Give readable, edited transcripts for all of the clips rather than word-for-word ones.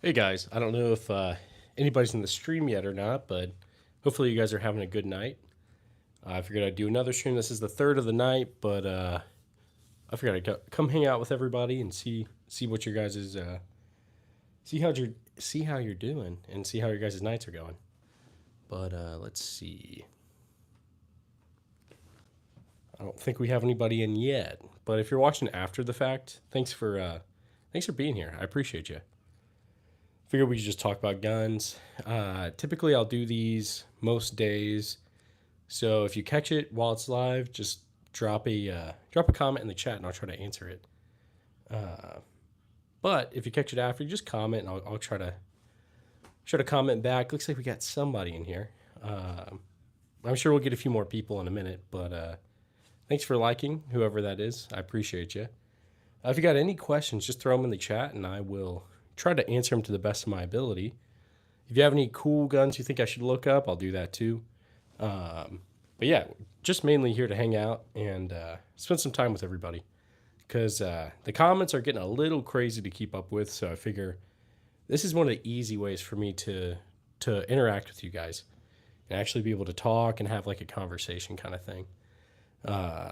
Hey guys, I don't know if anybody's in the stream yet or not, but hopefully you guys are having a good night. I figured I'd do another stream. This is the third of the night, but I figured come hang out with everybody and see what your guys is see how you're doing and see how your guys' nights are going. But let's see. I don't think we have anybody in yet, but if you're watching after the fact, thanks for being here. I appreciate you. Figured we could just talk about guns. Typically, I'll do these most days. So if you catch it while it's live, just drop a comment in the chat and I'll try to answer it. But if you catch it after, you just comment and I'll try to comment back. Looks like we got somebody in here. I'm sure we'll get a few more people in a minute, but thanks for liking, whoever that is. I appreciate you. If you got any questions, just throw them in the chat and I will try to answer them to the best of my ability. If you have any cool guns you think I should look up, I'll do that too. But yeah, just mainly here to hang out and spend some time with everybody because the comments are getting a little crazy to keep up with. So I figure this is one of the easy ways for me to interact with you guys and actually be able to talk and have like a conversation kind of thing.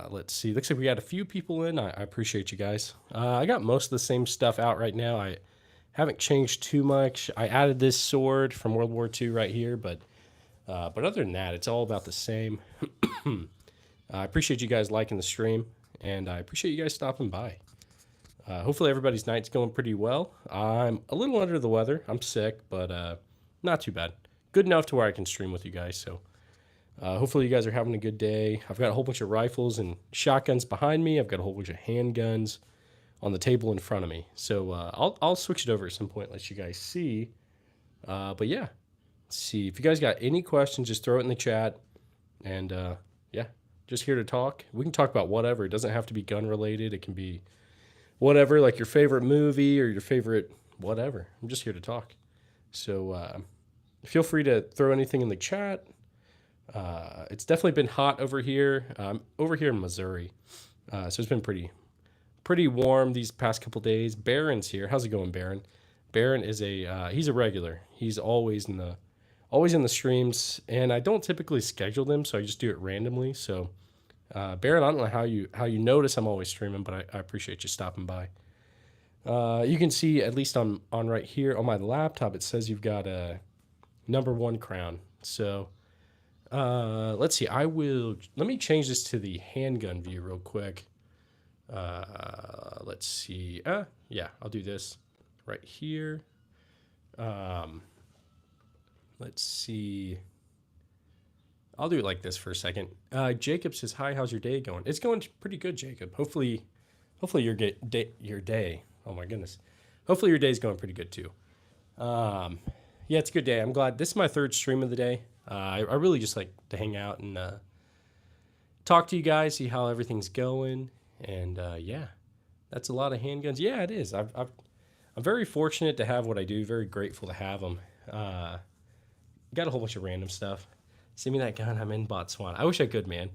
Let's see. Looks like we got a few people in. I appreciate you guys. I got most of the same stuff out right now. I haven't changed too much. I added this sword from World War II right here, but other than that, it's all about the same. I appreciate you guys liking the stream, and I appreciate you guys stopping by. Hopefully everybody's night's going pretty well. I'm a little under the weather. I'm sick, but not too bad. Good enough to where I can stream with you guys. So hopefully you guys are having a good day. I've got a whole bunch of rifles and shotguns behind me. I've got a whole bunch of handguns on the table in front of me. So I'll switch it over at some point, let you guys see. But yeah, let's see. If you guys got any questions, just throw it in the chat. And yeah, just here to talk. We can talk about whatever. It doesn't have to be gun related. It can be whatever, like your favorite movie or your favorite whatever. I'm just here to talk. So feel free to throw anything in the chat. It's definitely been hot over here. Over here in Missouri. So it's been pretty warm these past couple days. Baron's here. How's it going, Baron? Baron is he's a regular. He's always in the streams, and I don't typically schedule them, so I just do it randomly. So, Baron, I don't know how you notice I'm always streaming, but I appreciate you stopping by. You can see at least on right here on my laptop, it says you've got a #1 crown. So, let's see. Let me change this to the handgun view real quick. Let's see. Yeah, I'll do this right here. Let's see. I'll do it like this for a second. Jacob says, "Hi, how's your day going?" It's going pretty good, Jacob. Hopefully your day. Oh my goodness. Hopefully your day's going pretty good too. Yeah, it's a good day. I'm glad. This is my third stream of the day. I really just like to hang out and talk to you guys, see how everything's going. And yeah, that's a lot of handguns. Yeah, it is. I'm very fortunate to have what I do. Very grateful to have them. Got a whole bunch of random stuff. Send me that gun. I'm in Botswana. I wish I could, man.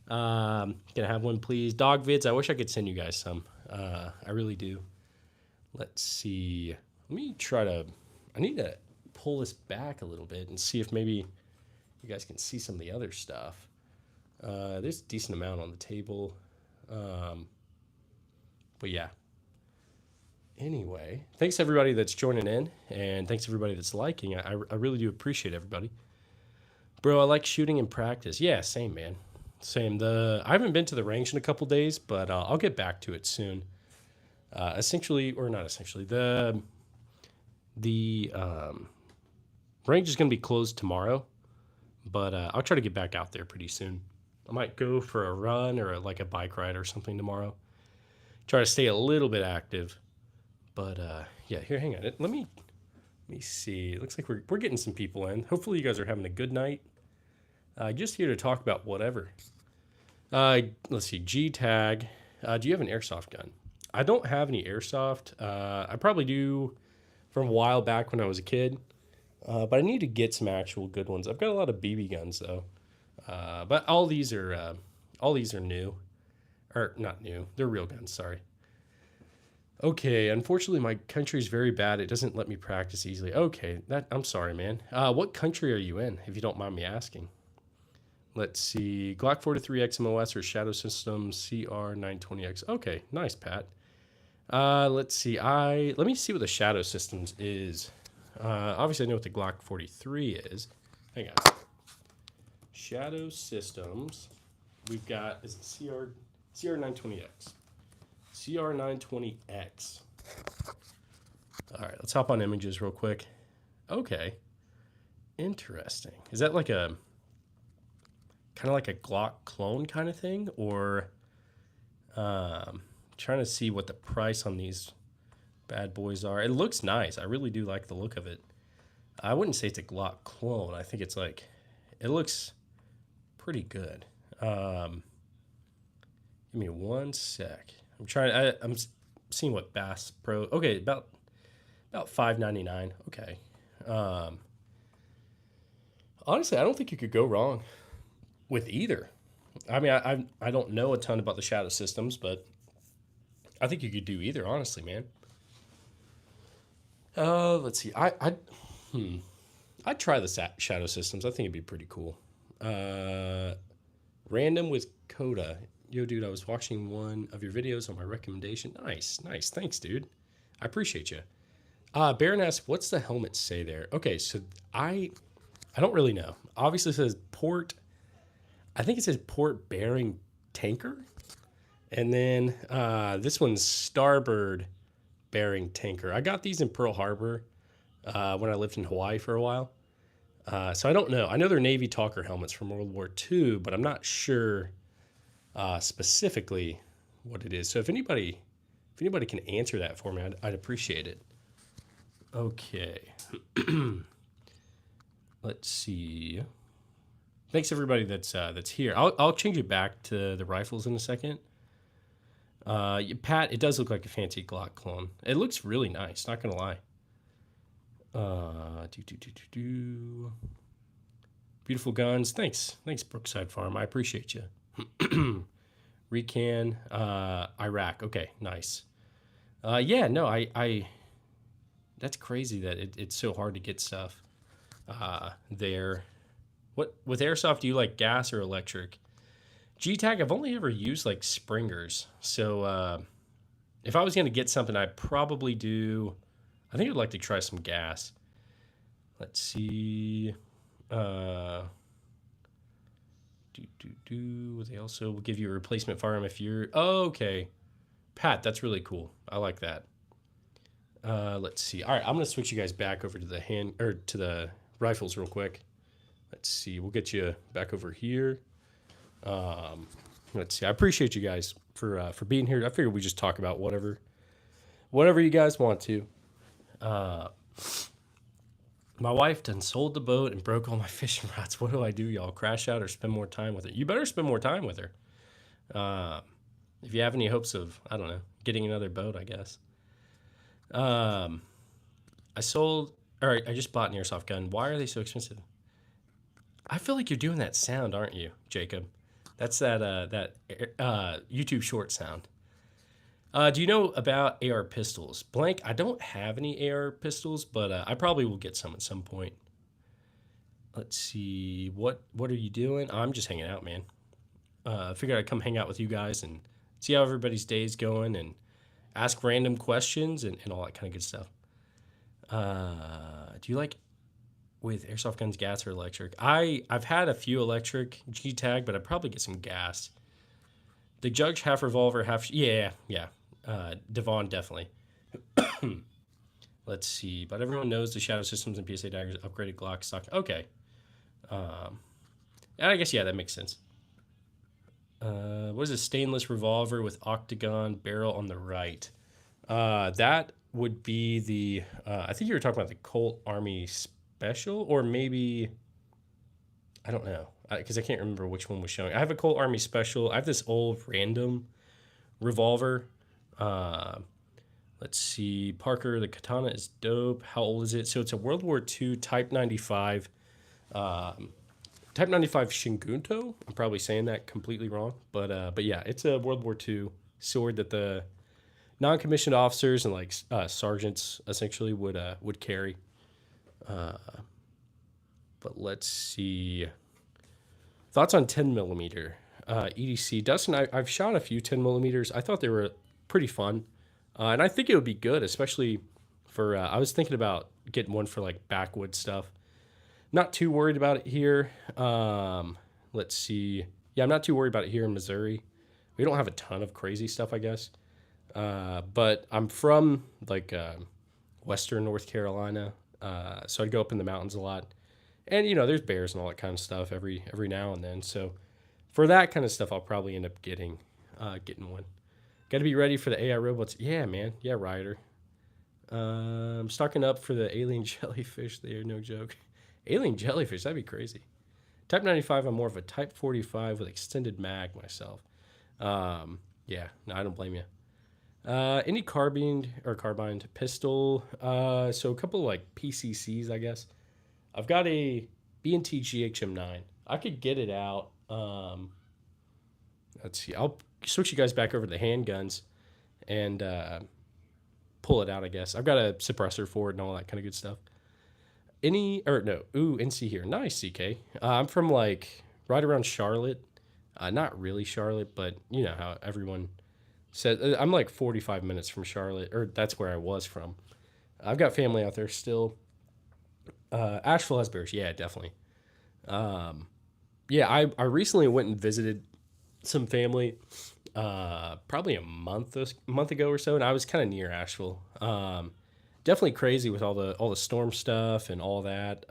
Can I have one, please? Dog vids. I wish I could send you guys some. I really do. Let's see. Let me try to. I need to pull this back a little bit and see if maybe you guys can see some of the other stuff. There's a decent amount on the table. But yeah. Anyway, thanks everybody that's joining in, and thanks everybody that's liking. I really do appreciate everybody. Bro, I like shooting in practice. Yeah, same, man. Same. I haven't been to the range in a couple days, but I'll get back to it soon. Essentially, or not essentially, the range is going to be closed tomorrow, but I'll try to get back out there pretty soon. I might go for a run or like a bike ride or something tomorrow. Try to stay a little bit active. But yeah, here, hang on. Let me see. It looks like we're getting some people in. Hopefully you guys are having a good night. Just here to talk about whatever. Let's see. G tag. Do you have an airsoft gun? I don't have any airsoft. I probably do from a while back when I was a kid. But I need to get some actual good ones. I've got a lot of BB guns though. But all these are new, or not new. They're real guns. Sorry. Okay, unfortunately, my country is very bad. It doesn't let me practice easily. Okay, I'm sorry, man. What country are you in, if you don't mind me asking? Let's see. Glock 43 XMOS or Shadow Systems CR920X. Okay, nice, Pat. Let's see. Let me see what the Shadow Systems is. Obviously, I know what the Glock 43 is. Hang on. Shadow Systems. We've got is it CR920X. CR920X. All right, let's hop on images real quick. Okay, interesting. Is that like a kind of like a Glock clone kind of thing, or trying to see what the price on these bad boys are? It looks nice. I really do like the look of it. I wouldn't say it's a Glock clone. I think it's like it looks pretty good. Give me one sec. I'm seeing what Bass Pro. Okay, about $5.99. Okay. Honestly, I don't think you could go wrong with either. I mean, I don't know a ton about the Shadow Systems, but I think you could do either. Honestly, man. Let's see. I'd try the Shadow Systems. I think it'd be pretty cool. Random with Coda. Yo, dude, I was watching one of your videos on my recommendation. Nice. Thanks, dude. I appreciate you. Baron asks, what's the helmet say there? Okay, so I don't really know. Obviously, it says port. I think it says port bearing tanker. And then this one's starboard bearing tanker. I got these in Pearl Harbor when I lived in Hawaii for a while. So I don't know. I know they're Navy Talker helmets from World War II, but I'm not sure specifically what it is. So if anybody can answer that for me, I'd appreciate it. Okay. Let's see. Thanks everybody that's here. I'll change it back to the rifles in a second. Pat, it does look like a fancy Glock clone. It looks really nice. Not gonna lie. Beautiful guns. Thanks, Brookside Farm. I appreciate you. Recan, Iraq. Okay, nice. Yeah, no, I that's crazy that it's so hard to get stuff there. What with airsoft, do you like gas or electric? G-Tag, I've only ever used like Springers. So if I was going to get something, I'd probably do, I think I'd like to try some gas. Let's see. They also will give you a replacement firearm if you're, oh, okay. Pat, that's really cool. I like that. Let's see. All right, I'm going to switch you guys back over to the rifles real quick. Let's see. We'll get you back over here. Let's see. I appreciate you guys for being here. I figured we just talk about whatever you guys want to. My wife done sold the boat and broke all my fishing rods. What do I do, y'all? Crash out or spend more time with her? You better spend more time with her. If you have any hopes of, I don't know, getting another boat, I guess. I just bought an airsoft gun. Why are they so expensive? I feel like you're doing that sound, aren't you, Jacob? That's that YouTube short sound. Do you know about AR pistols? Blank, I don't have any AR pistols, but I probably will get some at some point. Let's see. What are you doing? I'm just hanging out, man. I figured I'd come hang out with you guys and see how everybody's day's going and ask random questions and all that kind of good stuff. Do you like with airsoft guns, gas or electric? I've had a few electric G-Tag, but I'd probably get some gas. The Judge half revolver, half... Yeah. Devon, definitely. Let's see. But everyone knows the Shadow Systems and PSA daggers upgraded Glock stock. Okay. I guess, yeah, that makes sense. What is a stainless revolver with octagon barrel on the right? That would be the... I think you were talking about the Colt Army Special, or maybe... I don't know, because I can't remember which one was showing. I have a Colt Army Special. I have this old random revolver. Let's see. Parker, the katana is dope. How old is it? So it's a World War II Type 95. Type 95 Shingunto. I'm probably saying that completely wrong. But yeah, it's a World War II sword that the non-commissioned officers and like sergeants essentially would carry. But let's see. Thoughts on 10 millimeter EDC. Dustin, I've shot a few 10 millimeters. I thought they were pretty fun, and I think it would be good, especially for. I was thinking about getting one for like backwood stuff. Not too worried about it here. Let's see. Yeah, I'm not too worried about it here in Missouri. We don't have a ton of crazy stuff, I guess. But I'm from like Western North Carolina, so I'd go up in the mountains a lot. And you know, there's bears and all that kind of stuff every now and then. So for that kind of stuff, I'll probably end up getting one. Got to be ready for the AI robots. Yeah, man. Yeah, Ryder. I'm stocking up for the alien jellyfish. They are no joke. Alien jellyfish, that'd be crazy. Type 95, I'm more of a Type 45 with extended mag myself. Yeah, no, I don't blame you. Any carbine pistol. So a couple like PCCs, I guess. I've got a B&T GHM9. I could get it out. Let's see. I'll switch you guys back over to the handguns and pull it out, I guess. I've got a suppressor for it and all that kind of good stuff. NC here. Nice, CK. I'm from like right around Charlotte. Not really Charlotte, but you know how everyone said. I'm like 45 minutes from Charlotte, or that's where I was from. I've got family out there still. Asheville has bears. Yeah, definitely. Yeah, I recently went and visited some family, probably a month ago or so, and I was kind of near Asheville. Definitely crazy with all the storm stuff and all that.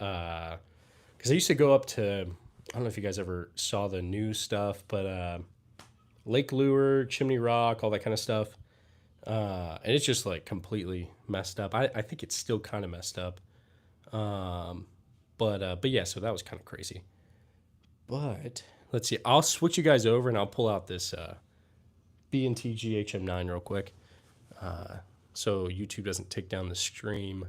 Because I used to go up to, I don't know if you guys ever saw the news stuff, but Lake Lure, Chimney Rock, all that kind of stuff. And it's just like completely messed up. I think it's still kind of messed up. But yeah, so that was kind of crazy. But let's see. I'll switch you guys over and I'll pull out this B&T GHM9 real quick. So YouTube doesn't take down the stream.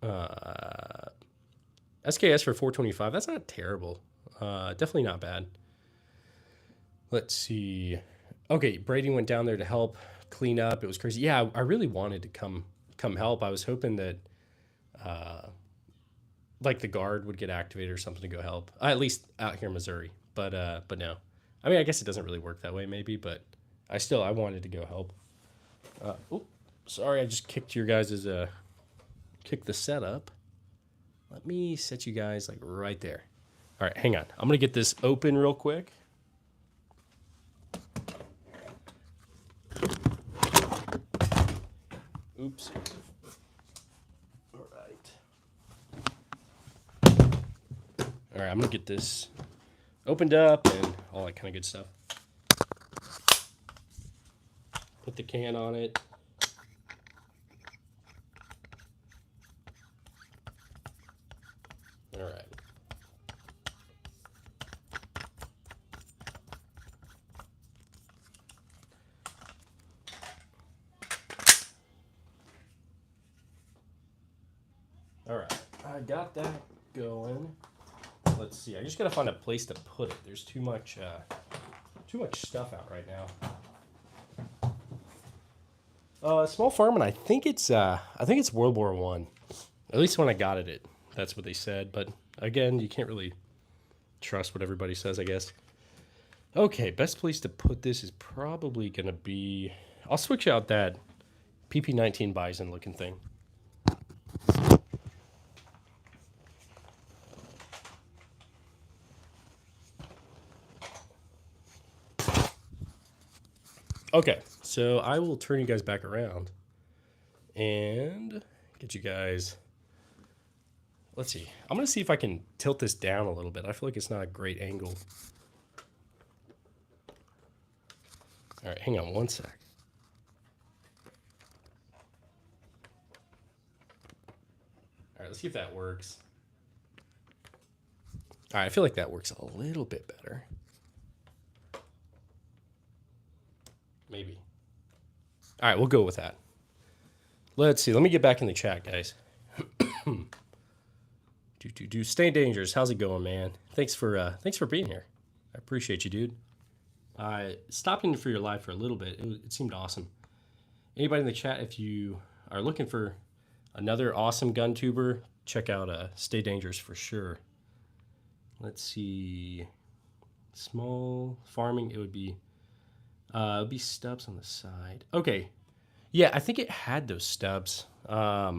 SKS for 425. That's not terrible. Definitely not bad. Let's see. Okay, Brady went down there to help clean up. It was crazy. Yeah, I really wanted to come help. I was hoping that like the guard would get activated or something to go help. At least out here in Missouri. But no. I mean, I guess it doesn't really work that way maybe, but I wanted to go help. Sorry, I just kicked your guys' kicked the setup. Let me set you guys like right there. All right, hang on. I'm gonna get this open real quick. Oops. All right, I'm gonna get this opened up and all that kind of good stuff. Put the can on it. All right. All right. I got that going. Let's see. I just gotta find a place to put it. There's too much stuff out right now. Small farm, and I think it's World War I. At least when I got it, that's what they said. But again, you can't really trust what everybody says, I guess. Okay, best place to put this is probably gonna be. I'll switch out that PP19 Bison looking thing. Okay, so I will turn you guys back around and get you guys. Let's see. I'm going to see if I can tilt this down a little bit. I feel like it's not a great angle. All right, hang on one sec. All right, let's see if that works. All right, I feel like that works a little bit better. Maybe. All right, we'll go with that. Let's see. Let me get back in the chat, guys. Stay dangerous. How's it going, man? Thanks for being here. I appreciate you, dude. I stopped in for your live for a little bit. It seemed awesome. Anybody in the chat, if you are looking for another awesome gun tuber, check out Stay Dangerous for sure. Let's see. Small farming, it would be stubs on the side. Okay. Yeah, I think it had those stubs. I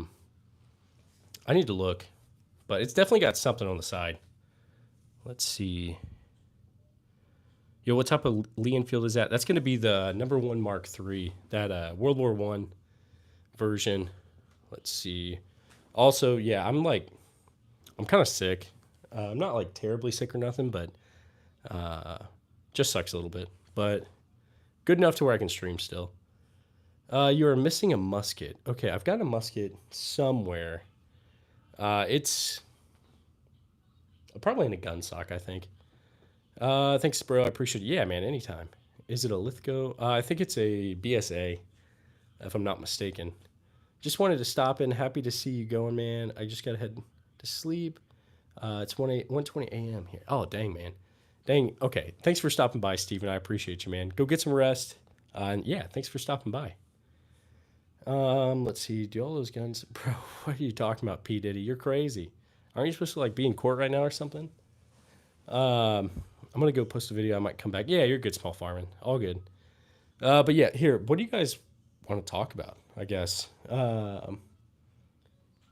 need to look, but it's definitely got something on the side. Let's see. Yo, what type of Lee Enfield is that? That's going to be the #1 Mark III, that World War I version. Let's see. Also, yeah, I'm kind of sick. I'm not like terribly sick or nothing, but just sucks a little bit. But good enough to where I can stream still. You are missing a musket. Okay, I've got a musket somewhere. It's probably in a gun sock, I think. Thanks, bro. I appreciate it. Yeah, man, anytime. Is it a Lithgow? I think it's a BSA, if I'm not mistaken. Just wanted to stop in. Happy to see you going, man. I just got to head to sleep. It's 1:20 a.m. here. Oh, dang, man. Dang. Okay. Thanks for stopping by, Steven. I appreciate you, man. Go get some rest. And yeah, thanks for stopping by. Let's see. Do all those guns, bro? What are you talking about, P Diddy? You're crazy. Aren't you supposed to like be in court right now or something? I'm gonna go post a video. I might come back. Yeah, you're good, small farming. All good. But yeah, here. What do you guys want to talk about? I guess.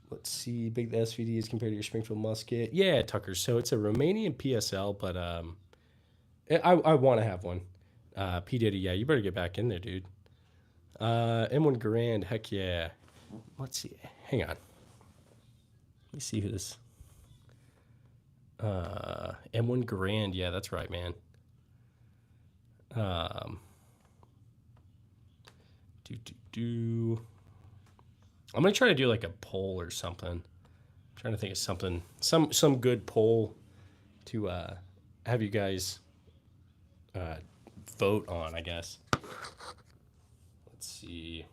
Let's see. Big SVD is compared to your Springfield musket. Yeah, Tucker. So it's a Romanian PSL, but I want to have one. P Diddy. Yeah, you better get back in there, dude. M1 Garand. Heck yeah. Let's see. Hang on. Let me see who this. M1 Garand. Yeah, that's right, man. I'm gonna try to do like a poll or something. I'm trying to think of something, some good poll to have you guys vote on, I guess. Let's see.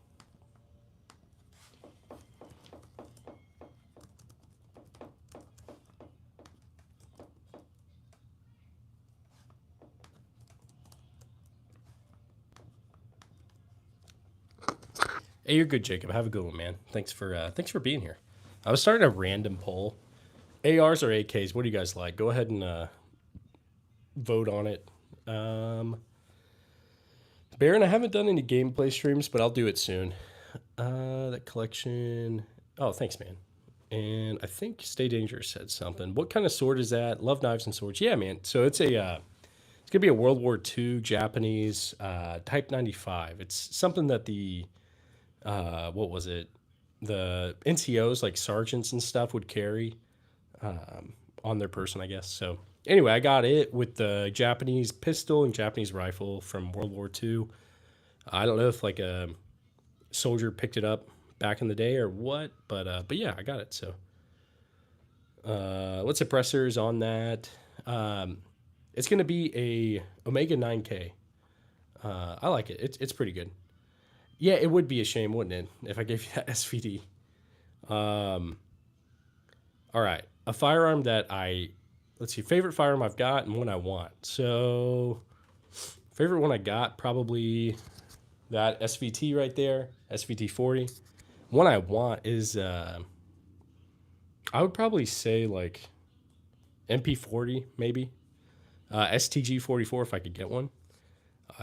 Hey, you're good, Jacob. Have a good one, man. Thanks for being here. I was starting a random poll. ARs or AKs? What do you guys like? Go ahead and vote on it. Baron, I haven't done any gameplay streams, but I'll do it soon. That collection. Oh, thanks, man. And I think Stay Dangerous said something. What kind of sword is that? Love knives and swords. Yeah, man. So it's gonna be a World War II Japanese Type 95. It's something that the what was it? The NCOs, like sergeants and stuff, would carry on their person, I guess. So anyway, I got it with the Japanese pistol and Japanese rifle from World War II. I don't know if like a soldier picked it up back in the day or what, but yeah, I got it. So what suppressors on that? It's gonna be a Omega 9K. I like it. It's pretty good. Yeah, it would be a shame, wouldn't it, if I gave you that SVD. All right, a firearm that let's see, favorite firearm I've got and one I want. So, favorite one I got, probably that SVT right there, SVT 40. One I want is, I would probably say like MP40, maybe. STG 44 if I could get one.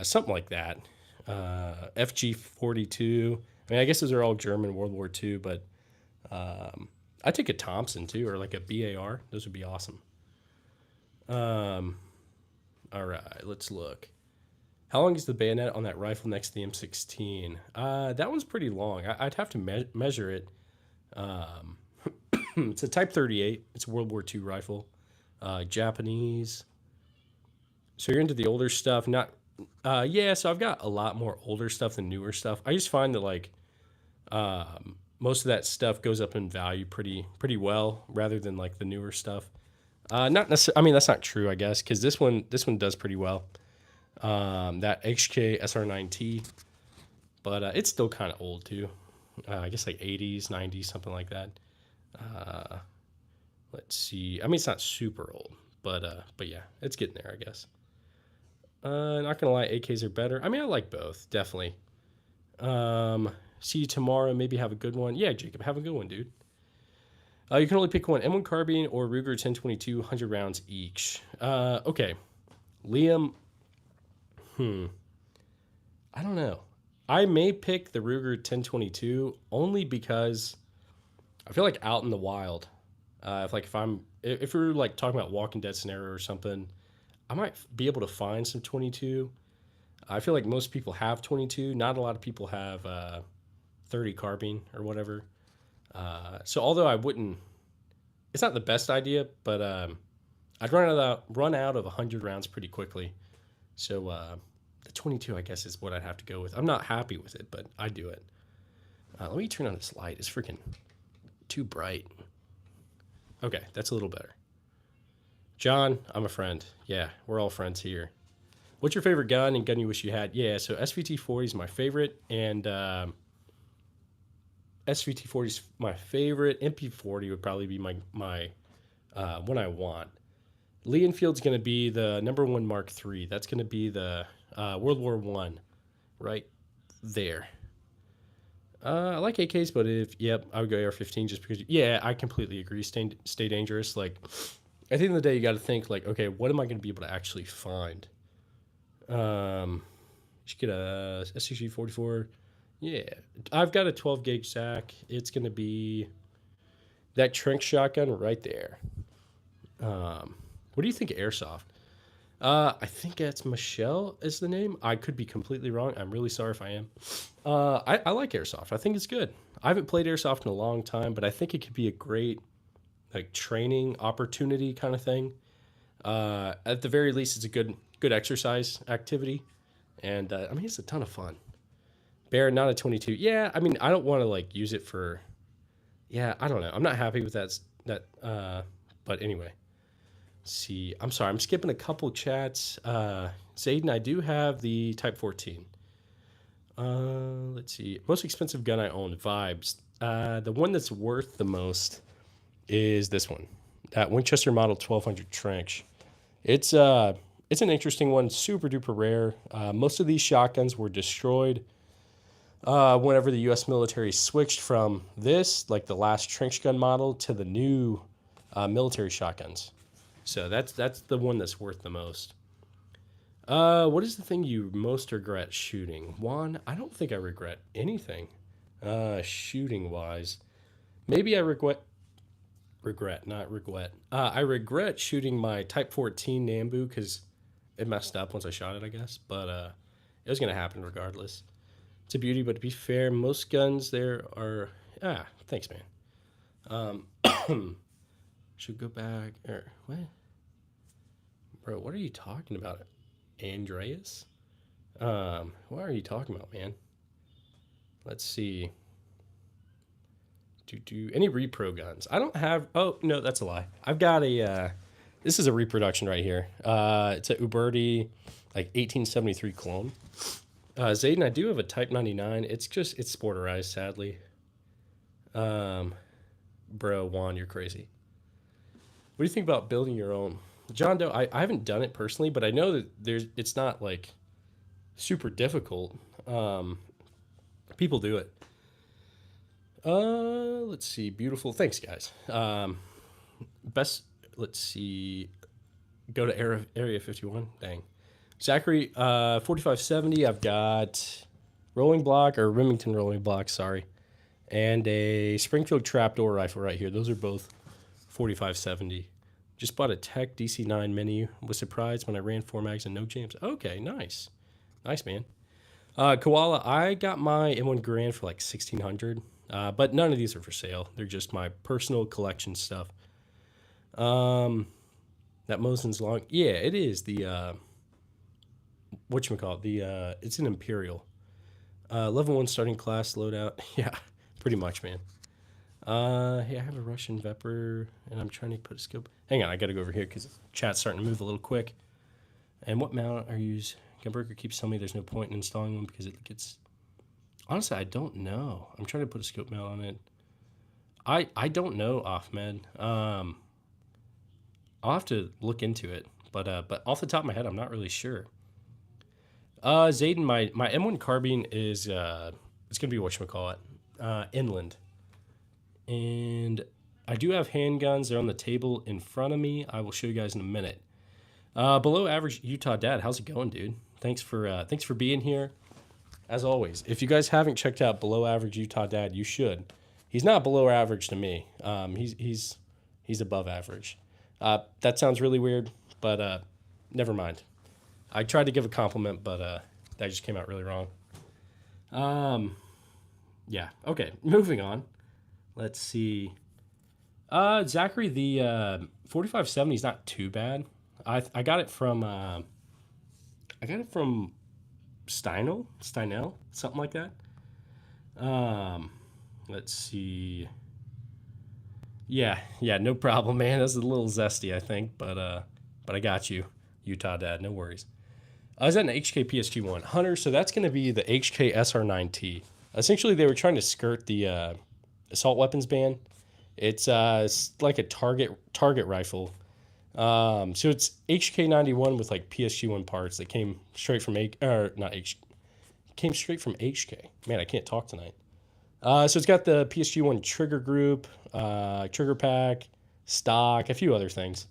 Something like that. FG 42. I mean, I guess those are all German World War II, but I take a Thompson too, or like a BAR. Those would be awesome. All right, let's look. How long is the bayonet on that rifle next to the M16? That one's pretty long. I'd have to measure it. It's a Type 38. It's a World War II rifle. Japanese. So you're into the older stuff, not yeah, so I've got a lot more older stuff than newer stuff. I just find that like most of that stuff goes up in value pretty well, rather than like the newer stuff. Not necessarily. I mean, that's not true, I guess, because this one does pretty well. That HK SR9T, but it's still kind of old too. I guess like 80s, 90s, something like that. Let's see. I mean, it's not super old, but yeah, it's getting there, I guess. Not gonna lie, AKs are better. I mean, I like both, definitely. See you tomorrow. Maybe have a good one. Yeah, Jacob, have a good one, dude. You can only pick one: M1 carbine or Ruger 1022, 100 rounds each. Okay, Liam. I don't know. I may pick the Ruger 1022 only because I feel like out in the wild, if we were like talking about Walking Dead scenario or something, I might be able to find some 22. I feel like most people have 22. Not a lot of people have 30 carbine or whatever. So although I wouldn't, it's not the best idea, but I'd run out of 100 rounds pretty quickly. So the 22, I guess, is what I'd have to go with. I'm not happy with it, but I do it. Let me turn on this light. It's freaking too bright. Okay, that's a little better. John, I'm a friend. Yeah, we're all friends here. What's your favorite gun and gun you wish you had? Yeah, so SVT-40 is my favorite, and SVT-40 is my favorite. MP-40 would probably be my one I want. Lee Enfield's going to be the number 1 Mark III. That's going to be the World War I, right there. I like AKs, but I would go AR-15 just because. Yeah, I completely agree. Stay dangerous. Like, at the end of the day, you got to think like, okay, what am I going to be able to actually find? You should get a SCG-44. Yeah, I've got a 12 gauge sack. It's going to be that Trink shotgun right there. What do you think of airsoft? I think it's Michelle is the name. I could be completely wrong. I'm really sorry if I am. I like airsoft. I think it's good. I haven't played airsoft in a long time, but I think it could be a great like training opportunity kind of thing. At the very least, it's a good exercise activity, and I mean it's a ton of fun. Bear, not a 22. Yeah, I mean I don't want to like use it for. Yeah, I don't know. I'm not happy with that. But anyway. See, I'm sorry, I'm skipping a couple chats. Zayden, I do have the Type 14. Let's see. Most expensive gun I own, Vibes. The one that's worth the most is this one. That Winchester Model 1200 Trench. It's an interesting one, super duper rare. Most of these shotguns were destroyed whenever the U.S. military switched from this, like the last trench gun model, to the new military shotguns. So that's the one that's worth the most. What is the thing you most regret shooting? Juan, I don't think I regret anything. Shooting wise, maybe I regret, not regret. I regret shooting my Type 14 Nambu because it messed up once I shot it, I guess. But it was gonna happen regardless. It's a beauty, but to be fair, most guns there are. Thanks, man. Should go back or what? Bro, what are you talking about? Andreas? What are you talking about, man? Let's see. Do any repro guns? I don't have. Oh no, that's a lie. I've got a. This is a reproduction right here. It's a Uberti, like 1873 clone. Zayden, I do have a Type 99. It's sporterized, sadly. Bro, Juan, you're crazy. What do you think about building your own? John Doe, I haven't done it personally, but I know that it's not like super difficult. People do it. Let's see. Beautiful. Thanks, guys. Let's see. Go to Area 51. Dang. Zachary, 4570. I've got rolling block or Remington rolling block, sorry. And a Springfield trapdoor rifle right here. Those are both 4570. Just bought a Tech DC9 Mini. Was surprised when I ran 4 mags and no jams. Okay, nice. Nice, man. Koala, I got my M1 Garand for like 1600, but none of these are for sale. They're just my personal collection stuff. That Mosin's long. Yeah, it is the whatchamacallit, it's an Imperial. Level 1 starting class loadout. Yeah, pretty much, man. Hey, I have a Russian Vepr, and I'm trying to put a scope. Hang on, I gotta go over here because chat's starting to move a little quick. And what mount are you using? Gunbreaker keeps telling me there's no point in installing one because it gets... Honestly, I don't know. I'm trying to put a scope mount on it. I don't know, Ahmed. I'll have to look into it, but off the top of my head, I'm not really sure. Zayden, my M1 carbine is it's gonna be whatchamacallit, inland, and I do have handguns. They're on the table in front of me. I will show you guys in a minute. Below average Utah dad, how's it going, dude? Thanks for being here. As always, if you guys haven't checked out Below Average Utah Dad, you should. He's not below average to me. He's above average. That sounds really weird, but never mind. I tried to give a compliment, but that just came out really wrong. Yeah. Okay. Moving on. Let's see. Zachary, the 4570 is not too bad. I got it from Steinel, something like that. Let's see. Yeah, no problem, man. That's a little zesty, I think, but I got you, Utah Dad. No worries. I was at an HK PSG1 Hunter, so that's going to be the HK SR9T. Essentially, they were trying to skirt the assault weapons ban. It's like a target rifle. So it's HK91 with like PSG1 parts that came straight from came straight from HK. Man, I can't talk tonight. So it's got the PSG1 trigger group, trigger pack, stock, a few other things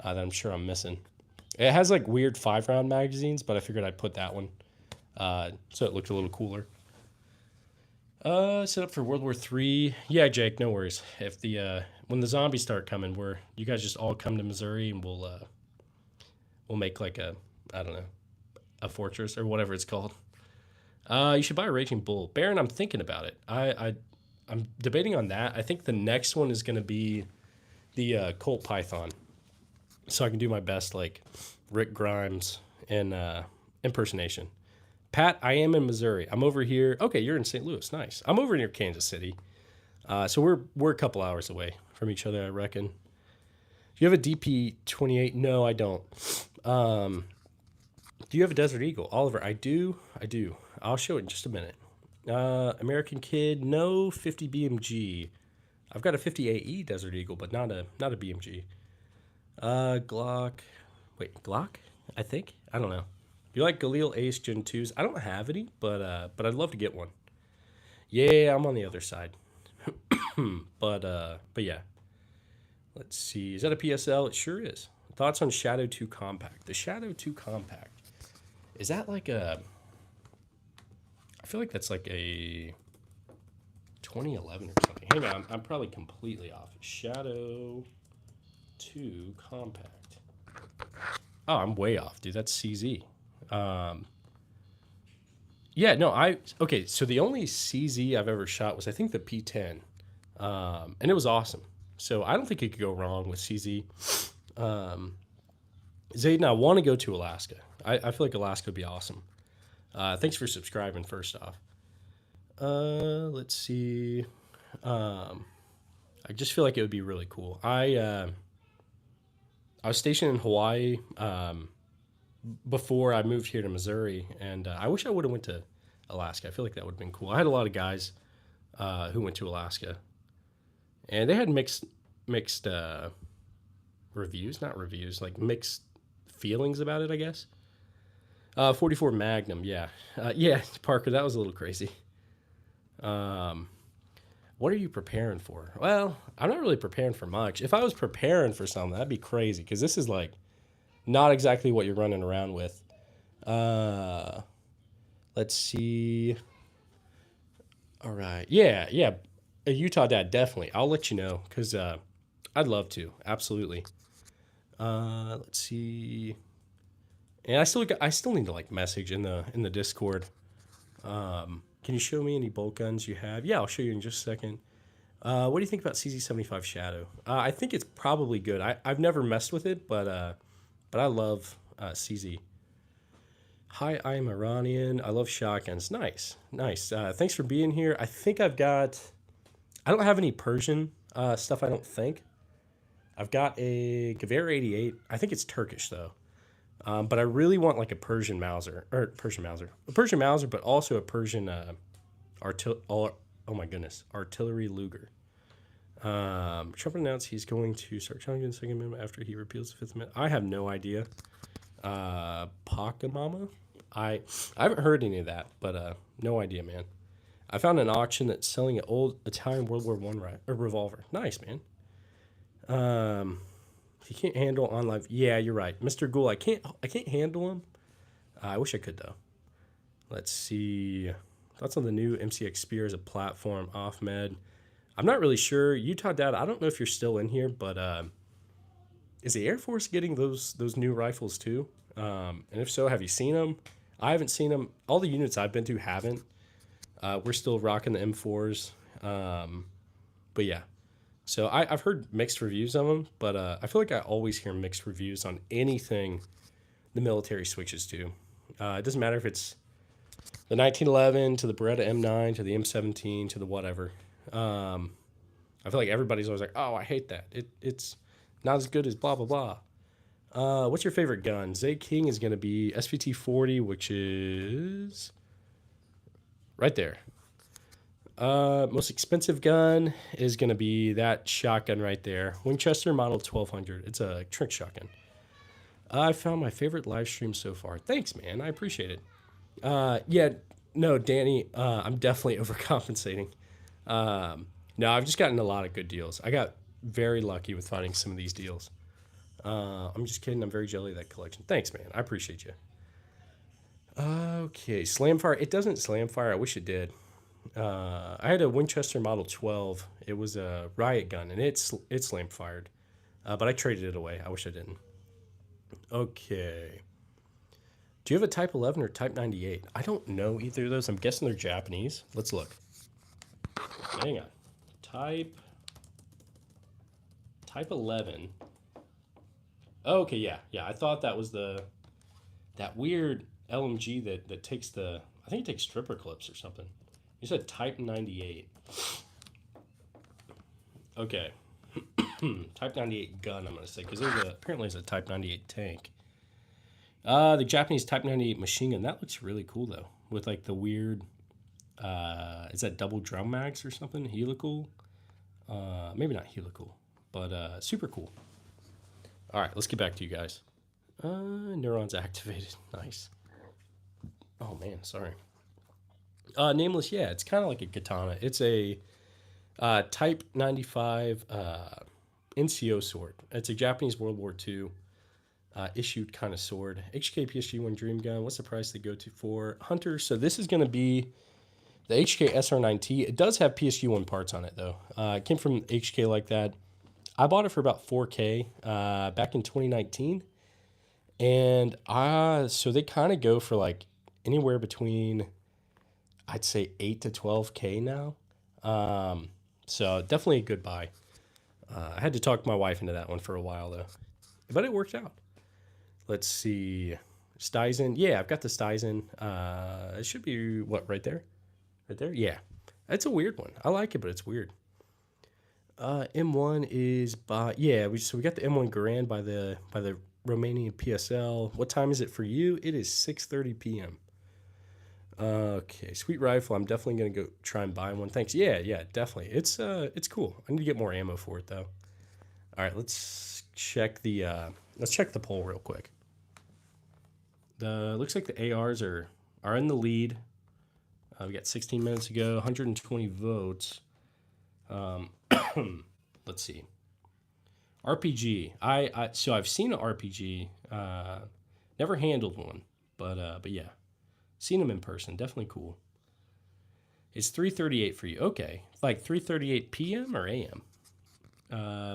that I'm sure I'm missing. It has like weird 5-round magazines, but I figured I'd put that one so it looked a little cooler. Set up for World War III. Yeah, Jake, no worries. If when the zombies start coming, you guys just all come to Missouri and we'll make like I don't know, a fortress or whatever it's called. You should buy a Raging Bull. Baron, I'm thinking about it. I'm debating on that. I think the next one is going to be the Colt Python. So I can do my best like Rick Grimes and impersonation. Pat, I am in Missouri. I'm over here. Okay, you're in St. Louis. Nice. I'm over near Kansas City. So we're a couple hours away from each other, I reckon. Do you have a DP28? No, I don't. Do you have a Desert Eagle? Oliver, I do. I'll show it in just a minute. American Kid, no 50 BMG. I've got a 50 AE Desert Eagle, but not a BMG. Glock. Wait, Glock? I think? I don't know. You like Galil Ace Gen 2s? I don't have any, but I'd love to get one. Yeah, I'm on the other side. but yeah. Let's see. Is that a PSL? It sure is. Thoughts on Shadow 2 Compact? The Shadow 2 Compact. Is that like a... I feel like that's like a 2011 or something. Hang on. I'm probably completely off. Shadow 2 Compact. Oh, I'm way off, dude. That's CZ. Yeah, no, okay, so the only CZ I've ever shot was, I think, the P10. And it was awesome. So I don't think you could go wrong with CZ. Zayden, I want to go to Alaska. I feel like Alaska would be awesome. Thanks for subscribing, first off. Let's see. I just feel like it would be really cool. I was stationed in Hawaii before I moved here to Missouri, and I wish I would have went to Alaska. I feel like that would have been cool. I had a lot of guys who went to Alaska, and they had mixed reviews, not reviews, like mixed feelings about it, I guess. 44 Magnum, yeah. Yeah, Parker, that was a little crazy. What are you preparing for? Well, I'm not really preparing for much. If I was preparing for something, that'd be crazy, because this is like not exactly what you're running around with. Let's see. All right. Yeah. A Utah Dad, definitely. I'll let you know, because I'd love to. Absolutely. Let's see. And I still need to like message in the Discord. Can you show me any bolt guns you have? Yeah, I'll show you in just a second. What do you think about CZ75 Shadow? I think it's probably good. I've never messed with it, but I love CZ. Hi, I'm Iranian. I love shotguns. Nice. Thanks for being here. I think I don't have any Persian stuff, I don't think. I've got a Gewehr 88. I think it's Turkish, though. But I really want like a Persian Mauser, but also a Persian artillery Luger. Trump announced he's going to start challenging the Second Amendment after he repeals the Fifth Amendment. I have no idea. Pakamama? I haven't heard any of that, but no idea, man. I found an auction that's selling an old Italian World War One revolver. Nice, man. If you can't handle on live, yeah, you're right, Mr. Ghoul. I can't handle them. I wish I could though. Let's see. Thoughts on the new MCX Spear as a platform, off med. I'm not really sure. Utah Dad, I don't know if you're still in here, but is the Air Force getting those new rifles too? And if so, have you seen them? I haven't seen them. All the units I've been to haven't. We're still rocking the M4s. But yeah. So I've heard mixed reviews of them, but I feel like I always hear mixed reviews on anything the military switches to. It doesn't matter if it's the 1911 to the Beretta M9 to the M17 to the whatever. I feel like everybody's always like, oh, I hate that. It's not as good as blah, blah, blah. What's your favorite gun? Zay King is going to be SVT 40, which is right there. Most expensive gun is going to be that shotgun right there. Winchester Model 1200. It's a trick shotgun. I found my favorite live stream so far. Thanks, man. I appreciate it. Yeah, no, Danny, I'm definitely overcompensating. No, I've just gotten a lot of good deals. I got very lucky with finding some of these deals. I'm just kidding. I'm very jelly of that collection. Thanks, man. I appreciate you. Okay, Slamfire. It doesn't Slamfire. I wish it did. I had a Winchester Model 12. It was a riot gun, and it slam fired. But I traded it away. I wish I didn't. Okay. Do you have a Type 11 or Type 98? I don't know either of those. I'm guessing they're Japanese. Let's look. Hang on. Type 11. Oh, okay, yeah. I thought that was that weird LMG that takes I think it takes stripper clips or something. You said Type 98. Okay. Type 98 gun, I'm going to say, because apparently there's a Type 98 tank. The Japanese Type 98 machine gun, that looks really cool, though, with, like, the weird, is that double drum mags or something? Helical? Maybe not helical, but super cool. All right, let's get back to you guys. Neurons activated. Nice. Oh, man, sorry. Nameless, yeah, it's kind of like a katana. It's a Type 95 NCO sword. It's a Japanese World War II issued kind of sword. HK PSG-1 Dream Gun. What's the price they go to for Hunter? So this is going to be the HK SR9T. It does have PSG-1 parts on it, though. It came from HK like that. I bought it for about $4K back in 2019. And so they kind of go for like anywhere between, I'd say 8 to 12K now. So definitely a good buy. I had to talk my wife into that one for a while though, but it worked out. Let's see, Stizen. Yeah, I've got the Stizen. It should be what, right there? Right there? Yeah. It's a weird one. I like it, but it's weird. M1 is by, yeah, we got the M1 Garand by the Romanian PSL. What time is it for you? It is 6:30 p.m. Okay, sweet rifle. I'm definitely gonna go try and buy one. Thanks. Yeah, definitely. It's cool. I need to get more ammo for it though. All right, let's check the poll real quick. Looks like the ARs are in the lead. We got 16 minutes ago, 120 votes. Let's see. RPG. So I've seen an RPG. Never handled one, but yeah. Seen them in person. Definitely cool. It's 3:38 for you. Okay. Like 3:38 p.m. or a.m.?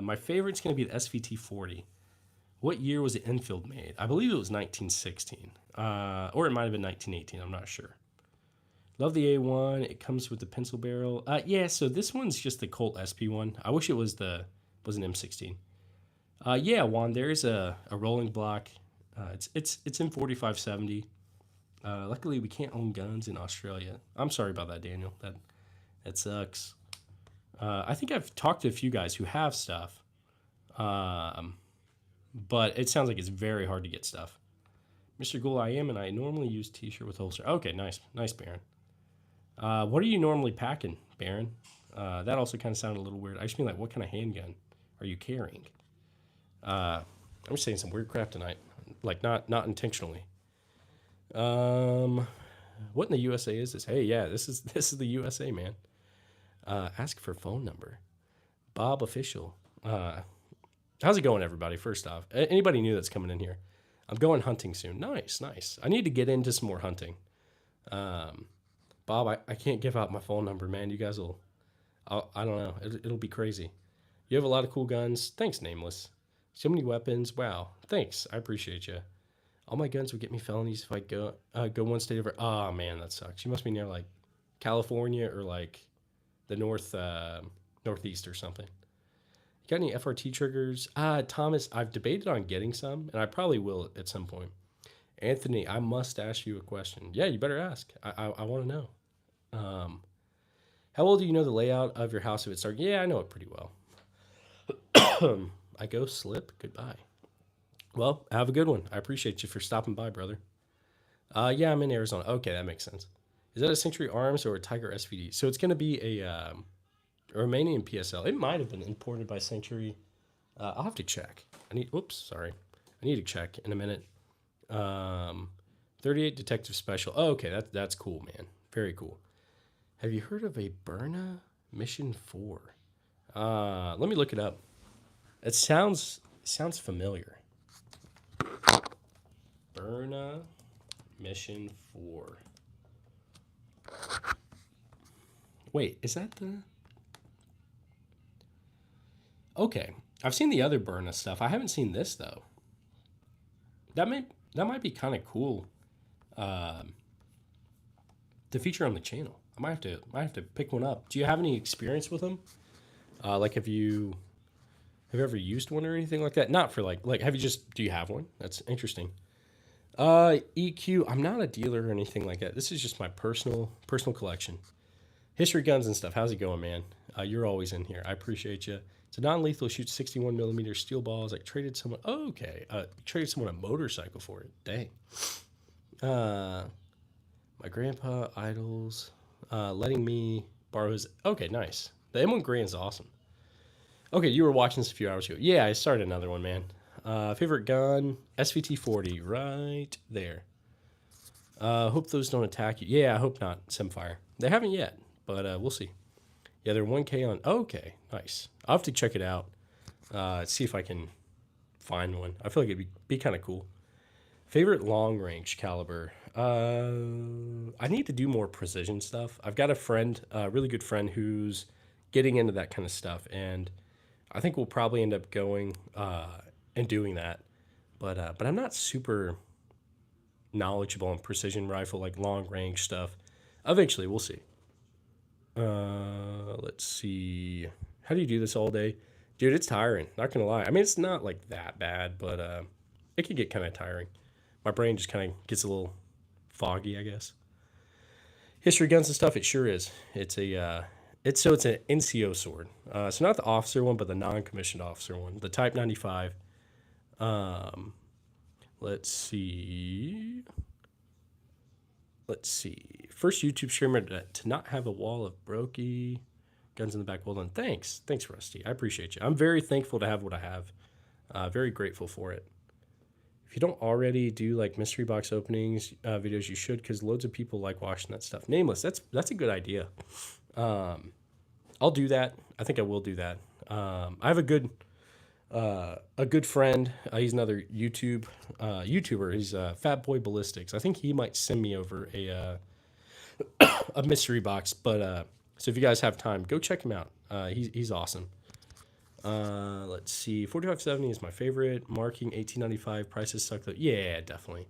My favorite's going to be the SVT 40. What year was the Enfield made? I believe it was 1916. Or it might have been 1918. I'm not sure. Love the A1. It comes with the pencil barrel. Yeah, so this one's just the Colt SP one. I wish it was an M16. Yeah, Juan, there's a rolling block. It's in 4570. Luckily, we can't own guns in Australia. I'm sorry about that, Daniel. That sucks. I think I've talked to a few guys who have stuff, but it sounds like it's very hard to get stuff. Mr. Ghoul, I am, and I normally use T-shirt with holster. Okay, nice, Baron. What are you normally packing, Baron? That also kind of sounded a little weird. I just mean like, what kind of handgun are you carrying? I'm just saying some weird crap tonight, like not intentionally. What in the USA is this? Hey, yeah, this is the USA, man. Ask for phone number. Bob official. How's it going, everybody? First off, anybody new that's coming in here? I'm going hunting soon. Nice, nice. I need to get into some more hunting. Um, Bob, I can't give out my phone number, man. You guys will, I don't know. It'll be crazy. You have a lot of cool guns. Thanks, Nameless. So many weapons. Wow. Thanks. I appreciate you. All my guns would get me felonies if I go one state over. Oh man, that sucks. You must be near like California or like the northeast or something. You got any FRT triggers? Thomas, I've debated on getting some, and I probably will at some point. Anthony, I must ask you a question. Yeah, you better ask. I want to know. Um, how well do you know the layout of your house if it's dark? Yeah, I know it pretty well. I go slip. Goodbye. Well, have a good one. I appreciate you for stopping by, brother. Yeah, I'm in Arizona. Okay, that makes sense. Is that a Century Arms or a Tiger SVD? So it's going to be a Romanian PSL. It might have been imported by Century. I'll have to check. Oops, sorry. I need to check in a minute. 38 Detective Special. Oh, okay, that's cool, man. Very cool. Have you heard of a Berna Mission 4? Let me look it up. It sounds familiar. Berna Mission 4. Wait, is that the... Okay, I've seen the other Berna stuff. I haven't seen this, though. That might be kind of cool to feature on the channel. I might have to pick one up. Do you have any experience with them? Like, have you ever used one or anything like that? Not for like have you just do you have one? That's interesting. EQ. I'm not a dealer or anything like that. This is just my personal collection. History guns and stuff. How's it going, man? You're always in here. I appreciate you. It's a non-lethal. Shoots 61 millimeter steel balls. I traded someone. Oh, okay. Traded someone a motorcycle for it. Dang. My grandpa idols. Letting me borrow his. Okay, nice. The M1 Grand is awesome. Okay, you were watching this a few hours ago. Yeah, I started another one, man. Favorite gun, SVT 40, right there. Hope those don't attack you. Yeah, I hope not, Simfire. They haven't yet, but we'll see. Yeah, they're 1K on. Oh, okay, nice. I'll have to check it out. See if I can find one. I feel like it'd be kind of cool. Favorite long range caliber. I need to do more precision stuff. I've got a friend, a really good friend, who's getting into that kind of stuff, and I think we'll probably end up going and doing that. But I'm not super knowledgeable on precision rifle, like long range stuff. Eventually, we'll see. Let's see. How do you do this all day? Dude, it's tiring. Not gonna lie. I mean, it's not like that bad, but it can get kind of tiring. My brain just kind of gets a little foggy, I guess. History guns and stuff. It sure is. It's an NCO sword. So not the officer one, but the non-commissioned officer one. The Type 95. Let's see. First YouTube streamer to not have a wall of brokey guns in the back. Well done. Thanks, Rusty. I appreciate you. I'm very thankful to have what I have. Very grateful for it. If you don't already do like mystery box openings videos, you should, because loads of people like watching that stuff. Nameless. That's a good idea. I'll do that. I think I will do that. I have a good friend. He's another YouTuber. He's Fat Boy Ballistics. I think he might send me over a mystery box. But so if you guys have time, go check him out. He's awesome. Let's see. 4570 is my favorite. Marking 1895. Prices suck though. Yeah, definitely.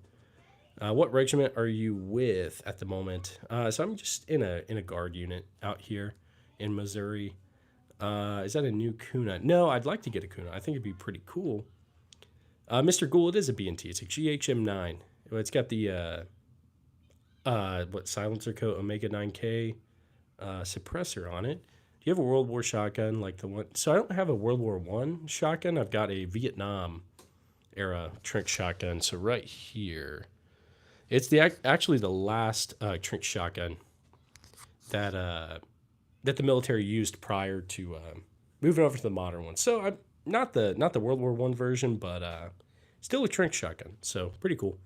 What regiment are you with at the moment? So I'm just in a guard unit out here in Missouri. Is that a new Kuna? No, I'd like to get a Kuna. I think it'd be pretty cool. Mr. Ghoul, it is a B&T. It's a GHM9. It's got the silencer coat Omega 9K suppressor on it. Do you have a World War shotgun like the one? So I don't have a World War I shotgun. I've got a Vietnam era Trink shotgun. So right here, it's actually the last Trink shotgun that the military used prior to moving over to the modern one. So I'm not the World War I version, but still a Trink shotgun. So pretty cool.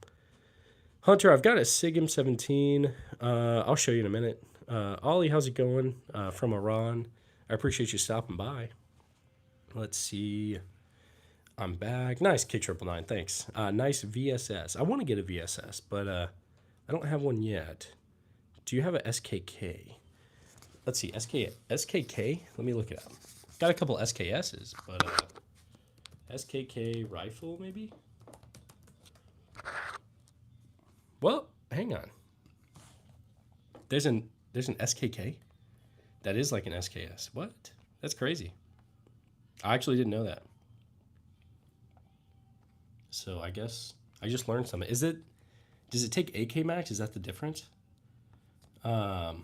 Hunter, I've got a SIG M17. I'll show you in a minute. Ollie, how's it going? From Iran. I appreciate you stopping by. Let's see. I'm back. Nice K999. Thanks. Nice VSS. I want to get a VSS, but I don't have one yet. Do you have a SKK? Let's see. SKK? Let me look it up. Got a couple SKSs, but SKK rifle maybe? Well, hang on. There's an SKK? That is like an SKS. What? That's crazy. I actually didn't know that. So I guess I just learned something. Does it take AK Max? Is that the difference? Let's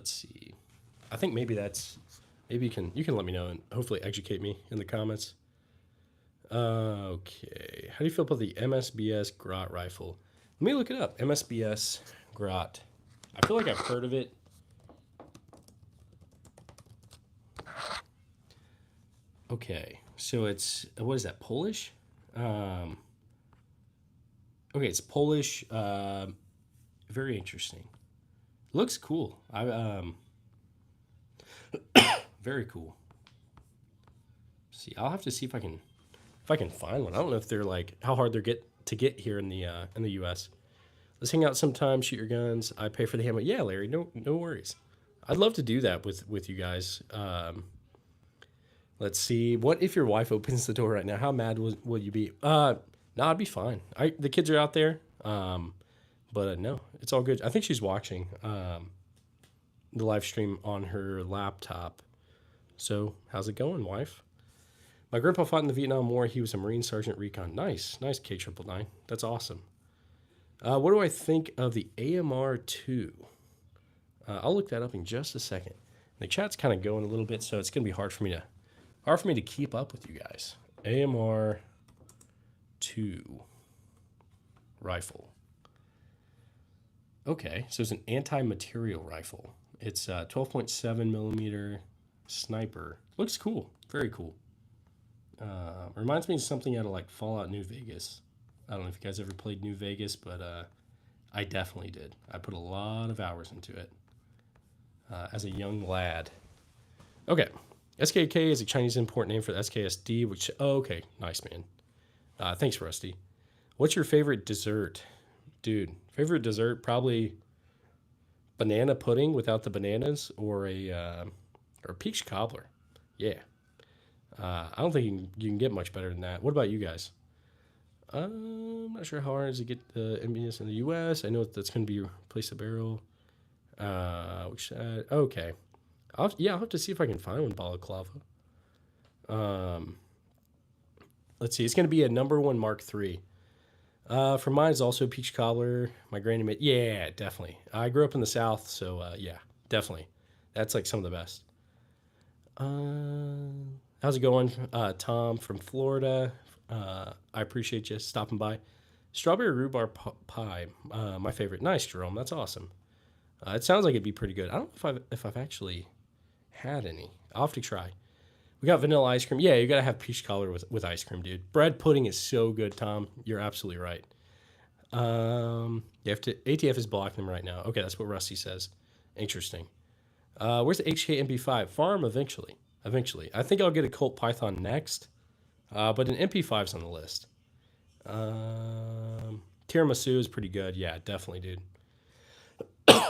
see. I think maybe you can let me know and hopefully educate me in the comments. Okay. How do you feel about the MSBS Grot rifle? Let me look it up. MSBS Grot. I feel like I've heard of it. Okay. So it's, what is that, Polish? Okay, it's Polish. Very interesting. Looks cool. Very cool. See, I'll have to see if I can find one. I don't know if they're like how hard they're to get here in the U.S. Let's hang out sometime. Shoot your guns. I pay for the ammo. Yeah, Larry. No worries. I'd love to do that with you guys. Let's see. What if your wife opens the door right now? How mad will you be? No, I'd be fine. The kids are out there. But no, it's all good. I think she's watching the live stream on her laptop. So how's it going, wife? My grandpa fought in the Vietnam War. He was a Marine Sergeant Recon. Nice K999. That's awesome. What do I think of the AMR2? I'll look that up in just a second. The chat's kind of going a little bit, so it's going to be hard for me to keep up with you guys. AMR2 rifle. Okay, so it's an anti-material rifle. It's a 12.7 millimeter sniper. Looks cool. Very cool. Reminds me of something out of like Fallout New Vegas. I don't know if you guys ever played New Vegas, but I definitely did. I put a lot of hours into it as a young lad. Okay, SKK is a Chinese import name for the SKSD, which, oh, okay, nice, man. Thanks, Rusty. What's your favorite dessert? Dude, favorite dessert, probably banana pudding without the bananas or a peach cobbler. Yeah. I don't think you can get much better than that. What about you guys? I'm not sure how hard it is to get the MBS in the U.S. I know that's going to be place a barrel. Okay. I'll have to see if I can find one balaclava. Let's see. It's going to be a #1 Mark III. For mine is also peach cobbler. My granny made. Yeah, definitely. I grew up in the South, so yeah, definitely. That's like some of the best. How's it going, Tom from Florida? I appreciate you stopping by. Strawberry rhubarb pie, my favorite. Nice, Jerome. That's awesome. It sounds like it'd be pretty good. I don't know if I've actually had any. I'll have to try. We got vanilla ice cream. Yeah, you gotta have peach cobbler with ice cream, dude. Bread pudding is so good, Tom. You're absolutely right. You have to. ATF is blocking them right now. Okay, that's what Rusty says. Interesting. Where's the HK MP5? Farm eventually. I think I'll get a Colt Python next. But an MP5's on the list. Tiramisu is pretty good. Yeah, definitely, dude.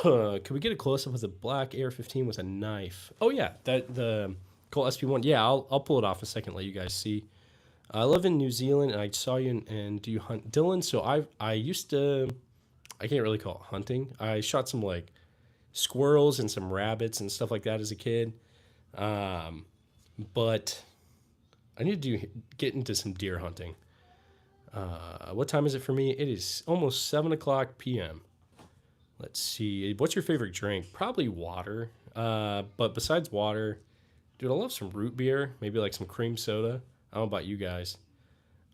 Could we get a close-up with a black AR-15 with a knife? Oh, yeah, the Colt SP1. Yeah, I'll pull it off in a second, let you guys see. I live in New Zealand, and I saw you, and do you hunt? Dylan, so I used to, I can't really call it hunting. I shot some, like, squirrels and some rabbits and stuff like that as a kid. But I need to get into some deer hunting. What time is it for me? It is almost 7 o'clock p.m. Let's see. What's your favorite drink? Probably water. But besides water, dude, I love some root beer. Maybe like some cream soda. I don't know about you guys.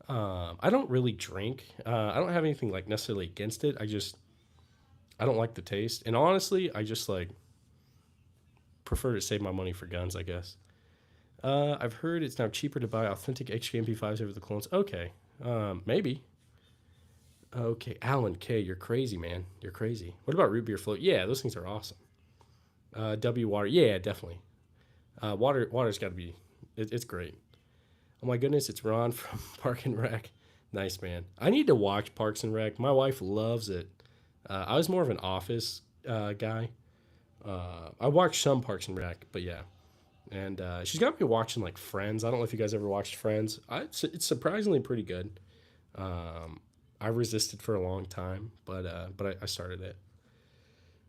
I don't really drink. I don't have anything like necessarily against it. I don't like the taste. And honestly, I just like prefer to save my money for guns, I guess. I've heard it's now cheaper to buy authentic HK MP5s over the clones. Okay. Maybe. Okay, Alan K, you're crazy, man. You're crazy. What about root beer float? Yeah, those things are awesome. W water, yeah, definitely. Water's got to be. It's great. Oh my goodness, it's Ron from Park and Rec. Nice, man. I need to watch Parks and Rec. My wife loves it. I was more of an Office guy. I watched some Parks and Rec, but yeah. And she's got me watching like Friends. I don't know if you guys ever watched Friends. It's surprisingly pretty good. Um, I resisted for a long time, but I started it.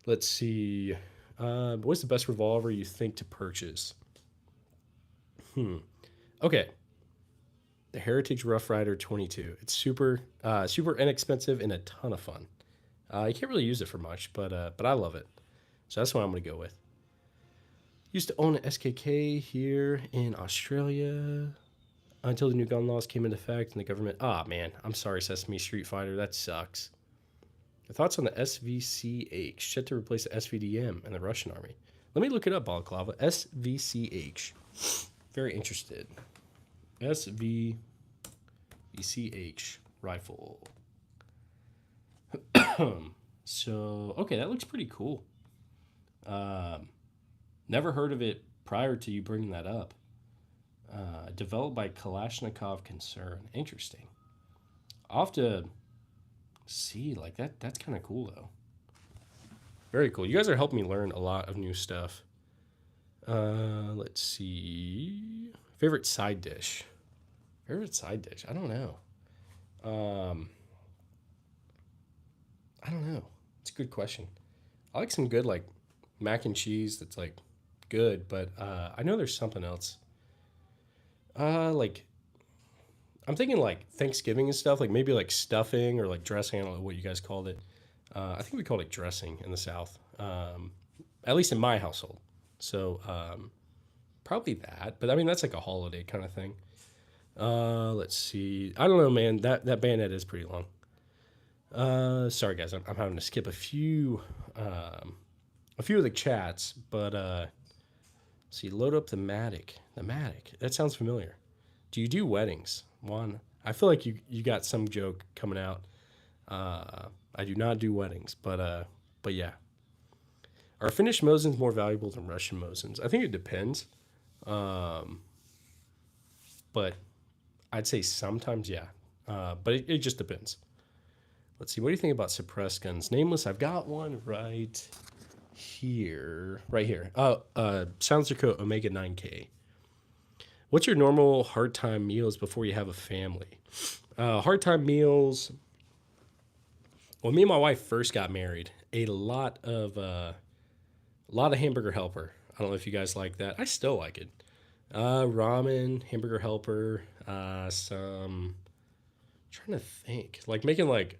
Let's see. What's the best revolver you think to purchase? Okay, the Heritage Rough Rider 22. It's super inexpensive and a ton of fun. You can't really use it for much, but I love it. So that's what I'm gonna go with. Used to own an SKK here in Australia until the new gun laws came into effect and the government. Ah, man, I'm sorry, Sesame Street Fighter. That sucks. The thoughts on the SVCH set to replace the SVDM and the Russian army. Let me look it up, Balaclava. SVCH. Very interested. SVCH rifle. So, okay, that looks pretty cool. Never heard of it prior to you bringing that up. Developed by Kalashnikov Concern. Interesting. I'll have to see, like that. That's kind of cool, though. Very cool. You guys are helping me learn a lot of new stuff. Let's see. Favorite side dish. Favorite side dish. I don't know. I don't know. It's a good question. I like some good like mac and cheese that's like good, but I know there's something else. Like I'm thinking like Thanksgiving and stuff, like maybe like stuffing or like dressing. I don't know what you guys called it. I think we called it dressing in the South, at least in my household. So probably that. But I mean, that's like a holiday kind of thing. Let's see. I don't know, man. That bayonet is pretty long. Sorry guys, I'm having to skip a few of the chats, but see, load up the Matic. The Matic. That sounds familiar. Do you do weddings? Juan, I feel like you got some joke coming out. I do not do weddings, but yeah. Are Finnish Mosins more valuable than Russian Mosins? I think it depends. But I'd say sometimes, yeah. But it just depends. Let's see. What do you think about suppressed guns? Nameless, I've got one right here. Right here. Silencer Coat Omega 9K. What's your normal hard time meals before you have a family? Hard time meals. When me and my wife first got married, ate a lot of Hamburger Helper. I don't know if you guys like that. I still like it. Ramen, Hamburger Helper, some. I'm trying to think, like making like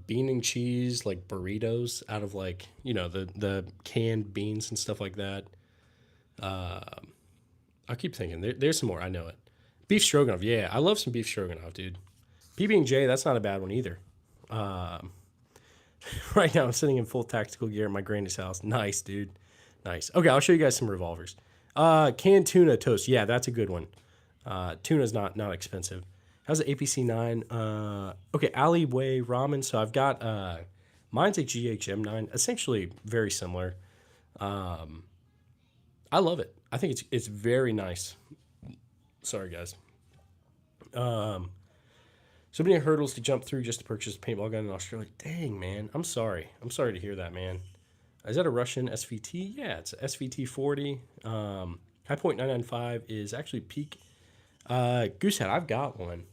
bean and cheese like burritos out of like the canned beans and stuff like that. I'll keep thinking. There's some more. I know it. Beef stroganoff. Yeah, I love some beef stroganoff, dude. PB and J. That's not a bad one either. Right now, I'm sitting in full tactical gear at my granny's house. Nice, dude. Nice. Okay, I'll show you guys some revolvers. Canned tuna toast. Yeah, that's a good one. Tuna's not expensive. How's the APC 9? Okay, Alleyway Ramen. So I've got mine's a GHM 9, essentially very similar. I love it. I think it's very nice. Sorry, guys. So many hurdles to jump through just to purchase a paintball gun in Australia. Dang, man. I'm sorry. I'm sorry to hear that, man. Is that a Russian SVT? Yeah, it's a SVT 40. High point 995 is actually peak. Goosehead, I've got one.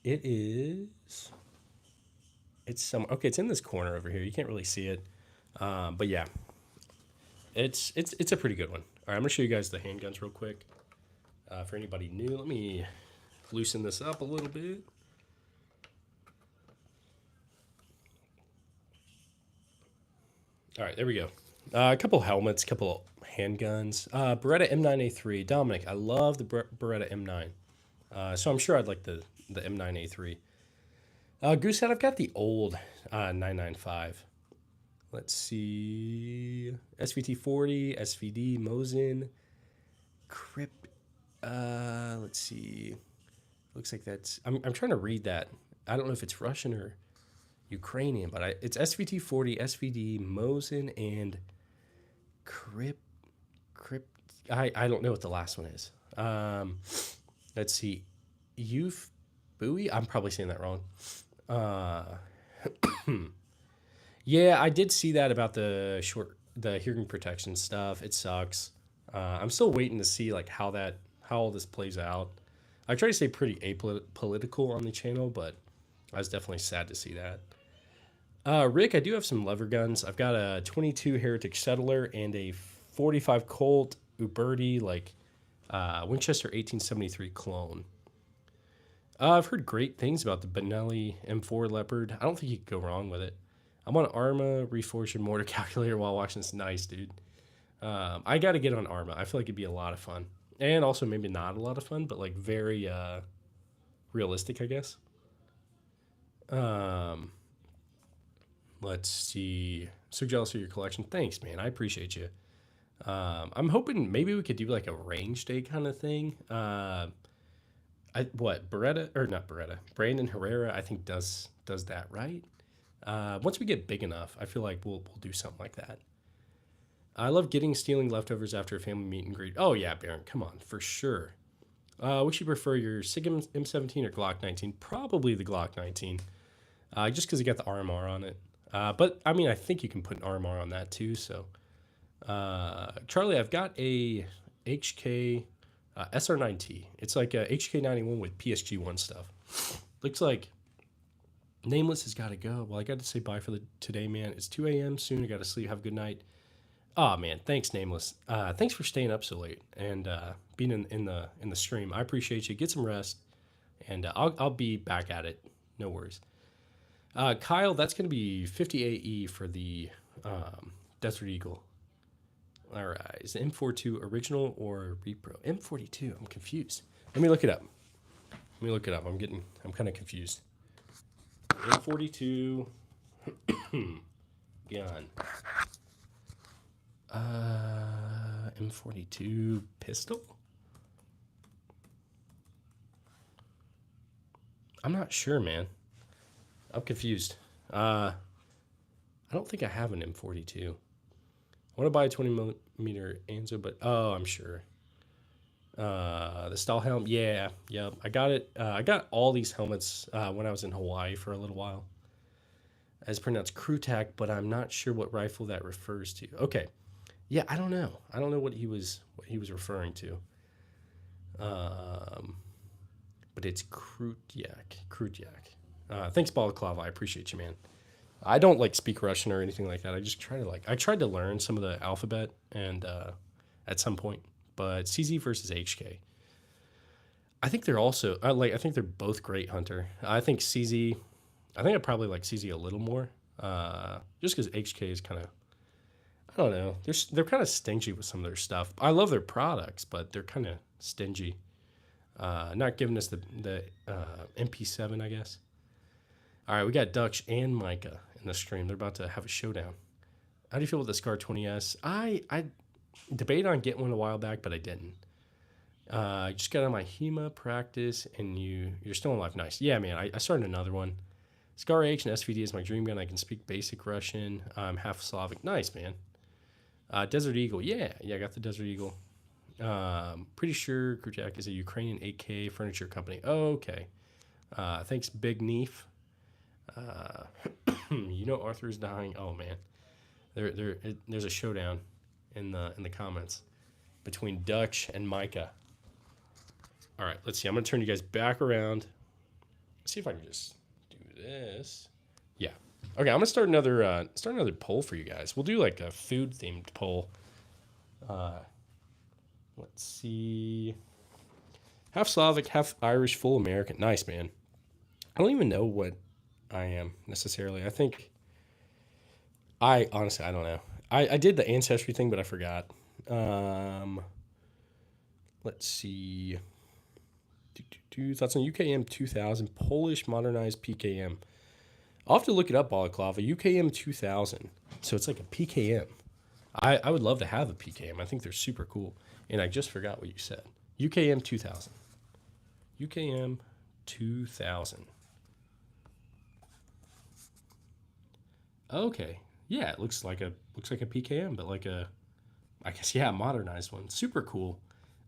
It is. It's some. Okay, it's in this corner over here. You can't really see it, but yeah, it's a pretty good one. All right, I'm gonna show you guys the handguns real quick. For anybody new, let me loosen this up a little bit. All right, there we go. A couple helmets, couple handguns. Beretta M9A3. Dominic, I love the Beretta M9. So I'm sure I'd like the M9A3. Goosehead, I've got the old 995. Let's see. SVT 40, SVD, Mosin, Crip. Let's see. Looks like that's. I'm trying to read that. I don't know if it's Russian or Ukrainian, but it's SVT40, SVD, Mosin, and Crypt. I don't know what the last one is. Let's see. Youth Buoy? I'm probably saying that wrong. Yeah, I did see that about the hearing protection stuff. It sucks. I'm still waiting to see like how all this plays out. I try to stay pretty apolitical on the channel, but I was definitely sad to see that. Rick, I do have some lever guns. I've got a 22 Heretic Settler and a 45 Colt Uberti, like Winchester 1873 clone. I've heard great things about the Benelli M4 Leopard. I don't think you could go wrong with it. I'm on Arma, Reforged and Mortar Calculator while watching this. Nice, dude. I got to get on Arma. I feel like it'd be a lot of fun. And also maybe not a lot of fun, but like very realistic, I guess. Let's see. So jealous of your collection. Thanks, man. I appreciate you. I'm hoping maybe we could do like a range day kind of thing. Beretta or not Beretta? Brandon Herrera, I think does that, right? Once we get big enough, I feel like we'll do something like that. I love stealing leftovers after a family meet and greet. Oh yeah, Baron, come on, for sure. Which you prefer, your SIG M17 or Glock 19? Probably the Glock 19, just because you got the RMR on it. But I mean, I think you can put an RMR on that too. So, Charlie, I've got a HK SR9T. It's like a HK91 with PSG1 stuff. Looks like Nameless has got to go. Well, I got to say bye for today, man. It's 2 a.m. soon. I got to sleep. Have a good night. Oh man, thanks, Nameless. Thanks for staying up so late and being in the stream. I appreciate you. Get some rest, and I'll be back at it. No worries. Kyle, that's going to be 50 AE for the Desert Eagle. All right, is the M42 original or repro? M42. I'm confused. Let me look it up. I'm kind of confused. M42 gun. M42 pistol? I'm not sure, man. I'm confused. I don't think I have an M42. I want to buy a 20mm Anzo, but I'm sure. The Stahlhelm, yeah, I got it. I got all these helmets when I was in Hawaii for a little while. As pronounced Krutak, but I'm not sure what rifle that refers to. Okay, yeah, I don't know. I don't know what he was referring to. But it's Krutyak. Thanks, Balaclava. I appreciate you, man. I don't like speak Russian or anything like that. I just I tried to learn some of the alphabet and at some point. But CZ versus HK. I think they're also I think they're both great hunter. I think CZ. I think I probably like CZ a little more, just because HK is kind of. I don't know. They're kind of stingy with some of their stuff. I love their products, but they're kind of stingy. Not giving us the MP7, I guess. All right, we got Dutch and Micah in the stream. They're about to have a showdown. How do you feel with the Scar 20S? I debated on getting one a while back, but I didn't. I just got on my HEMA practice, and you're still alive. Nice. Yeah, man, I started another one. Scar H and SVD is my dream gun. I can speak basic Russian. I'm half Slavic. Nice, man. Desert Eagle. Yeah, I got the Desert Eagle. Pretty sure Krujak is a Ukrainian AK furniture company. Oh, okay. Thanks, Big Neef. You know Arthur's dying. Oh man, there's a showdown in the comments between Dutch and Micah. All right, let's see. I'm gonna turn you guys back around. Let's see if I can just do this. Yeah. Okay, I'm gonna start another poll for you guys. We'll do like a food themed poll. Let's see. Half Slavic, half Irish, full American. Nice, man. I don't even know what I am necessarily. I think I don't know. I did the ancestry thing, but I forgot. Let's see. Thoughts on UKM 2000 Polish modernized PKM. I'll have to look it up, Balaclava. UKM 2000. So it's like a PKM. I would love to have a PKM. I think they're super cool. And I just forgot what you said. UKM 2000. UKM 2000. Okay. Yeah, it looks like a PKM, but like a, I guess, yeah, modernized one. Super cool.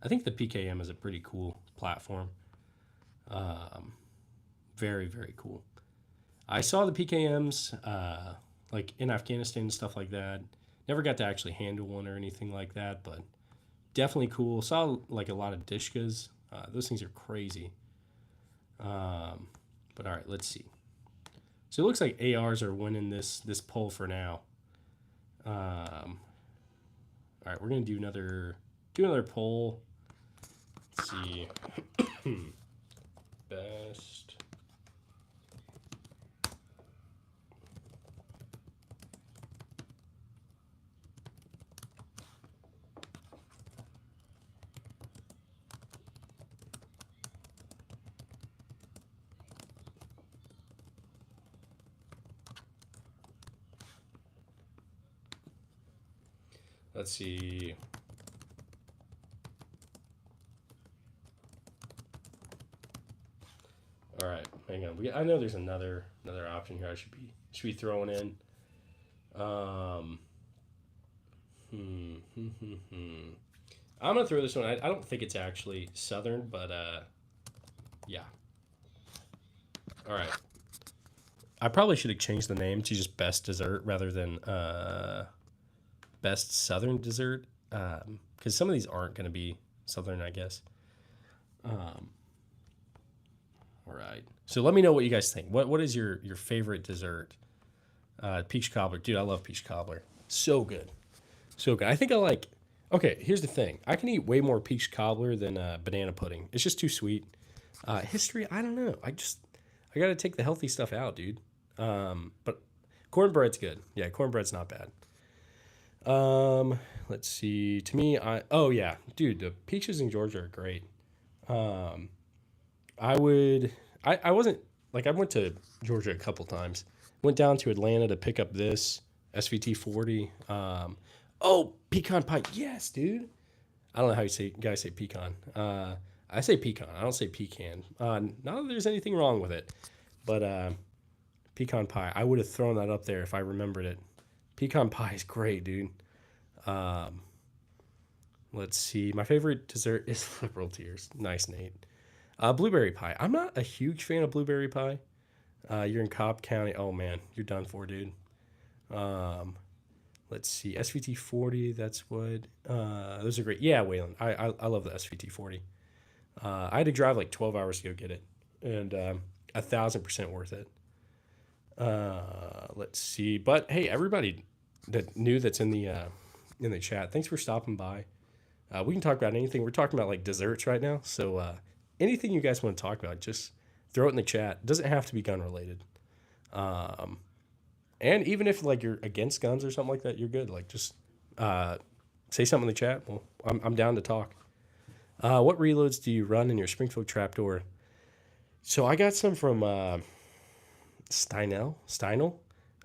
I think the PKM is a pretty cool platform. Um, very, very cool. I saw the PKMs like in Afghanistan and stuff like that. Never got to actually handle one or anything like that, but definitely cool. Saw like a lot of Dishkas. Those things are crazy. But all right, let's see. So it looks like ARs are winning this poll for now. All right, we're gonna do another poll. Let's see. Best. Let's see. All right, hang on. I know there's another option here. I should be throwing in. Um, I'm gonna throw this one. I don't think it's actually Southern, but yeah. All right. I probably should have changed the name to just Best Dessert rather than Best Southern Dessert, because some of these aren't gonna be Southern, I guess. All right. So let me know what you guys think. What is your favorite dessert? Peach cobbler, dude. I love peach cobbler. So good, so good. I think I like. Okay, here's the thing. I can eat way more peach cobbler than banana pudding. It's just too sweet. History, I don't know. I got to take the healthy stuff out, dude. But cornbread's good. Yeah, cornbread's not bad. Let's see. To me, oh yeah, dude, the peaches in Georgia are great. I would. I wasn't like I went to Georgia a couple times. Went down to Atlanta to pick up this SVT 40. Oh, pecan pie. Yes, dude. I don't know how you guys say pecan. I say pecan. I don't say pecan. Not that there's anything wrong with it, but pecan pie. I would have thrown that up there if I remembered it. Pecan pie is great, dude. Let's see. My favorite dessert is liberal tears. Nice, Nate. Blueberry pie. I'm not a huge fan of blueberry pie. You're in Cobb County. Oh man, you're done for, dude. Let's see. SVT 40. That's what. Those are great. Yeah, Waylon. I love the SVT 40. I had to drive like 12 hours to go get it, and 1,000% worth it. Let's see. But hey, everybody that's in the chat, thanks for stopping by. We can talk about anything. We're talking about like desserts right now, so anything you guys want to talk about, just throw it in the chat. It doesn't have to be gun related. And even if like you're against guns or something like that, you're good. Like just say something in the chat. Well, I'm down to talk. What reloads do you run in your Springfield trapdoor? So I got some from Steinel.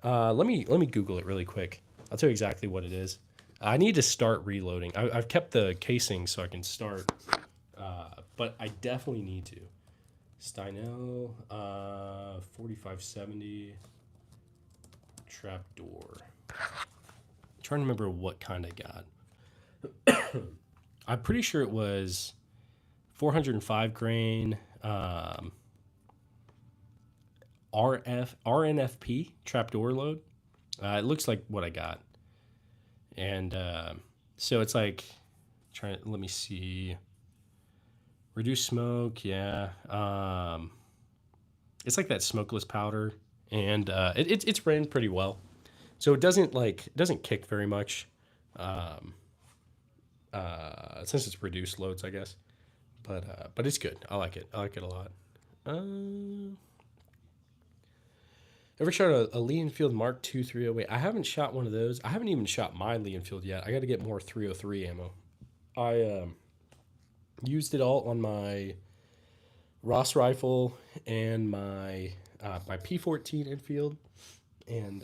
Let me Google it really quick. I'll tell you exactly what it is. I need to start reloading. I've kept the casing so I can start, but I definitely need to. Steinel 4570 trapdoor. I'm trying to remember what kind I got. I'm pretty sure it was 405 grain RNFP trapdoor load. It looks like what I got, and so it's like let me see. Reduce smoke, yeah. It's like that smokeless powder, and it's ran pretty well. So it doesn't kick very much, since it's reduced loads, I guess. But it's good. I like it. I like it a lot. Ever shot a Lee Enfield Mark II 308? I haven't shot one of those. I haven't even shot my Lee Enfield yet. I got to get more 303 ammo. I used it all on my Ross rifle and my P14 Enfield and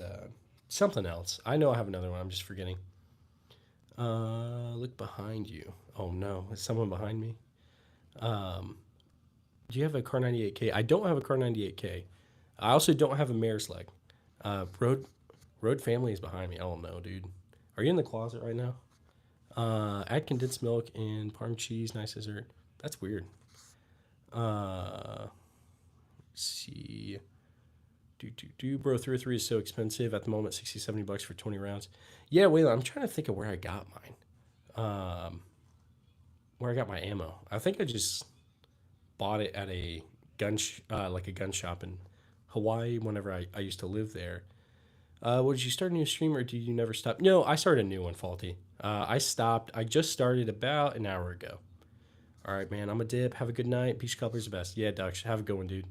something else. I know I have another one. I'm just forgetting. Look behind you. Oh no, is someone behind me? Do you have a Car 98K? I don't have a Car 98K. I also don't have a mare's leg. Road Road Family is behind me. Oh no, dude. Are you in the closet right now? Add condensed milk and parm cheese. Nice dessert. That's weird. Let's see. Bro, 303 is so expensive at the moment. 60, $70 for 20 rounds. Yeah, wait. I'm trying to think of where I got mine. Where I got my ammo. I think I just bought it at a gun shop in Hawaii whenever I used to live there. Did you start a new stream or did you never stop? No, I started a new one, Faulty. I stopped. I just started about an hour ago. All right, man. I'm a dip. Have a good night. Peach color's the best. Yeah, Dux. Have a good one, dude.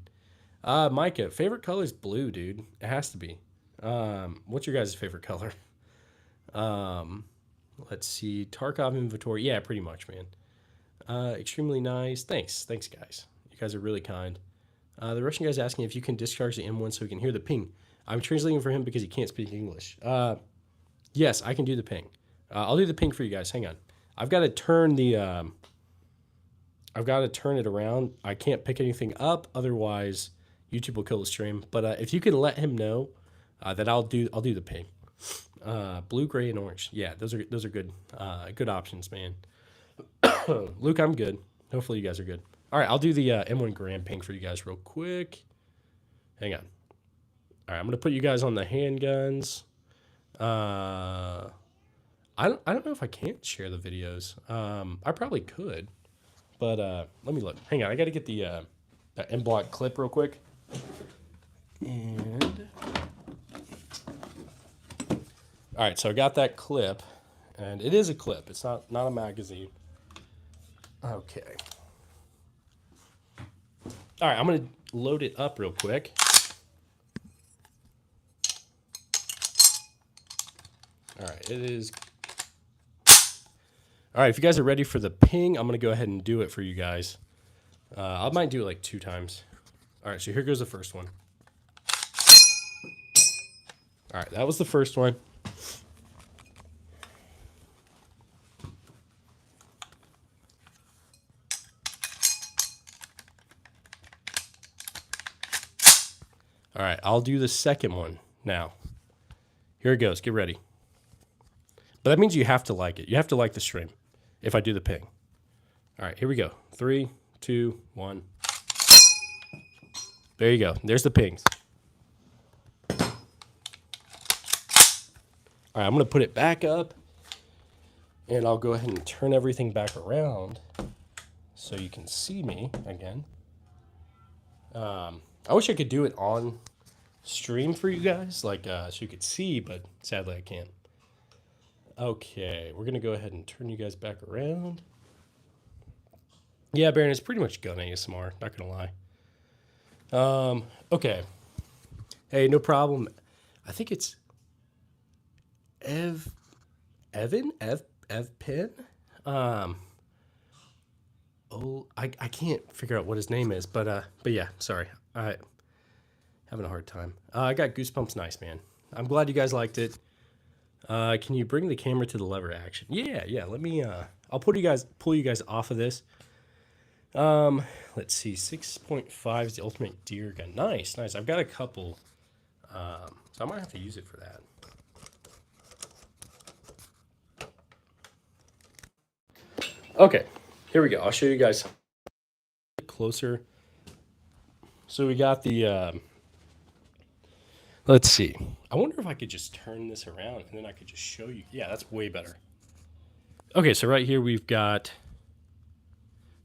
Micah, favorite color is blue, dude. It has to be. What's your guys' favorite color? Let's see. Tarkov inventory. Yeah, pretty much, man. Extremely nice. Thanks, guys. You guys are really kind. The Russian guy's asking if you can discharge the M1 so he can hear the ping. I'm translating for him because he can't speak English. Yes, I can do the ping. I'll do the ping for you guys. Hang on. I've got to turn the. I've got to turn it around. I can't pick anything up, otherwise YouTube will kill the stream. But if you can let him know that I'll do the ping. Blue, gray, and orange. Yeah, those are good good options, man. Luke, I'm good. Hopefully you guys are good. All right, I'll do the M1 Garand ping for you guys real quick. Hang on. All right, I'm gonna put you guys on the handguns. I don't know if I can share the videos. I probably could, but let me look. Hang on, I got to get the M block clip real quick. And all right, so I got that clip, and it is a clip. It's not a magazine. Okay. All right, I'm gonna load it up real quick. All right, it is. All right, if you guys are ready for the ping, I'm going to go ahead and do it for you guys. I might do it like 2 times. All right, so here goes the first one. All right, that was the first one. All right, I'll do the second one now. Here it goes. Get ready. But that means you have to like it. You have to like the stream if I do the ping. All right, here we go. 3, 2, 1. There you go. There's the pings. All right, I'm going to put it back up, and I'll go ahead and turn everything back around so you can see me again. I wish I could do it on stream for you guys, like so you could see, but sadly I can't. Okay, we're going to go ahead and turn you guys back around. Yeah, Baron, it's pretty much gun ASMR, not going to lie. Okay. Hey, no problem. I think it's Ev Pen. I can't figure out what his name is, but yeah, sorry. I having a hard time. I got Goosebumps. Nice, man. I'm glad you guys liked it. Can you bring the camera to the lever action? Yeah. Let me. I'll pull you guys off of this. Let's see. 6.5 is the ultimate deer gun. Nice. I've got a couple. So I might have to use it for that. Okay, here we go. I'll show you guys closer. So we got the. Let's see. I wonder if I could just turn this around and then I could just show you. Yeah, that's way better. Okay, so right here we've got.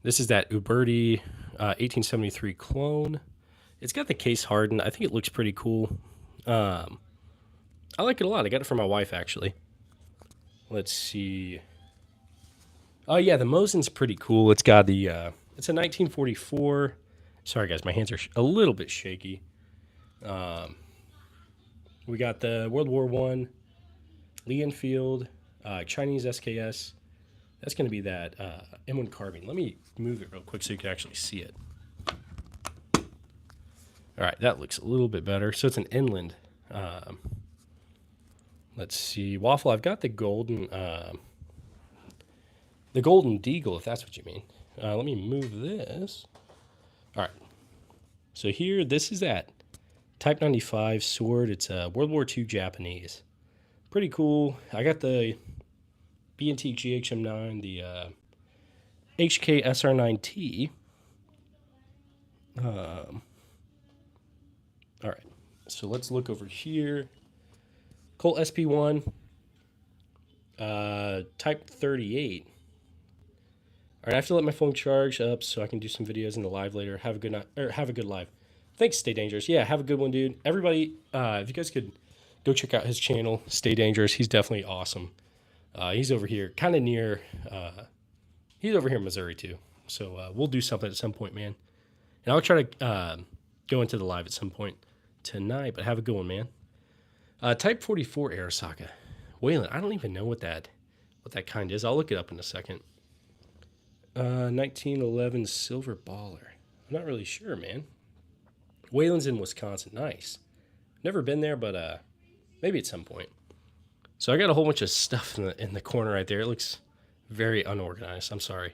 This is that Uberti 1873 clone. It's got the case hardened. I think it looks pretty cool. I like it a lot. I got it for my wife, actually. Let's see. Oh, yeah, the Mosin's pretty cool. It's got the, it's a 1944. Sorry, guys, my hands are a little bit shaky. We got the World War I, Lee Enfield, Chinese SKS. That's going to be that M1 carbine. Let me move it real quick so you can actually see it. All right, that looks a little bit better. So it's an inland. Let's see. Waffle, I've got the golden Deagle, if that's what you mean. Let me move this. All right. So here, this is that Type 95 sword. It's a World War II Japanese. Pretty cool. I got the B&T GHM9, the HK SR9T. All right, so let's look over here. Colt SP1, Type 38. All right, I have to let my phone charge up so I can do some videos in the live later. Have a good night, or have a good live. Thanks, Stay Dangerous. Yeah, have a good one, dude. Everybody, if you guys could go check out his channel, Stay Dangerous. He's definitely awesome. He's over here, kind of near. He's over here in Missouri too. So we'll do something at some point, man. And I'll try to go into the live at some point tonight. But have a good one, man. Type 44 Arasaka. Waylon, I don't even know what that kind is. I'll look it up in a second. 1911 Silver Baller. I'm not really sure, man. Wayland's in Wisconsin. Nice. Never been there, but maybe at some point. So I got a whole bunch of stuff in the corner right there. It looks very unorganized. I'm sorry.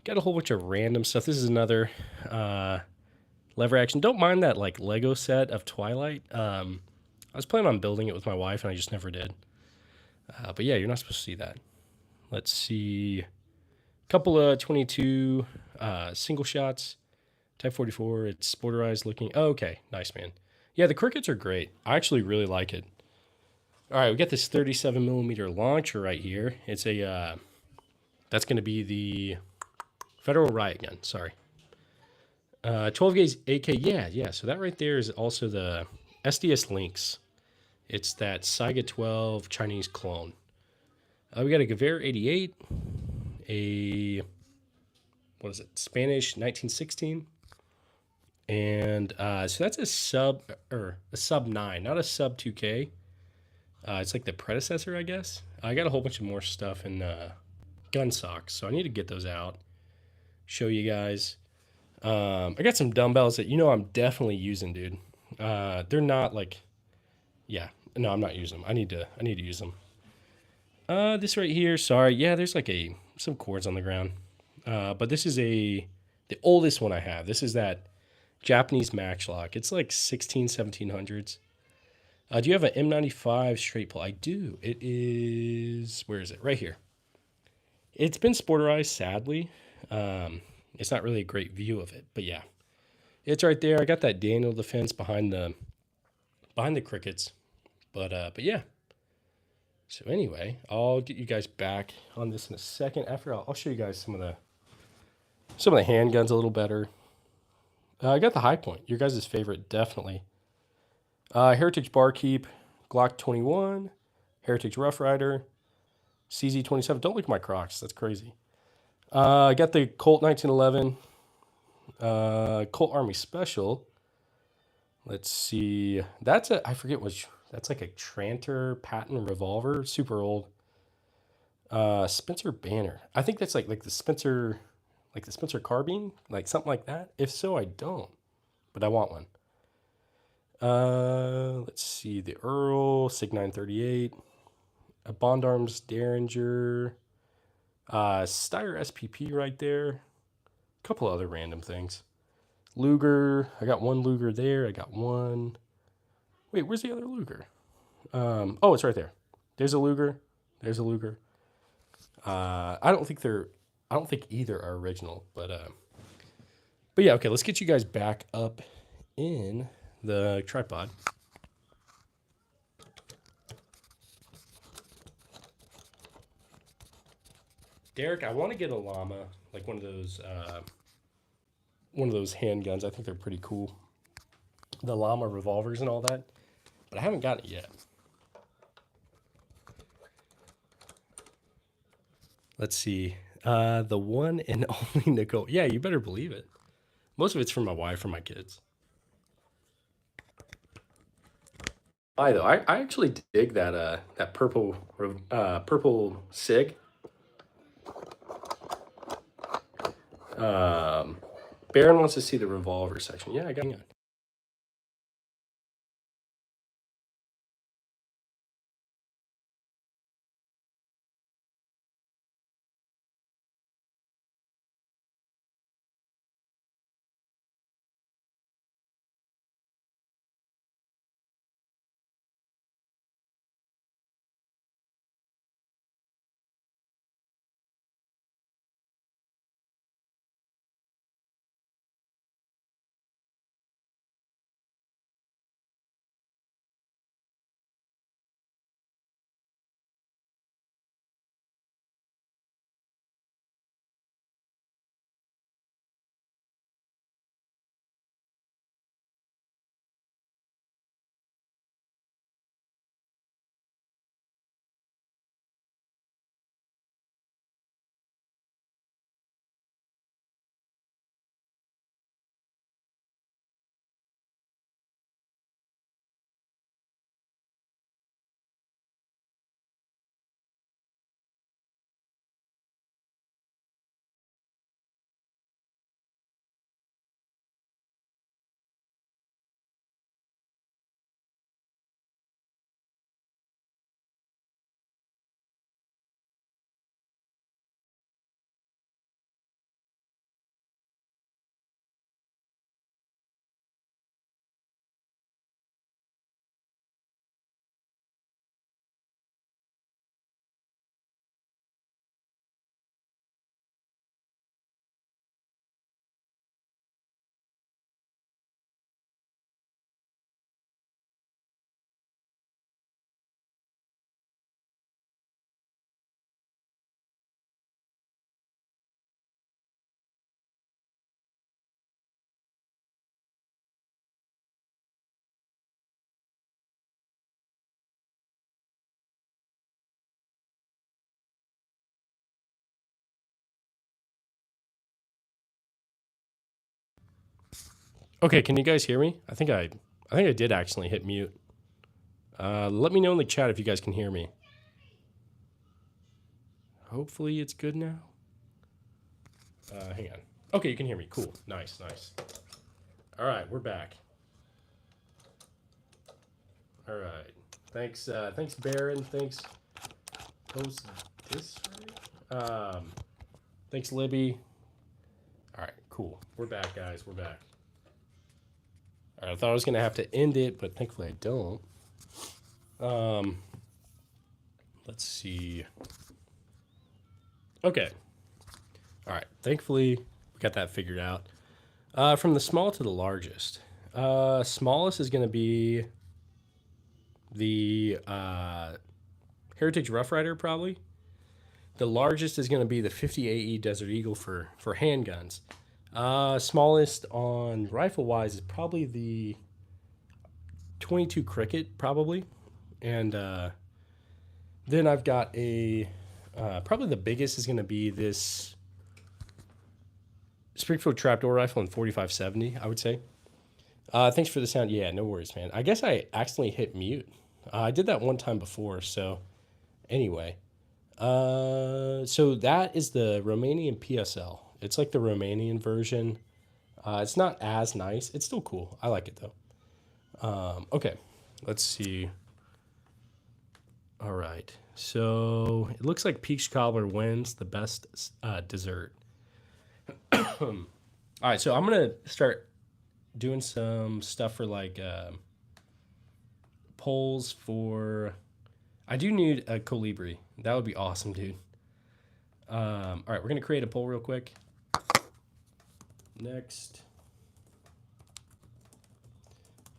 Got a whole bunch of random stuff. This is another lever action. Don't mind that like Lego set of Twilight. I was planning on building it with my wife, and I just never did. But yeah, you're not supposed to see that. Let's see. Couple of 22 single shots. Type 44. It's sporterized looking. Oh, okay. Nice, man. Yeah, the crickets are great. I actually really like it. All right, we got this 37 millimeter launcher right here. It's a, that's going to be the Federal Riot Gun. Sorry. 12 gauge AK. Yeah. So that right there is also the SDS Lynx. It's that Saiga 12 Chinese clone. We got a Gewehr 88, a, what is it, Spanish 1916. And so that's a sub 9, not a sub 2K. It's like the predecessor, I guess. I got a whole bunch of more stuff in gun socks, so I need to get those out, show you guys. I got some dumbbells that I'm definitely using, dude. They're not like, yeah, no, I'm not using them. I need to use them. This right here, sorry, yeah, there's like some cords on the ground. But this is the oldest one I have. This is that Japanese matchlock. It's like 1700s. Do you have an M95 straight pull? I do. It is, where is it? Right here. It's been sporterized, sadly. It's not really a great view of it, but yeah. It's right there. I got that Daniel defense behind the crickets. But yeah. So anyway, I'll get you guys back on this in a second. After I'll show you guys some of the handguns a little better. I got the High Point, your guys' favorite, definitely. Heritage Barkeep, Glock 21, Heritage Rough Rider, CZ27. Don't look at my Crocs. That's crazy. I got the Colt 1911, Colt Army Special. Let's see. I forget which. That's like a Tranter patent revolver, super old. Spencer Banner. I think that's like the Spencer carbine, like something like that. If so, I don't, but I want one. Let's see, the Earl, Sig 938, a Bond Arms Derringer, Steyr SPP right there, a couple other random things. Luger, I got one Luger there, I got one. Wait, where's the other Luger? Oh, it's right there. There's a Luger. I don't think either are original, but yeah, okay, let's get you guys back up in the tripod. Derek, I want to get a llama, like one of those handguns. I think they're pretty cool. The llama revolvers and all that, but I haven't got it yet. Let's see. The one and only Nicole. Yeah, you better believe it. Most of it's from my wife or my kids. Though, I actually dig that purple Sig. Baron wants to see the revolver section. Yeah, I got it. Okay, can you guys hear me? I think I did accidentally hit mute. Let me know in the chat if you guys can hear me. Hopefully it's good now. Hang on. Okay, you can hear me. Cool. Nice, nice. All right, we're back. All right. Thanks, thanks, Baron. Thanks, host this. Thanks, Libby. All right, cool. We're back, guys. We're back. All right, I thought I was gonna have to end it, but thankfully I don't. Let's see. Okay. All right. Thankfully we got that figured out. From the small to the largest. Smallest is gonna be the Heritage Rough Rider, probably. The largest is going to be the 50 AE Desert Eagle for handguns. Smallest on rifle wise is probably the 22 Cricket, probably. And then I've got a probably the biggest is going to be this Springfield Trapdoor rifle in 4570, I would say. Thanks for the sound. Yeah, no worries, man. I guess I accidentally hit mute. I did that one time before, so anyway. So that is the Romanian PSL. It's like the Romanian version. It's not as nice. It's still cool. I like it though. Okay, let's see. All right. So it looks like peach cobbler wins the best dessert. All right. So I'm gonna start doing some stuff for like polls for. I do need a Colibri. That would be awesome, dude. All right, we're gonna create a poll real quick. Next,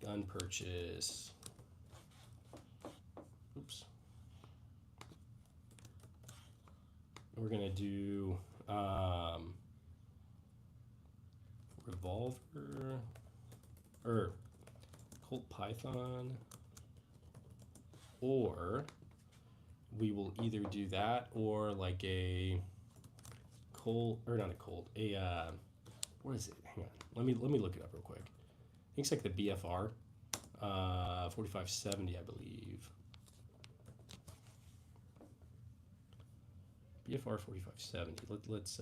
gun purchase. Oops. We're gonna do revolver or Colt Python, or we will either do that or like a Colt, or not a Colt, a what is it? Hang on, let me look it up real quick. I think it's like the BFR 4570, I believe. BFR 4570. Let's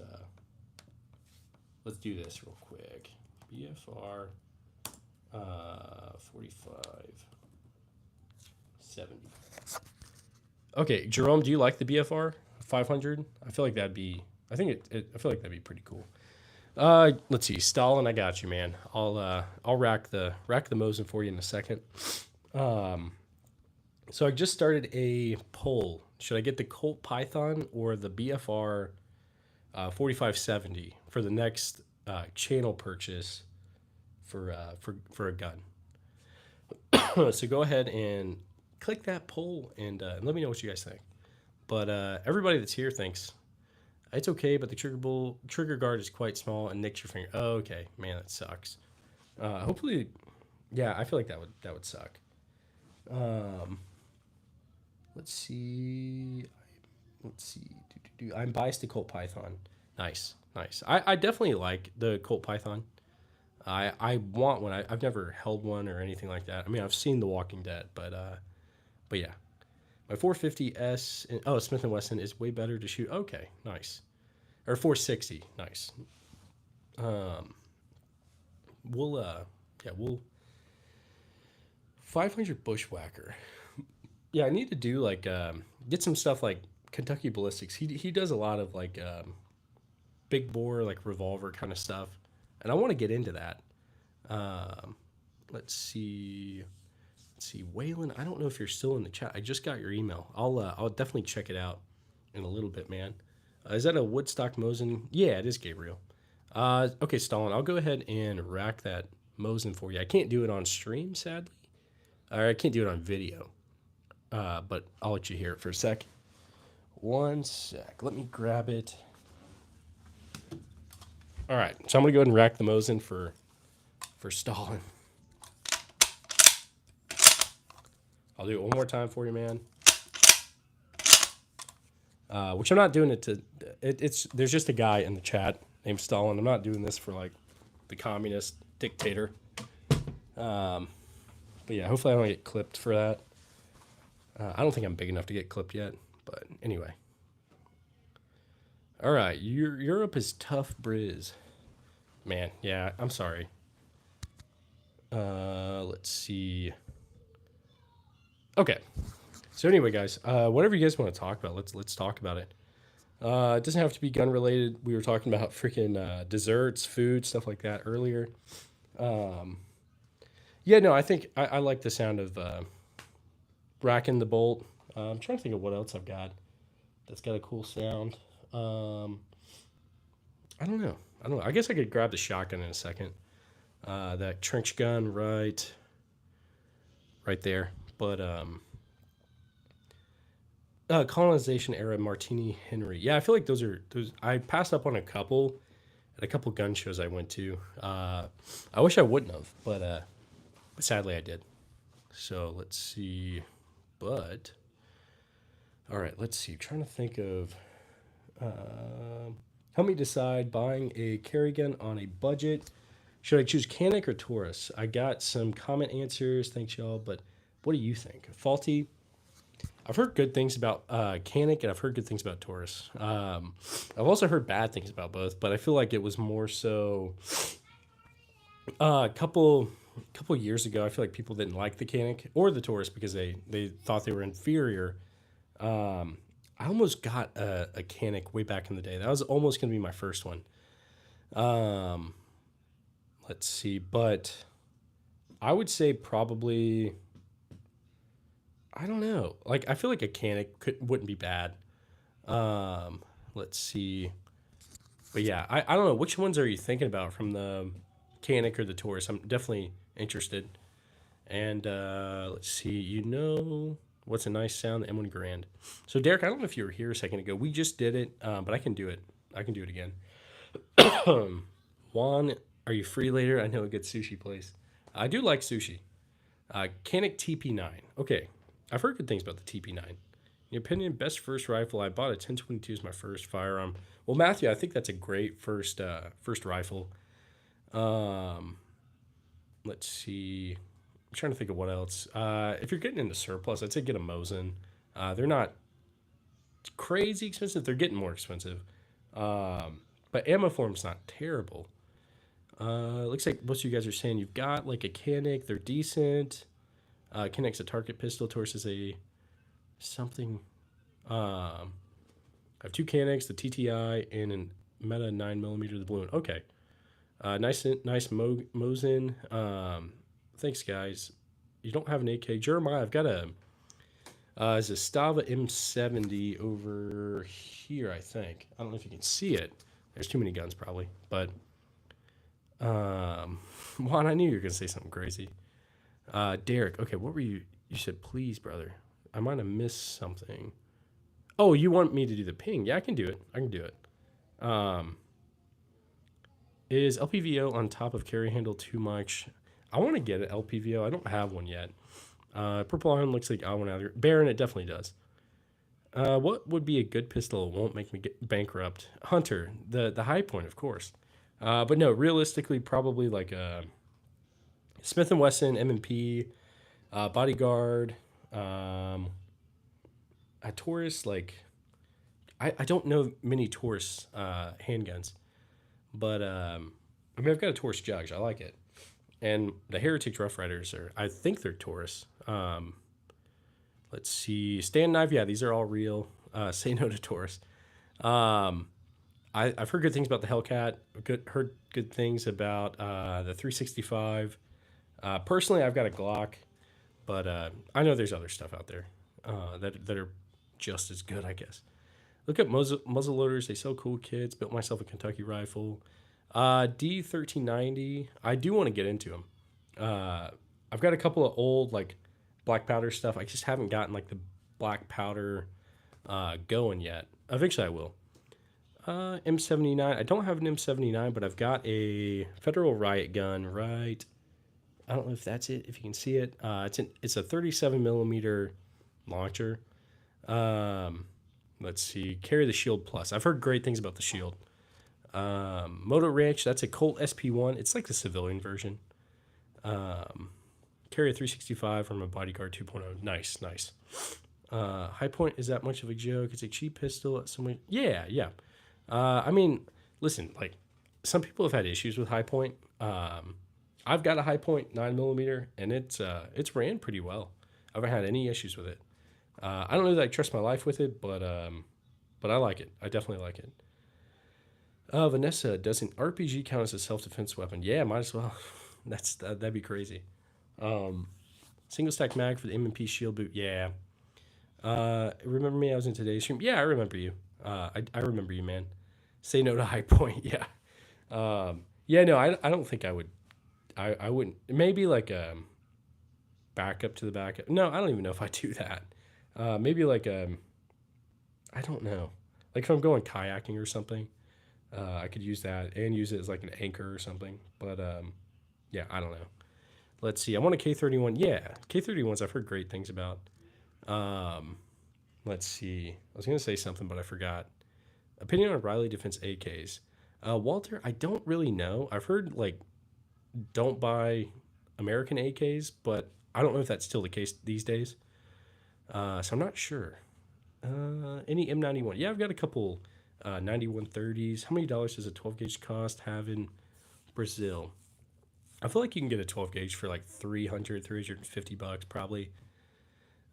do this real quick. BFR 4570. Okay, Jerome, do you like the BFR 500? I feel like that'd be. I feel like that'd be pretty cool. Let's see, Stalin, I got you, man. I'll rack the Mosin for you in a second. So I just started a poll. Should I get the Colt Python or the BFR 4570 for the next channel purchase for a gun? So go ahead and click that poll and let me know what you guys think. But everybody that's here thinks it's okay, but the trigger guard is quite small and nicks your finger. Oh, okay, man, that sucks. Hopefully, yeah, I feel like that would suck. Let's see. I'm biased to Colt Python. Nice. I definitely like the Colt Python. I want one. I've never held one or anything like that. I mean, I've seen The Walking Dead, but yeah. My 450S, Smith & Wesson is way better to shoot. Okay, nice. Or 460, nice. We'll 500 Bushwhacker. Yeah, I need to do like get some stuff like Kentucky Ballistics. He does a lot of like big bore like revolver kind of stuff, and I want to get into that. Let's see, Waylon. I don't know if you're still in the chat. I just got your email. I'll definitely check it out in a little bit, man. Is that a Woodstock Mosin? Yeah, it is, Gabriel. Okay, Stalin. I'll go ahead and rack that Mosin for you. I can't do it on stream, sadly. Or I can't do it on video. But I'll let you hear it for a sec. One sec. Let me grab it. All right. So I'm going to go ahead and rack the Mosin for Stalin. I'll do it one more time for you, man. Which I'm not doing it to... There's just a guy in the chat named Stalin. I'm not doing this for, like, the communist dictator. But yeah, hopefully I don't get clipped for that. I don't think I'm big enough to get clipped yet, but anyway. All right, Europe is tough, Briz. Man, yeah, I'm sorry. Let's see. Okay, so anyway, guys, whatever you guys want to talk about, let's talk about it. It doesn't have to be gun related. We were talking about freaking desserts, food, stuff like that earlier. Yeah, no, I think I like the sound of racking the bolt. I'm trying to think of what else I've got that's got a cool sound. Um, I don't know. I don't know. I guess I could grab the shotgun in a second. That trench gun, right there. But colonization era Martini Henry. Yeah, I feel like those. I passed up on a couple at a couple gun shows I went to. I wish I wouldn't have, but sadly I did. So let's see. But all right, let's see. I'm trying to think of. Help me decide buying a carry gun on a budget. Should I choose Canic or Taurus? I got some comment answers. Thanks, y'all. But what do you think? Faulty. I've heard good things about Canic, and I've heard good things about Taurus. I've also heard bad things about both, but I feel like it was more so a couple years ago. I feel like people didn't like the Canic or the Taurus because they thought they were inferior. I almost got a Canic way back in the day. That was almost going to be my first one. Let's see, but I would say probably I don't know. Like I feel like a Canic wouldn't be bad. Let's see, but yeah, I don't know which ones are you thinking about from the Canic or the Taurus. I'm definitely interested. And let's see, what's a nice sound? The M1 Garand. So Derek, I don't know if you were here a second ago. We just did it, but I can do it. I can do it again. Juan, are you free later? I know a good sushi place. I do like sushi. Canic TP9. Okay, I've heard good things about the TP9. In your opinion, best first rifle? I bought a 1022 as my first firearm. Well, Matthew, I think that's a great first rifle. Let's see. I'm trying to think of what else. If you're getting into surplus, I'd say get a Mosin. They're not crazy expensive. They're getting more expensive. But ammo form's not terrible. Looks like most of you guys are saying you've got like a Canic. They're decent. Canic's a target pistol. Taurus is a something. I have two Canics, the TTI and an Meta 9mm, the blue one. Okay. Nice Mosin. Thanks, guys. You don't have an AK. Jeremiah, I've got a Zastava M70 over here, I think. I don't know if you can see it. There's too many guns, probably. But, Juan, I knew you were going to say something crazy. Derek, okay, what were you? You said, please, brother. I might have missed something. Oh, you want me to do the ping? Yeah, I can do it. I can do it. Is LPVO on top of carry handle too much? I want to get an LPVO. I don't have one yet. Purple Iron looks like I want out here. Baron, it definitely does. What would be a good pistol? Won't make me get bankrupt. Hunter, the high point, of course. But no, realistically, probably like a Smith & Wesson, M&P, Bodyguard, a Taurus. Like I don't know many Taurus handguns, but I mean I've got a Taurus Jugs. I like it. And the Heritage Rough Riders I think they're Taurus. Let's see. Stand Knife, yeah, these are all real. Say no to Taurus. I've heard good things about the Hellcat. Heard good things about the 365. Personally, I've got a Glock, but I know there's other stuff out there that are just as good, I guess. Look at muzzle loaders. They sell cool kits. Built myself a Kentucky rifle. D1390. I do want to get into them. I've got a couple of old like black powder stuff. I just haven't gotten like the black powder going yet. Eventually, I will. M79. I don't have an M79, but I've got a Federal Riot gun. Right. I don't know if that's it. If you can see it, it's a 37mm launcher. Let's see. Carry the Shield Plus. I've heard great things about the Shield. Moto Ranch, that's a Colt SP1. It's like the civilian version. Carry a 365 from a bodyguard 2.0. Nice, nice. High point is that much of a joke? It's a cheap pistol. Someone, yeah, yeah. I mean, listen, like some people have had issues with high point. I've got a high point 9mm, and it's ran pretty well. I haven't had any issues with it. I don't know that I trust my life with it, but I like it. I definitely like it. Vanessa, does an RPG count as a self defense weapon? Yeah, might as well. That'd be crazy. Single stack mag for the M&P shield boot. Yeah. Remember me? I was in today's stream. Yeah, I remember you. I remember you, man. Say no to high point. Yeah. Yeah. No, I don't think I would. I wouldn't. Maybe like back up to the back. No, I don't even know if I do that. Maybe like I don't know. Like if I'm going kayaking or something, I could use that and use it as like an anchor or something. But yeah, I don't know. Let's see. I want a K31. Yeah, K31s I've heard great things about. Let's see. I was gonna say something, but I forgot. Opinion on Riley Defense AKs. Walter, I don't really know. I've heard like don't buy American AKs, but I don't know if that's still the case these days. So I'm not sure. Any M91? Yeah, I've got a couple 9130s. How many dollars does a 12 gauge cost? Have in Brazil? I feel like you can get a 12 gauge for like 350 bucks probably.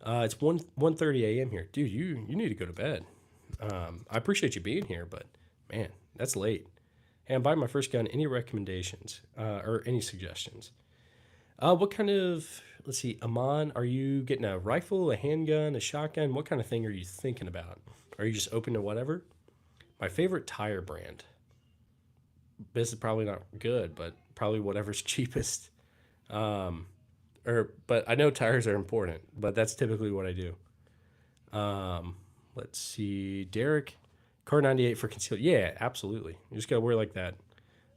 It's 1:30 a.m. here, dude. You need to go to bed. I appreciate you being here, but man, that's late. Hey, I'm buying my first gun. Any recommendations or any suggestions? What kind of, let's see, Amon, are you getting a rifle, a handgun, a shotgun? What kind of thing are you thinking about? Are you just open to whatever? My favorite tire brand. This is probably not good, but probably whatever's cheapest. But I know tires are important, but that's typically what I do. Let's see, Derek, Car 98 for concealed. Yeah, absolutely. You just gotta wear like that,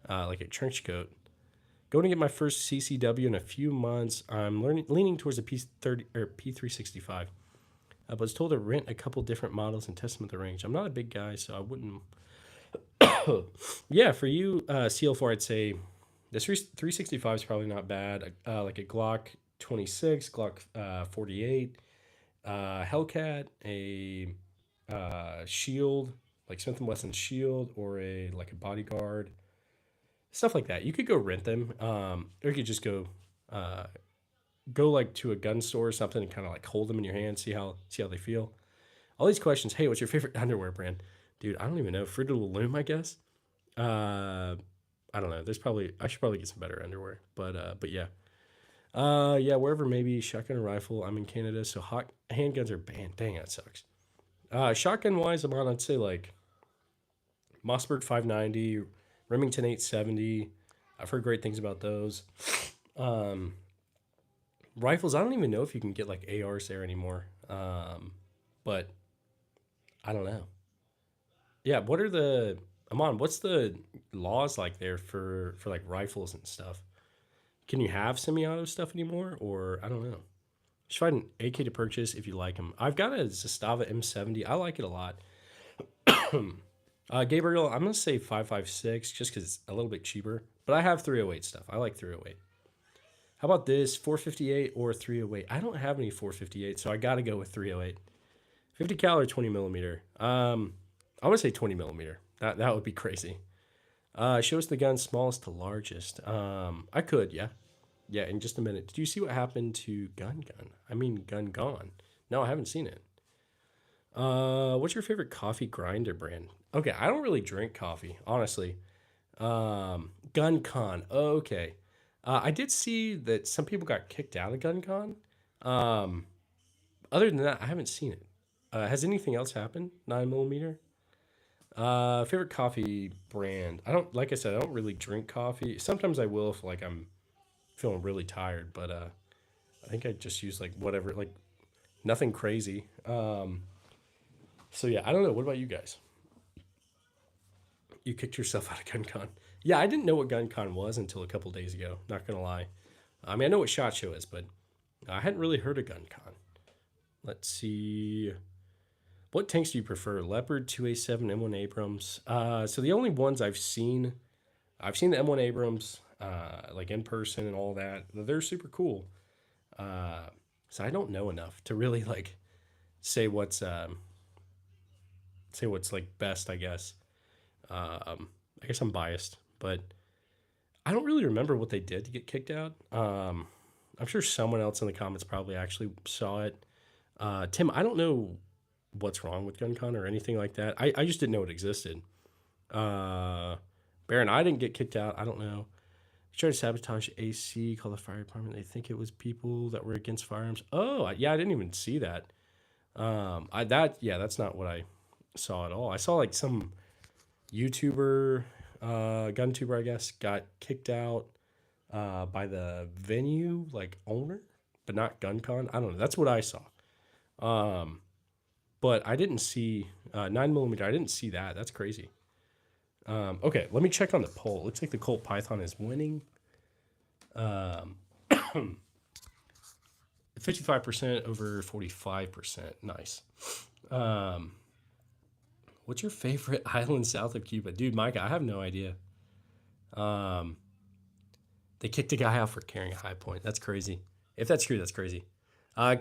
like a trench coat. Going to get my first CCW in a few months. I'm leaning towards a P30 or P365. But was told to rent a couple different models and test them at the range. I'm not a big guy, so I wouldn't. Yeah, for you, CL4, I'd say this 365 is probably not bad. Like a Glock 26, Glock 48, Hellcat, a Shield, like Smith & Wesson Shield, or like a Bodyguard, stuff like that. You could go rent them, or you could just go like to a gun store or something and kind of like hold them in your hand, see how they feel. All these questions. Hey, what's your favorite underwear brand? Dude, I don't even know. Fruit of the Loom, I guess. I don't know. I should probably get some better underwear. But yeah. Yeah, wherever, maybe shotgun or rifle. I'm in Canada, so hot handguns are banned. Dang, that sucks. Shotgun wise, I'm on, I'd say like Mossberg 590, Remington 870. I've heard great things about those. Rifles, I don't even know if you can get like ARs there anymore. But I don't know. Yeah, what's the laws like there for like rifles and stuff? Can you have semi-auto stuff anymore, or I don't know. Just find an AK to purchase if you like them. I've got a Zastava M70. I like it a lot. Gabriel, I'm gonna say 5.56 just because it's a little bit cheaper. But I have 308 stuff. I like 308. How about this 458 or 308? I don't have any 458, so I gotta go with 308. 50 cal or 20 millimeter. I want to say 20 millimeter. That would be crazy. Show us the gun smallest to largest. I could, yeah. Yeah, in just a minute. Did you see what happened to Gun? I mean, Gun Gone. No, I haven't seen it. What's your favorite coffee grinder brand? Okay, I don't really drink coffee, honestly. Gun Con. Okay. I did see that some people got kicked out of Gun Con. Other than that, I haven't seen it. Has anything else happened? 9mm? Favorite coffee brand. Like I said, I don't really drink coffee. Sometimes I will if like I'm feeling really tired, but I think I just use like whatever, like nothing crazy. So yeah, I don't know. What about you guys? You kicked yourself out of GunCon. Yeah, I didn't know what GunCon was until a couple days ago. Not gonna lie. I mean, I know what SHOT Show is, but I hadn't really heard of GunCon. Let's see. What tanks do you prefer? Leopard, 2A7, M1 Abrams. So the only ones I've seen the M1 Abrams. like in person and all that. They're super cool. So I don't know enough to really like say what's like best. I guess I'm biased, but I don't really remember what they did to get kicked out. I'm sure someone else in the comments probably actually saw it. Tim, I don't know what's wrong with GunCon or anything like that. I just didn't know it existed. Baron, I didn't get kicked out. I don't know. Tried to sabotage AC, call the fire department. They think it was people that were against firearms. Oh, yeah, I didn't even see that. That's not what I saw at all. I saw like some YouTuber, gun tuber, I guess, got kicked out by the venue like owner, but not GunCon. I don't know. That's what I saw. But I didn't see 9mm. I didn't see that. That's crazy. Okay, let me check on the poll. Looks like the Colt Python is winning. 55% over 45%. Nice. What's your favorite island south of Cuba? Dude, Micah, I have no idea. They kicked a guy out for carrying a high point. That's crazy. If that's true, that's crazy.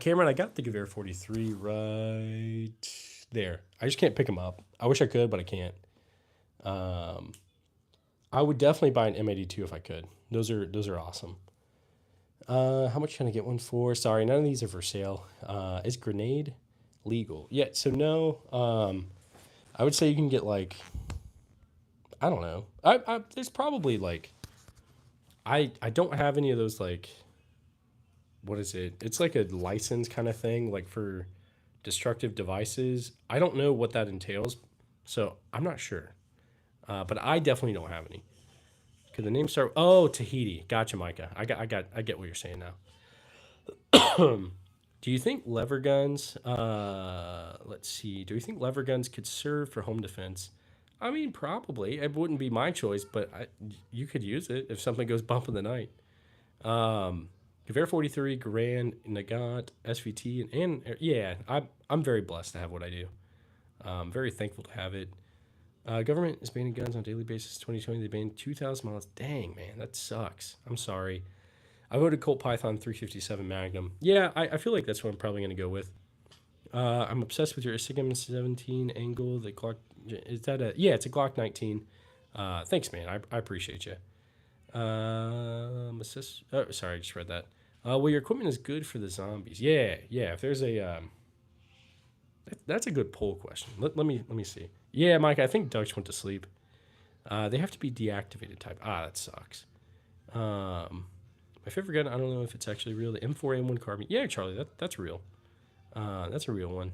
Cameron, I got the Gewehr 43 right there. I just can't pick him up. I wish I could, but I can't. I would definitely buy an M82 if I could. Those are awesome. How much can I get one for? Sorry, none of these are for sale. Is grenade legal? Yeah, so no. I would say you can get like, I don't know. There's probably like, I don't have any of those like, what is it? It's like a license kind of thing, like for destructive devices. I don't know what that entails, so I'm not sure. But I definitely don't have any. Could the name start? Oh, Tahiti. Gotcha, Micah. I get what you're saying now. Do you think lever guns? Let's see. Do you think lever guns could serve for home defense? I mean, probably. It wouldn't be my choice, but you could use it if something goes bump in the night. Gewehr 43, Garand, Nagant, SVT, and yeah, I'm very blessed to have what I do. I'm very thankful to have it. Government is banning guns on a daily basis. 2020, they banned 2,000 miles. Dang, man, that sucks. I'm sorry. I voted Colt Python 357 Magnum. Yeah, I feel like that's what I'm probably going to go with. I'm obsessed with your Sigma 17 angle. The Glock, is that a, yeah, it's a Glock 19. Thanks, man. I appreciate you. Sorry, I just read that. Well, your equipment is good for the zombies. Yeah. If there's a, that's a good poll question. Let me see. Yeah, Mike, I think Dutch went to sleep. They have to be deactivated type. That sucks. My favorite gun, I don't know if it's actually real. The M4A1 carbine. Yeah, Charlie, that's real. That's a real one.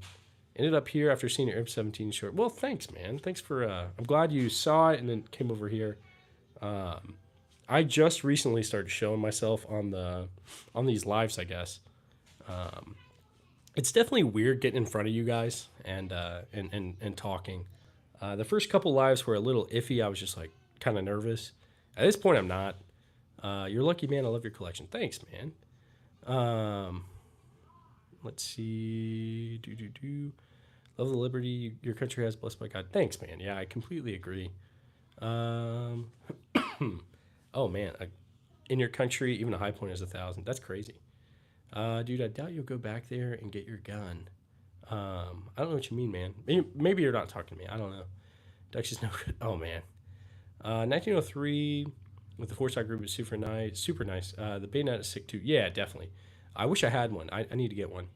Ended up here after seeing your M17 short. Well, thanks, man. Thanks for. I'm glad you saw it and then came over here. I just recently started showing myself on these lives, I guess. It's definitely weird getting in front of you guys and talking. The first couple lives were a little iffy. I was just like kind of nervous. At this point, I'm not. You're lucky, man. I love your collection. Thanks, man. Let's see. Love the liberty your country has, blessed by God. Thanks, man. Yeah, I completely agree. Oh, man. In your country, even a high point is 1,000. That's crazy. Dude, I doubt you'll go back there and get your gun. I don't know what you mean, man. Maybe you're not talking to me. I don't know. Dutch is no good. Oh, man. 1903 with the four-star group is super nice. Super nice. The bayonet is sick, too. Yeah, definitely. I wish I had one. I need to get one.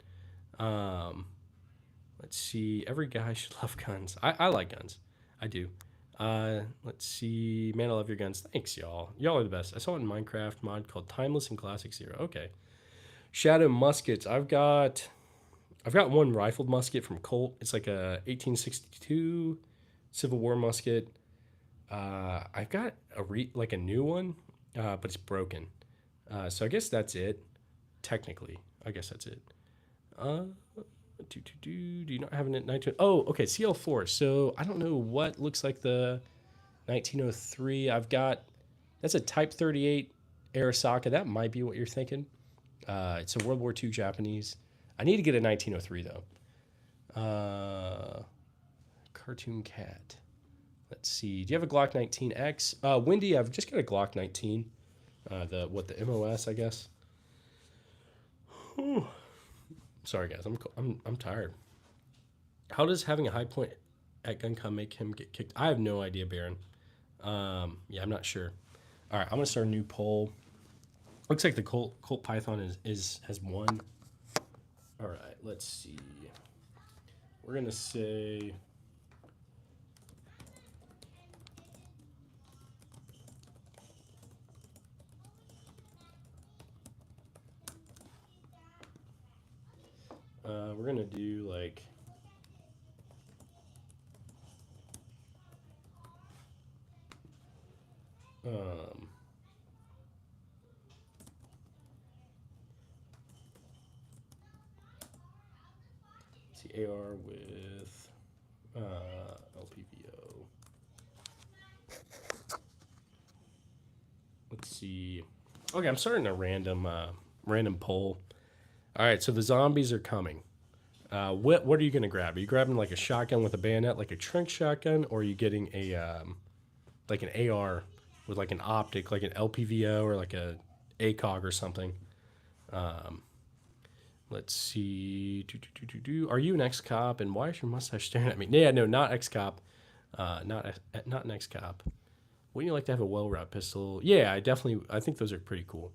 Let's see. Every guy should love guns. I like guns. I do. Let's see. Man, I love your guns. Thanks, y'all. Y'all are the best. I saw it in Minecraft mod called Timeless and Classic Zero. Okay. Shadow muskets. I've got one rifled musket from Colt. It's like a 1862 Civil War musket. I've got a new one, but it's broken. So I guess that's it. Technically, I guess that's it. Do you not have a 19? Oh, okay, CL4. So I don't know what looks like the 1903. That's a Type 38 Arasaka. That might be what you're thinking. It's a World War II Japanese. I need to get a 1903 though. Cartoon cat. Let's see. Do you have a Glock 19X? Wendy, I've just got a Glock 19. The MOS, I guess. Sorry guys, I'm tired. How does having a high point at GunCon make him get kicked? I have no idea, Baron. Yeah, I'm not sure. All right, I'm gonna start a new poll. Looks like the Colt Python has won. All right, let's see. We're gonna say. We're gonna do like. See AR with LPVO. Let's see. Okay, I'm starting a random poll. All right, so the zombies are coming. What are you gonna grab? Are you grabbing like a shotgun with a bayonet, like a trench shotgun, or are you getting a like an AR with like an optic, like an LPVO or like a ACOG or something? Let's see. Are you an ex-cop? And why is your mustache staring at me? Yeah, no, not ex-cop. Not an ex-cop. Wouldn't you like to have a well-round pistol? Yeah, I think those are pretty cool.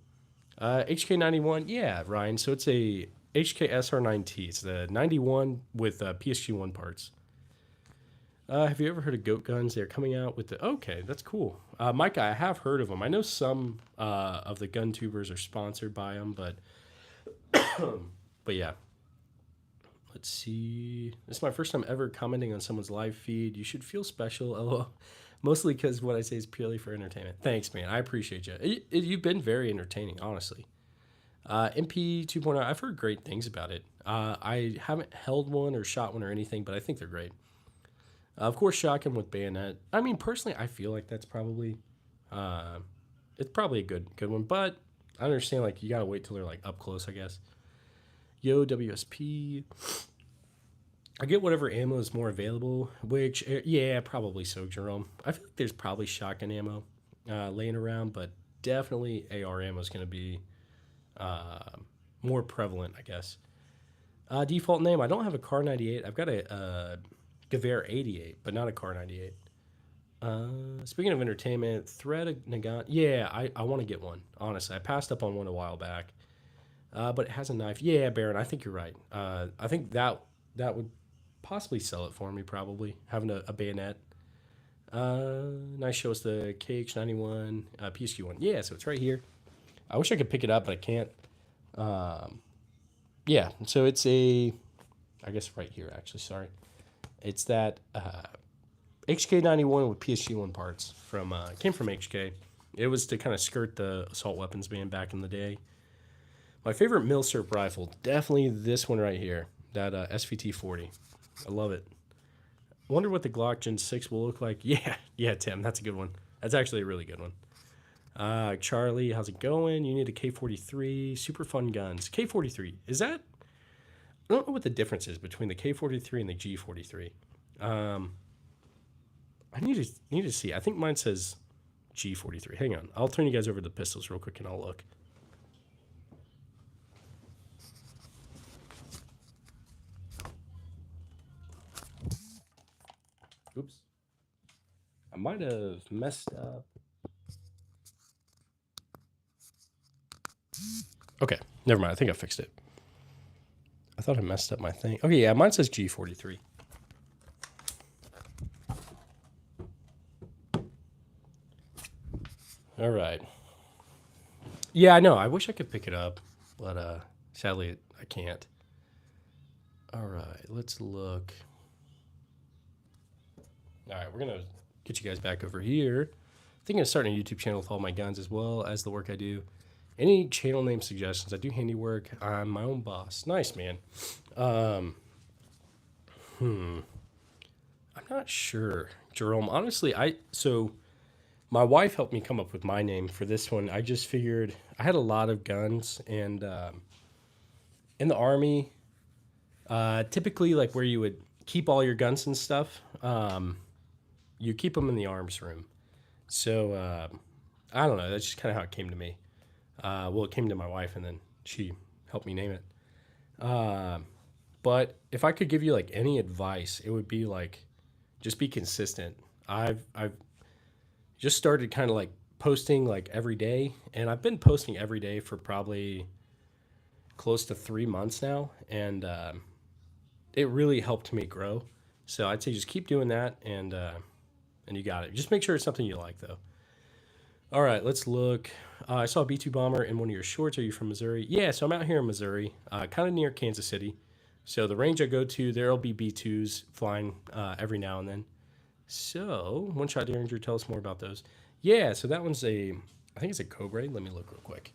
HK91, yeah, Ryan. So it's a HK SR9T. It's the 91 with PSG1 parts. Have you ever heard of Goat Guns? They're coming out with the. Okay, that's cool. Micah, I have heard of them. I know some of the gun tubers are sponsored by them, but yeah. Let's see. This is my first time ever commenting on someone's live feed. You should feel special, lol. Mostly because what I say is purely for entertainment. Thanks, man. I appreciate you. You've been very entertaining, honestly. MP 2.0, I've heard great things about it. I haven't held one or shot one or anything, but I think they're great. Of course, shotgun with bayonet. I mean, personally, I feel like that's probably, it's probably a good one. But I understand like you gotta wait till they're like up close, I guess. Yo, WSP. I get whatever ammo is more available, which, yeah, probably so, Jerome. I feel like there's probably shotgun ammo laying around, but definitely AR ammo is going to be more prevalent, I guess. Default name, I don't have a Car 98. I've got a Gewehr 88, but not a Car 98. Speaking of entertainment, Thread Nagant. Yeah, I want to get one, honestly. I passed up on one a while back, but it has a knife. Yeah, Baron, I think you're right. I think that would possibly sell it for me, probably having a bayonet. Nice. Show us the KH91 PSG1. Yeah, so it's right here. I wish I could pick it up, but I can't. Yeah, so it's I guess right here actually. Sorry, it's that HK91 with PSG1 parts from came from HK. It was to kind of skirt the assault weapons ban back in the day. My favorite milsurp rifle, definitely this one right here, that SVT-40. I love it. I wonder what the Glock Gen 6 will look like. Yeah, Tim, that's a good one. That's actually a really good one. Charlie, how's it going? You need a K43. Super fun guns. K43, is that? I don't know what the difference is between the K43 and the G43. I need to see. I think mine says G43. Hang on. I'll turn you guys over to the pistols real quick and I'll look. Oops. I might have messed up. Okay, never mind. I think I fixed it. I thought I messed up my thing. Okay, yeah, mine says G43. All right. Yeah, I know. I wish I could pick it up, but sadly I can't. All right, let's look. All right, we're going to get you guys back over here. I think I'm starting a YouTube channel with all my guns as well as the work I do. Any channel name suggestions? I do handiwork. I'm my own boss. Nice, man. I'm not sure, Jerome. Honestly, so my wife helped me come up with my name for this one. I just figured I had a lot of guns, and in the Army, typically like where you would keep all your guns and stuff, you keep them in the arms room. So I don't know. That's just kind of how it came to me. Well, it came to my wife, and then she helped me name it. But if I could give you like any advice, it would be like just be consistent. I've just started kind of like posting like every day, and I've been posting every day for probably close to 3 months now, and it really helped me grow. So I'd say just keep doing that, and you got it. Just make sure it's something you like, though. All right, let's look. I saw a B 2 bomber in one of your shorts. Are you from Missouri? Yeah, so I'm out here in Missouri, kind of near Kansas City. So the range I go to, there'll be B2s flying every now and then. So, One Shot Derringer, tell us more about those. Yeah, so that one's I think it's a Cobra. Let me look real quick.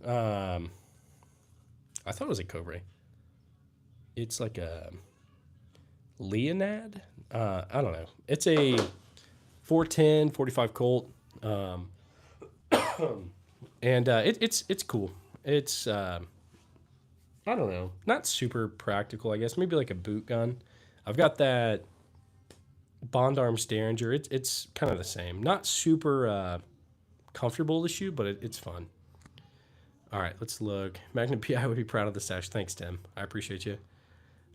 I thought it was a Cobra. It's like a Leonad. I don't know. It's a 410, 45 Colt. And it's cool. It's I don't know, not super practical. I guess maybe like a boot gun. I've got that Bond Arms Derringer. It's kind of the same. Not super comfortable to shoot, but it's fun. All right, let's look. Magnum PI would be proud of the stash. Thanks, Tim. I appreciate you.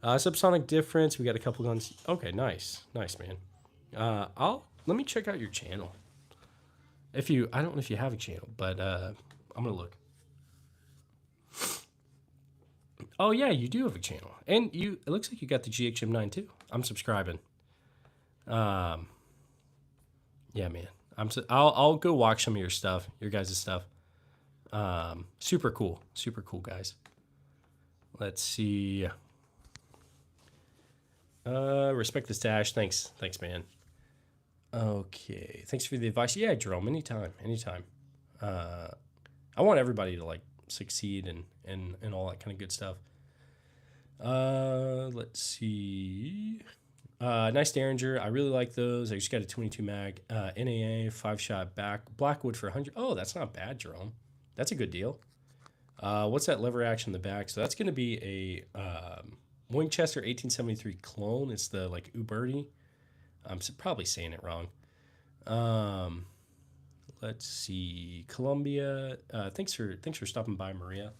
Subsonic difference. We got a couple guns. Okay, nice, man. I'll let me check out your channel. I don't know if you have a channel, but I'm gonna look. Oh yeah, you do have a channel, and it looks like you got the GHM9 too. I'm subscribing. Yeah, man. I'll go watch some of your stuff, your guys' stuff. Super cool, guys. Let's see. Respect the stash. Thanks, man. Okay, thanks for the advice. Yeah, Jerome. Anytime. I want everybody to like succeed and all that kind of good stuff. Let's see. Nice Derringer. I really like those. I just got a 22 mag. NAA 5-shot back. Blackwood for 100. Oh, that's not bad, Jerome. That's a good deal. What's that lever action in the back? So that's going to be a Winchester 1873 clone. It's the like Uberti. I'm probably saying it wrong. Let's see. Columbia. Thanks for stopping by, Maria.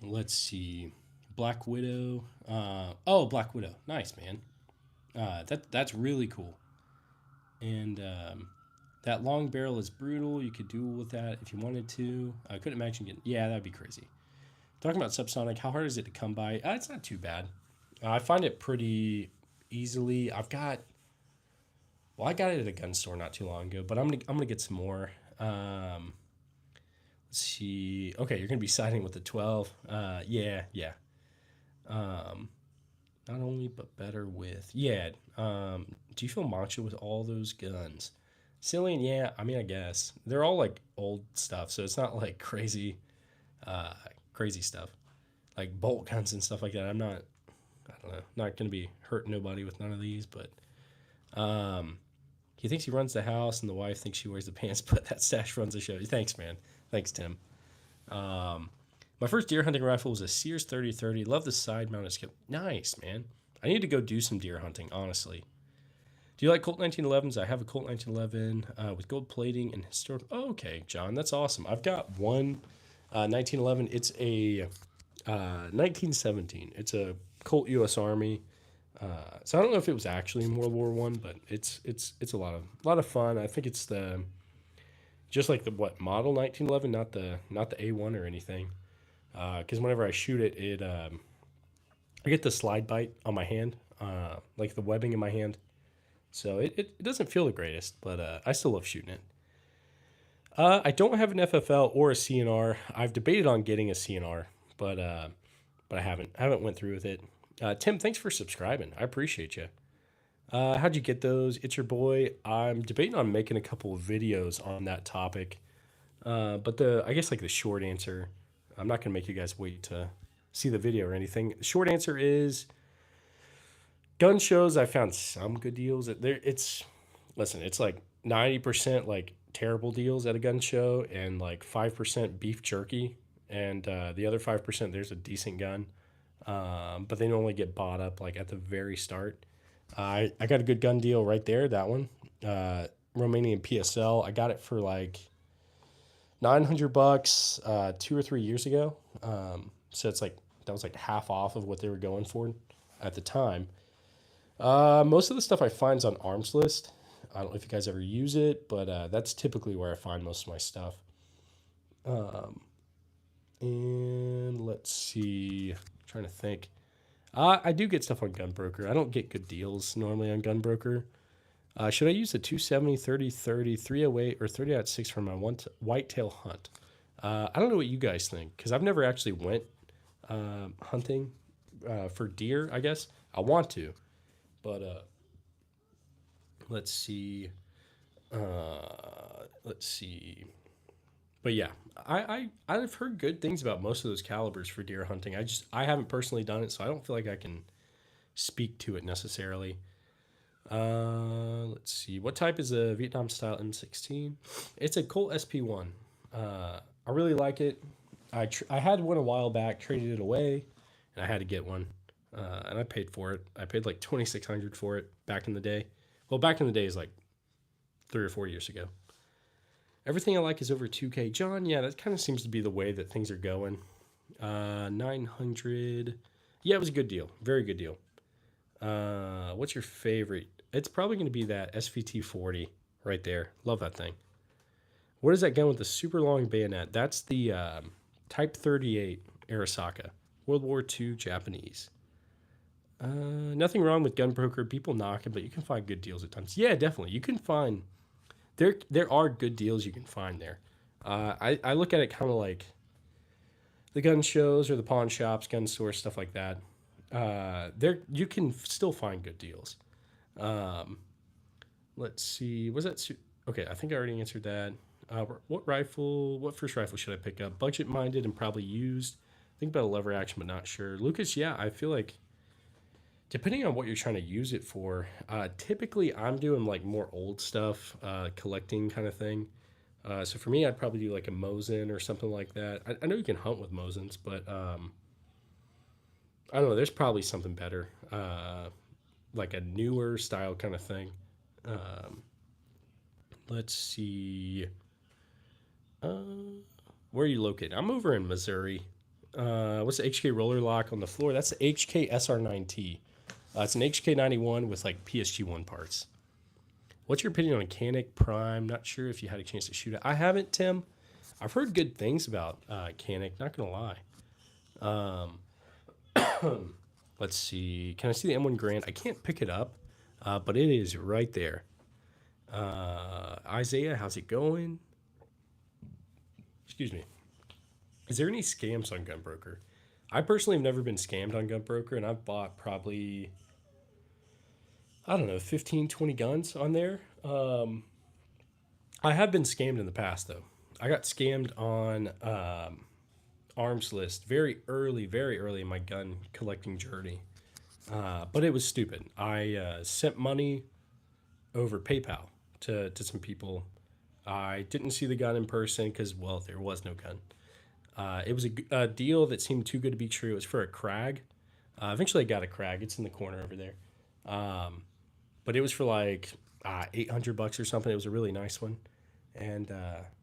Let's see. Black Widow. Black Widow. Nice, man. That's really cool. And that long barrel is brutal. You could duel with that if you wanted to. I couldn't imagine getting. Yeah, that'd be crazy. Talking about subsonic, how hard is it to come by? It's not too bad. I find it pretty easily. I got it at a gun store not too long ago, but I'm gonna get some more. Let's see. Okay, you're gonna be siding with the 12. Yeah. Not only but better with. Yeah. Do you feel macho with all those guns? Cillian, yeah. I mean, I guess they're all like old stuff, so it's not like crazy stuff, like bolt guns and stuff like that. I don't know, not gonna be hurting nobody with none of these, but he thinks he runs the house, and the wife thinks she wears the pants, but that stash runs the show. Thanks, man. Thanks, Tim. My first deer hunting rifle was a Sears 3030. Love the side mounted scope. Nice, man. I need to go do some deer hunting, honestly. Do you like Colt 1911s? I have a Colt 1911 with gold plating and historic. Oh, okay, John, that's awesome. I've got one 1911. It's a 1917. It's a Colt U.S. Army. So I don't know if it was actually in World War One, but it's a lot of fun. I think it's just like the model 1911, not the A1 or anything. Because whenever I shoot it, I get the slide bite on my hand, like the webbing in my hand. So it doesn't feel the greatest, but I still love shooting it. I don't have an FFL or a CNR. I've debated on getting a CNR, but I haven't went through with it. Tim, thanks for subscribing. I appreciate you. How'd you get those? It's your boy. I'm debating on making a couple of videos on that topic. But I guess like the short answer, I'm not gonna make you guys wait to see the video or anything. The short answer is gun shows. I found some good deals. It's like 90% like terrible deals at a gun show, and like 5% beef jerky, and the other 5% there's a decent gun, but they normally get bought up like at the very start. I got a good gun deal right there. That one. Romanian PSL. I got it for like $900 2 or 3 years ago. So it's like that was like half off of what they were going for at the time. Most of the stuff I find is on Arms List. I don't know if you guys ever use it, but that's typically where I find most of my stuff. And let's see, I'm trying to think. I do get stuff on Gunbroker. I don't get good deals normally on Gunbroker. Should I use the 270, 30, 30, 308, or 30.6 for my whitetail hunt? I don't know what you guys think, because I've never actually went hunting for deer, I guess. I want to, but let's see. Let's see. But yeah, I've heard good things about most of those calibers for deer hunting. I haven't personally done it, so I don't feel like I can speak to it necessarily. Let's see. What type is a Vietnam style M16? It's a Colt SP1. I really like it. I had one a while back, traded it away, and I had to get one. And I paid for it. I paid like $2,600 for it back in the day. Well, back in the day is like 3 or 4 years ago. Everything I like is over 2K. John, yeah, that kind of seems to be the way that things are going. 900. Yeah, it was a good deal. Very good deal. What's your favorite? It's probably going to be that SVT 40 right there. Love that thing. What is that gun with the super long bayonet? That's the Type 38 Arasaka. World War II Japanese. Nothing wrong with Gunbroker. People knock it, but you can find good deals at times. Yeah, definitely. You can find... There are good deals you can find there. I look at it kind of like the gun shows or the pawn shops, gun stores, stuff like that. There you can still find good deals. Let's see. Was that okay? I think I already answered that. What first rifle should I pick up? Budget minded and probably used. Think about a lever action, but not sure. Lucas, yeah, I feel like depending on what you're trying to use it for, typically I'm doing like more old stuff, collecting kind of thing. So for me, I'd probably do like a Mosin or something like that. I know you can hunt with Mosins, but I don't know. There's probably something better, like a newer style kind of thing. Let's see. Where are you located? I'm over in Missouri. What's the HK roller lock on the floor? That's the HK SR9T. It's an HK91 with like PSG1 parts. What's your opinion on Canic Prime? Not sure if you had a chance to shoot it. I haven't, Tim. I've heard good things about Canic, not going to lie. Let's see. Can I see the M1 Garand? I can't pick it up, but it is right there. Isaiah, how's it going? Excuse me. Is there any scams on Gunbroker? I personally have never been scammed on Gunbroker, and I've bought probably, I don't know, 15, 20 guns on there. I have been scammed in the past, though. I got scammed on Arms List very early in my gun collecting journey. But it was stupid. I sent money over PayPal to some people. I didn't see the gun in person because, well, there was no gun. It was a deal that seemed too good to be true. It was for a Krag. Eventually, I got a Krag. It's in the corner over there. But it was for like $800 or something. It was a really nice one. And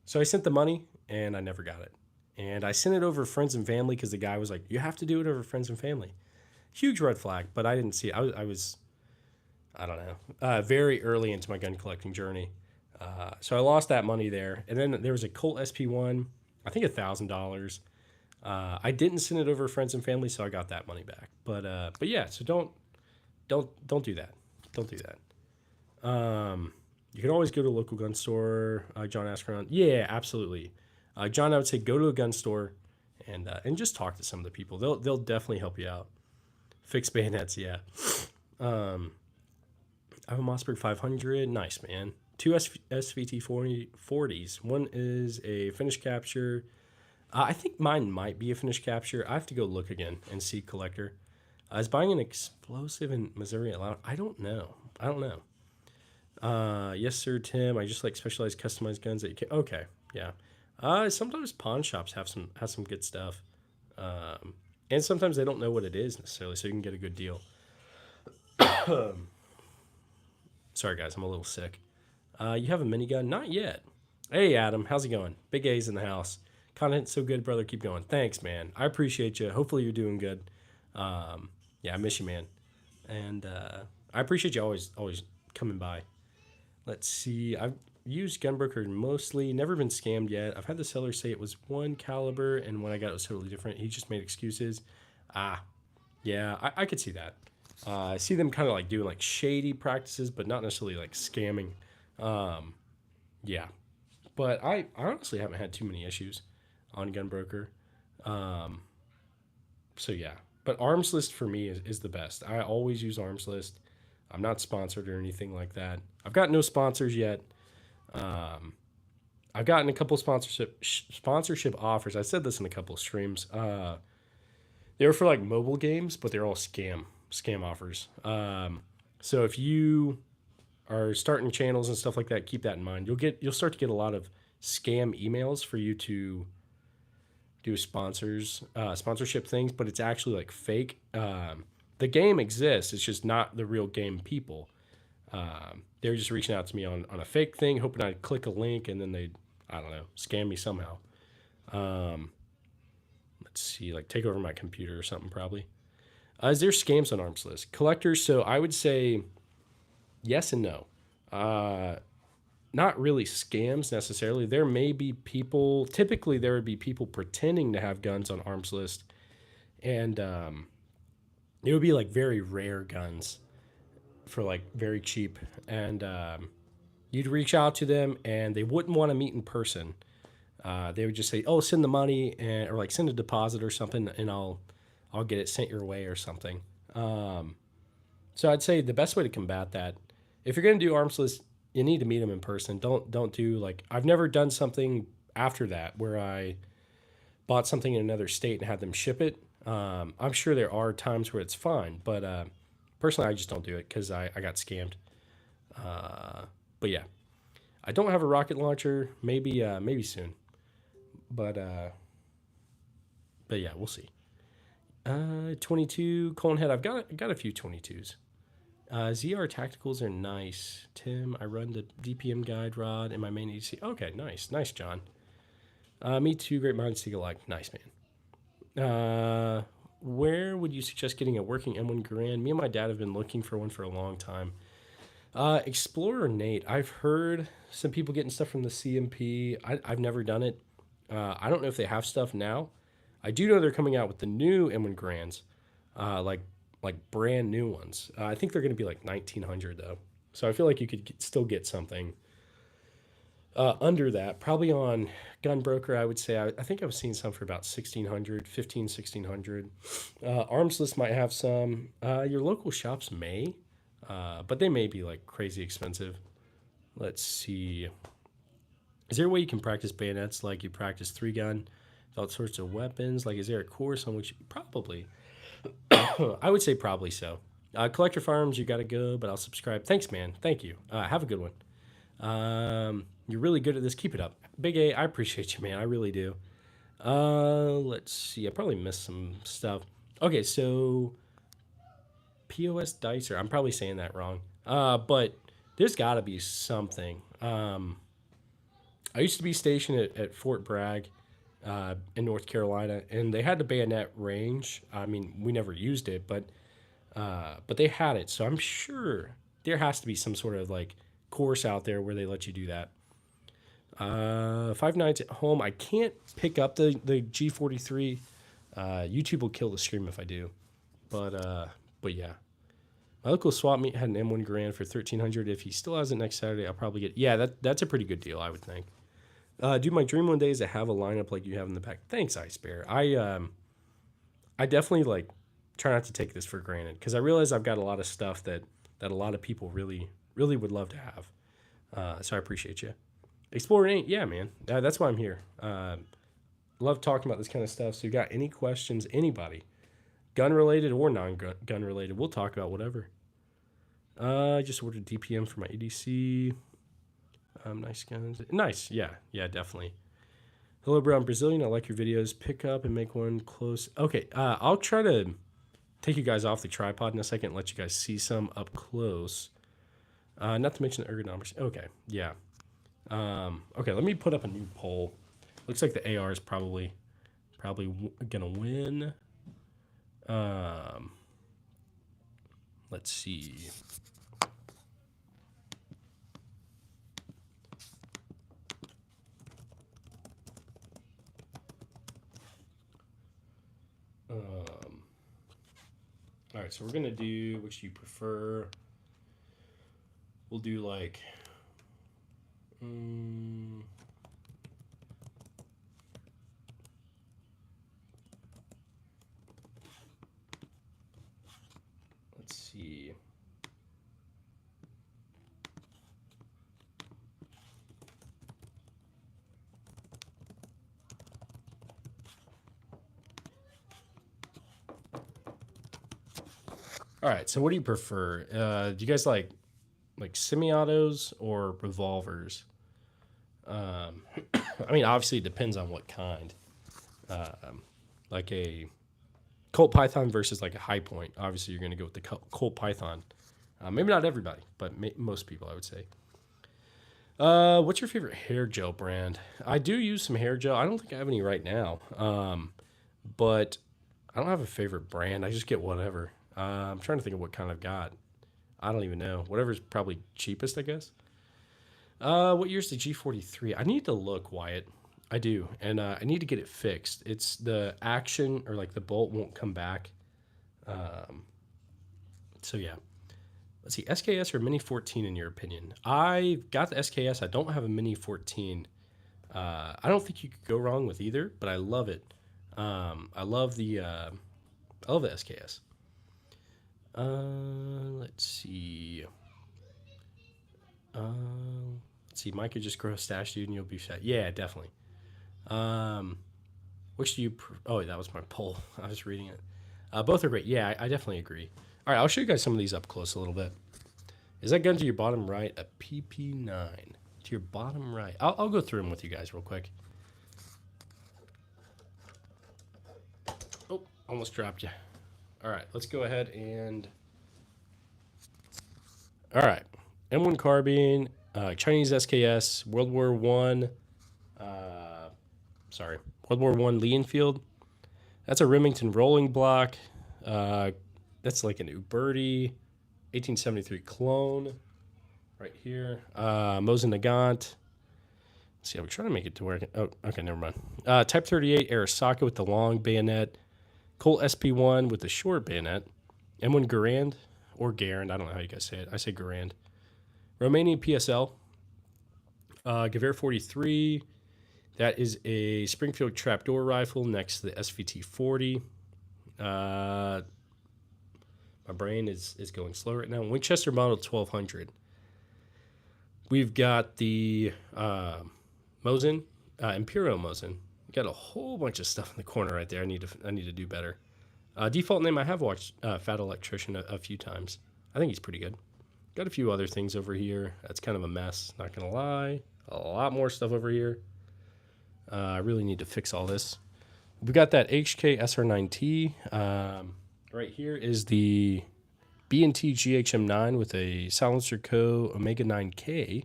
so I sent the money, and I never got it. And I sent it over friends and family because the guy was like, you have to do it over friends and family. Huge red flag, but I didn't see it. I don't know, very early into my gun collecting journey. So I lost that money there. And then there was a Colt SP1, I think $1,000. I didn't send it over friends and family, so I got that money back. But yeah, so don't do that. Don't do that. You can always go to a local gun store. John asked around. Yeah, absolutely. John, I would say go to a gun store and just talk to some of the people. They'll definitely help you out. Fix bayonets, yeah. I have a Mossberg 500. Nice, man. Two SVT 40s. One is a finish capture. I think mine might be a finish capture. I have to go look again and see collector. I was buying an explosive in Missouri allowed. I don't know. Yes, sir, Tim. I just like specialized customized guns that you can. Okay, yeah. Sometimes pawn shops have some good stuff, and sometimes they don't know what it is necessarily, so you can get a good deal. Sorry, guys, I'm a little sick. You have a minigun? Not yet. Hey, Adam. How's it going? Big A's in the house. Content so good, brother. Keep going. Thanks, man. I appreciate you. Hopefully you're doing good. Yeah, I miss you, man. And I appreciate you always coming by. Let's see. I've used Gunbroker mostly. Never been scammed yet. I've had the seller say it was one caliber, and when I got it was totally different. He just made excuses. Ah, yeah, I could see that. I see them kind of like doing like shady practices, but not necessarily like scamming. Yeah, but I honestly haven't had too many issues on Gunbroker. So yeah, but Arms List for me is the best. I always use Arms List. I'm not sponsored or anything like that. I've got no sponsors yet. I've gotten a couple sponsorship offers. I said this in a couple of streams. They were for like mobile games, but they're all scam offers. So if you are starting channels and stuff like that, keep that in mind. You'll start to get a lot of scam emails for you to do sponsorship things, but it's actually like fake. The game exists. It's just not the real game people. They're just reaching out to me on a fake thing, hoping I'd click a link, and then I don't know, scam me somehow. Let's see, like take over my computer or something probably. Is there scams on Arms List? Collectors, so I would say yes and no. Not really scams necessarily. There may be people, typically there would be people pretending to have guns on Arms List, and it would be like very rare guns for like very cheap. And you'd reach out to them and they wouldn't want to meet in person. They would just say, "Oh, send the money," or like send a deposit or something, and I'll get it sent your way or something. So I'd say the best way to combat that, if you're gonna do Arms List, you need to meet them in person. Don't do like I've never done something after that where I bought something in another state and had them ship it. I'm sure there are times where it's fine, but personally, I just don't do it because I got scammed. But yeah, I don't have a rocket launcher. Maybe soon, but yeah, we'll see. 22 Conehead. I've got a few 22s. ZR tacticals are nice. Tim, I run the DPM guide rod in my main EDC. Okay, nice, John. Me too. Great minds think alike. Nice, man. Where would you suggest getting a working M1 Garand? Me and my dad have been looking for one for a long time. Explorer Nate. I've heard some people getting stuff from the CMP. I've never done it. I don't know if they have stuff now. I do know they're coming out with the new M1 Grands, like brand new ones. I think they're going to be like 1900 though. So I feel like you could still get something under that. Probably on Gunbroker, I would say. I think I was seeing some for about 1600, 1600. Arms List might have some. Your local shops may, but they may be like crazy expensive. Let's see. Is there a way you can practice bayonets like you practice 3-gun, all sorts of weapons? Like, is there a course on which probably? I would say probably so. Collector Firearms, you got to go, but I'll subscribe. Thanks, man. Thank you. Have a good one. You're really good at this. Keep it up. Big A, I appreciate you, man. I really do. Let's see. I probably missed some stuff. Okay, so POS Dicer. I'm probably saying that wrong. But there's got to be something. I used to be stationed at Fort Bragg in North Carolina, and they had the bayonet range. I mean, we never used it, but they had it. So I'm sure there has to be some sort of like course out there where they let you do that. 5 nights at home. I can't pick up the G43. YouTube will kill the stream if I do. But yeah. My local swap meet had an M1 Garand for 1300. If he still has it next Saturday, I'll probably get. Yeah, that's a pretty good deal, I would think. Dude, my dream one day is to have a lineup like you have in the back. Thanks, Ice Bear. I definitely like try not to take this for granted because I realize I've got a lot of stuff that a lot of people really would love to have. So I appreciate you. Explorer 8, yeah, man. That's why I'm here. Love talking about this kind of stuff. So you got any questions, anybody, gun related or non-gun related, we'll talk about whatever. I just ordered DPM for my ADC. Nice guns. Nice. Yeah, definitely. Hello, bro. I'm Brazilian. I like your videos. Pick up and make one close. Okay, I'll try to take you guys off the tripod in a second and let you guys see some up close. Not to mention the ergonomics. Okay, yeah. Okay, let me put up a new poll. Looks like the AR is probably gonna win. Let's see. All right, so we're gonna do which do you prefer. We'll do like. Let's see. All right, so what do you prefer? Do you guys like semi-autos or revolvers? I mean, obviously it depends on what kind. Like a Colt Python versus like a High Point. Obviously, you're going to go with the Colt Python. Maybe not everybody, but most people, I would say. What's your favorite hair gel brand? I do use some hair gel. I don't think I have any right now, but I don't have a favorite brand. I just get whatever. I'm trying to think of what kind I've got. I don't even know. Whatever's probably cheapest, I guess. What year's the G43? I need to look, Wyatt. I do, and I need to get it fixed. It's the action or like the bolt won't come back. So yeah. Let's see, SKS or Mini 14 in your opinion? I got the SKS. I don't have a Mini 14. I don't think you could go wrong with either, but I love it. I love the SKS. Let's see. Let's see. Mike could just grow a stash, dude, and you'll be set. Yeah, definitely. Which do you? Oh, that was my poll. I was reading it. Both are great. Yeah, I definitely agree. All right, I'll show you guys some of these up close a little bit. Is that gun to your bottom right a PP9? To your bottom right. I'll go through them with you guys real quick. Oh, almost dropped you. All right, let's go ahead and. All right, M1 carbine, Chinese SKS, World War One. World War One Lee Enfield. That's a Remington rolling block. That's like an Uberti, 1873 clone, right here. Mosin Nagant. Let's see, I'm trying to make it to where. Oh, okay, never mind. Type 38 Arasaka with the long bayonet. Colt SP1 with the short bayonet. M1 Garand or Garand. I don't know how you guys say it. I say Garand. Romanian PSL. Gewehr 43. That is a Springfield trapdoor rifle next to the SVT 40. My brain is going slow right now. Winchester Model 1200. We've got the Mosin, Imperial Mosin. Got a whole bunch of stuff in the corner right there. I need to do better. Default name, I have watched Fat Electrician a few times. I think he's pretty good. Got a few other things over here. That's kind of a mess, not going to lie. A lot more stuff over here. I really need to fix all this. We got that HK SR9T. Right here is the B&T GHM9 with a Silencer Co. Omega 9K.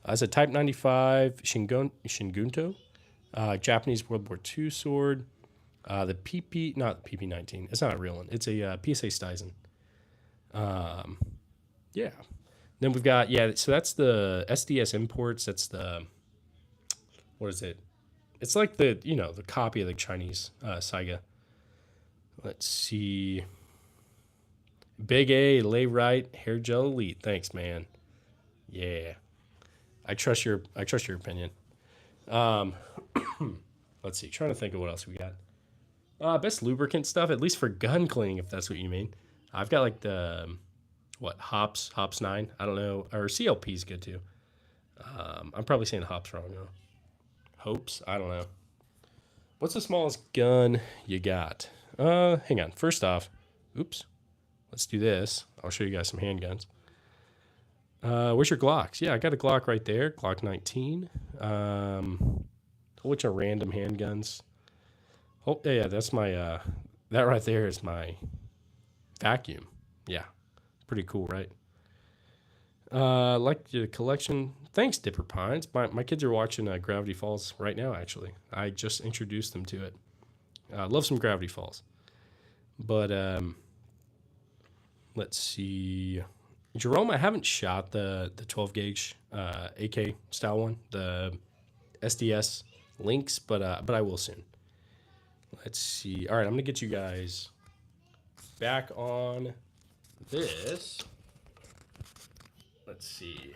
It's a Type 95 Shingunto. Japanese World War II sword. The PP, not the PP19. It's not a real one. It's a PSA Stuyzen. Yeah. Then we've got, so that's the SDS Imports. That's the, what is it? It's like the, the copy of the Chinese Saiga. Let's see. Big A, lay right, hair gel elite. Thanks, man. Yeah. I trust your opinion. Let's see. Trying to think of what else we got. Best lubricant stuff, at least for gun cleaning, if that's what you mean. I've got like the Hops 9. I don't know, or CLP is good too. I'm probably saying Hops wrong though. Hopes, I don't know. What's the smallest gun you got? Hang on. First off, oops. Let's do this. I'll show you guys some handguns. Where's your Glocks? Yeah, I got a Glock right there. Glock 19. A whole bunch of random handguns. Oh, yeah, that's my, that right there is my vacuum. Yeah, pretty cool, right? Like the collection. Thanks, Dipper Pines. My kids are watching Gravity Falls right now, actually. I just introduced them to it. Love some Gravity Falls. But let's see. Jerome, I haven't shot the 12 gauge AK style one, the SDS links, but I will soon. Let's see. All right, I'm gonna get you guys back on this. Let's see.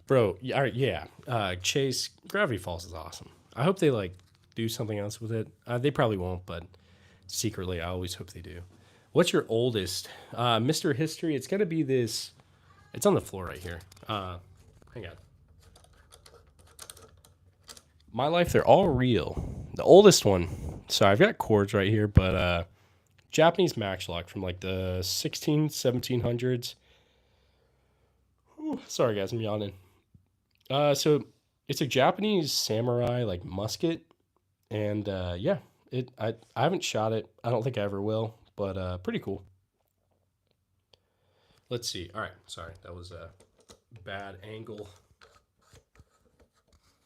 Bro, all right, yeah. Chase, Gravity Falls is awesome. I hope they like do something else with it. They probably won't, but secretly, I always hope they do. What's your oldest? Mr. History, it's gonna be this. It's on the floor right here. Hang on. My life, they're all real. The oldest one. So I've got cords right here, but Japanese matchlock from like the 1700s. Ooh, sorry guys, I'm yawning. So it's a Japanese samurai like musket, and yeah, I haven't shot it. I don't think I ever will, but pretty cool. Let's see. All right, sorry, that was a bad angle.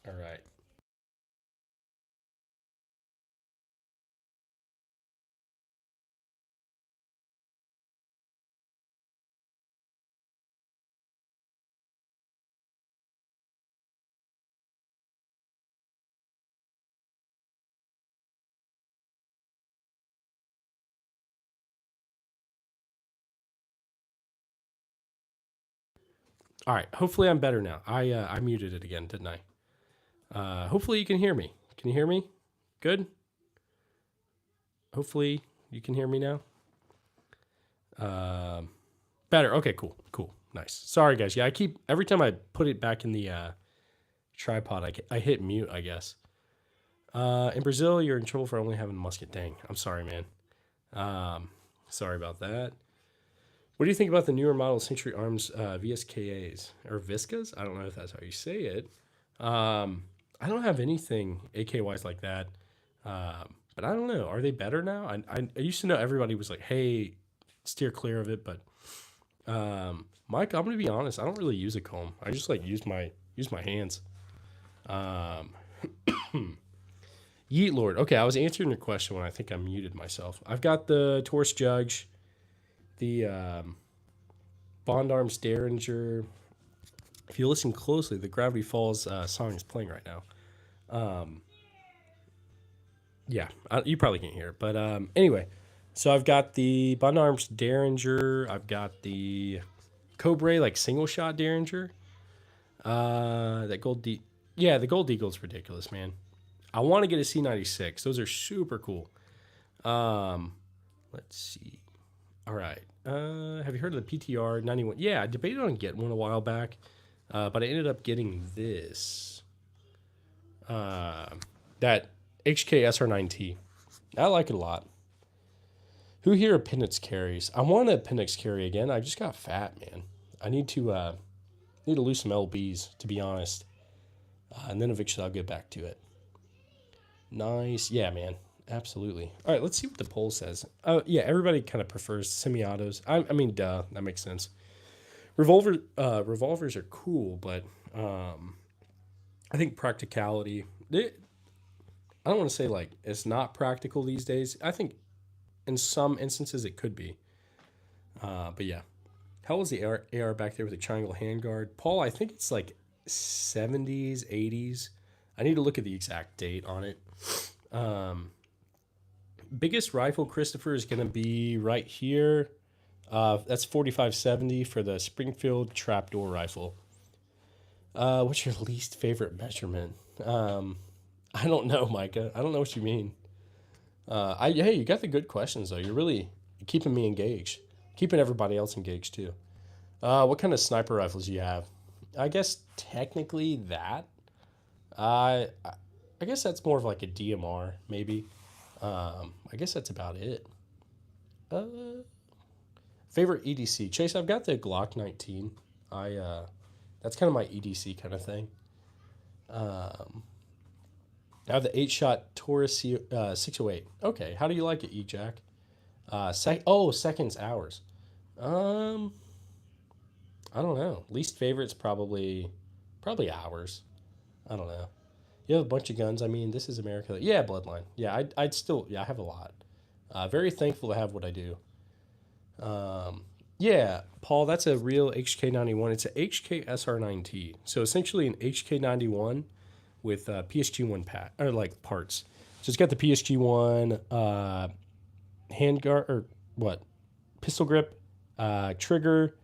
All right. All right. Hopefully I'm better now. I muted it again, didn't I? Hopefully you can hear me. Can you hear me? Good. Hopefully you can hear me now. Better. Okay. Cool. Cool. Nice. Sorry guys. Yeah, I keep every time I put it back in the tripod, I hit mute. I guess. In Brazil, you're in trouble for only having a musket. Dang. I'm sorry, man. Sorry about that. What do you think about the newer model Century Arms VSKAs or Viscas? I don't know if that's how you say it. I don't have anything AK-wise like that. But I don't know. Are they better now? I used to know everybody was like, hey, steer clear of it. But Mike, I'm going to be honest. I don't really use a comb. I just like use my hands. Yeet Lord. Okay, I was answering your question when I think I muted myself. I've got the Taurus Judge, the Bond Arms Derringer. If you listen closely, the Gravity Falls song is playing right now. Yeah, you probably can't hear it, but anyway. So I've got the Bond Arms Derringer. I've got the Cobra like single shot Derringer. That yeah, the Gold Eagle's ridiculous, man. I want to get a C96. Those are super cool. Let's see. All right. Have you heard of the PTR 91? Yeah, I debated on getting one a while back, but I ended up getting this. That HK SR9T. I like it a lot. Who here appendix carries? I want an appendix carry again. I just got fat, man. I need to lose some lbs, to be honest, and then eventually I'll get back to it. Nice, yeah, man. Absolutely. All right, let's see what the poll says. Yeah, everybody kind of prefers semi-autos. I mean, duh, that makes sense. Revolvers are cool, but I think practicality. I don't want to say like it's not practical these days. I think in some instances it could be. But yeah, how was the AR back there with the triangle handguard? Paul, I think it's like 70s, 80s. I need to look at the exact date on it. Biggest rifle, Christopher, is going to be right here. That's 4570 for the Springfield trapdoor rifle. What's your least favorite measurement? I don't know, Micah. I don't know what you mean. Hey, you got the good questions though. You're really keeping me engaged, keeping everybody else engaged too. What kind of sniper rifles do you have? I guess technically that. I guess that's more of like a DMR maybe. I guess that's about it. Favorite EDC, Chase. I've got the Glock 19. That's kind of my EDC kind of thing. I have the 8-shot Taurus 608. Okay, how do you like it, E-Jack? Seconds, hours. Um, I don't know. Least favorite's probably ours. I don't know. You have a bunch of guns. I mean, this is America. Yeah, Bloodline. Yeah, I'd still, yeah, I have a lot. Very thankful to have what I do. Yeah, Paul, that's a real HK91. It's a HK SR9T. So essentially an HK91 with PSG1 or like parts. So it's got the PSG1 handguard or what pistol grip, trigger.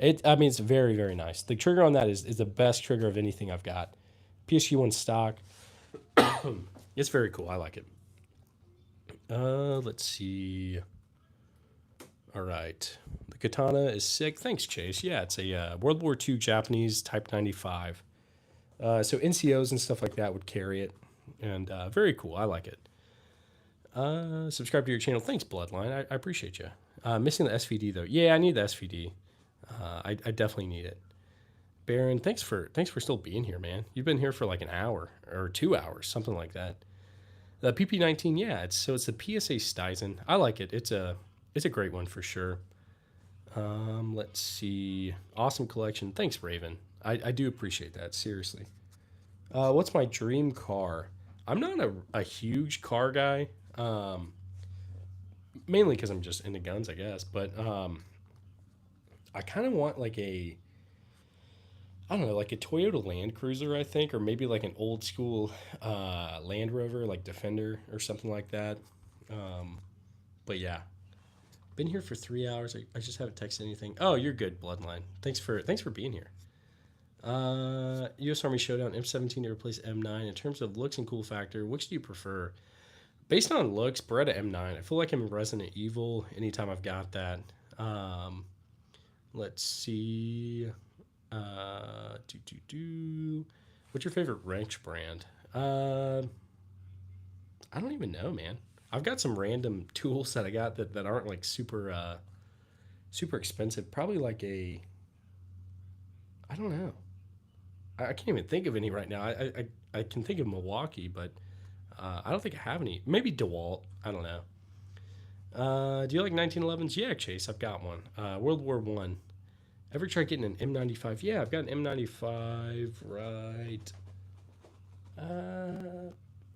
I mean, it's very very nice. The trigger on that is the best trigger of anything I've got. PSG1 stock. It's very cool. I like it. Let's see. All right. The katana is sick. Thanks, Chase. Yeah, it's a World War II Japanese Type 95. So NCOs and stuff like that would carry it. And very cool. I like it. Subscribe to your channel. Thanks, Bloodline. I appreciate you. Missing the SVD, though. Yeah, I need the SVD. I definitely need it. Baron, thanks for still being here, man. You've been here for like an hour or 2 hours, something like that. The PP19, yeah, it's the PSA Stizen. I like it. It's a great one for sure. Let's see. Awesome collection. Thanks, Raven. I do appreciate that, seriously. What's my dream car? I'm not a huge car guy. Mainly because I'm just into guns, I guess. But I kind of want like I don't know, like a Toyota Land Cruiser, I think, or maybe like an old school Land Rover, like Defender or something like that. But yeah, been here for 3 hours. I just haven't texted anything. Oh, you're good, Bloodline. Thanks for being here. U.S. Army Showdown M17 to replace M9. In terms of looks and cool factor, which do you prefer? Based on looks, Beretta M9. I feel like I'm in Resident Evil anytime I've got that. Let's see. What's your favorite wrench brand? I don't even know, man. I've got some random tools that I got that aren't like super expensive. Probably like I don't know. I can't even think of any right now. I can think of Milwaukee, but I don't think I have any. Maybe DeWalt. I don't know. Do you like 1911s? Yeah, Chase, I've got one. World War One. Ever tried getting an M95? Yeah, I've got an M95 right.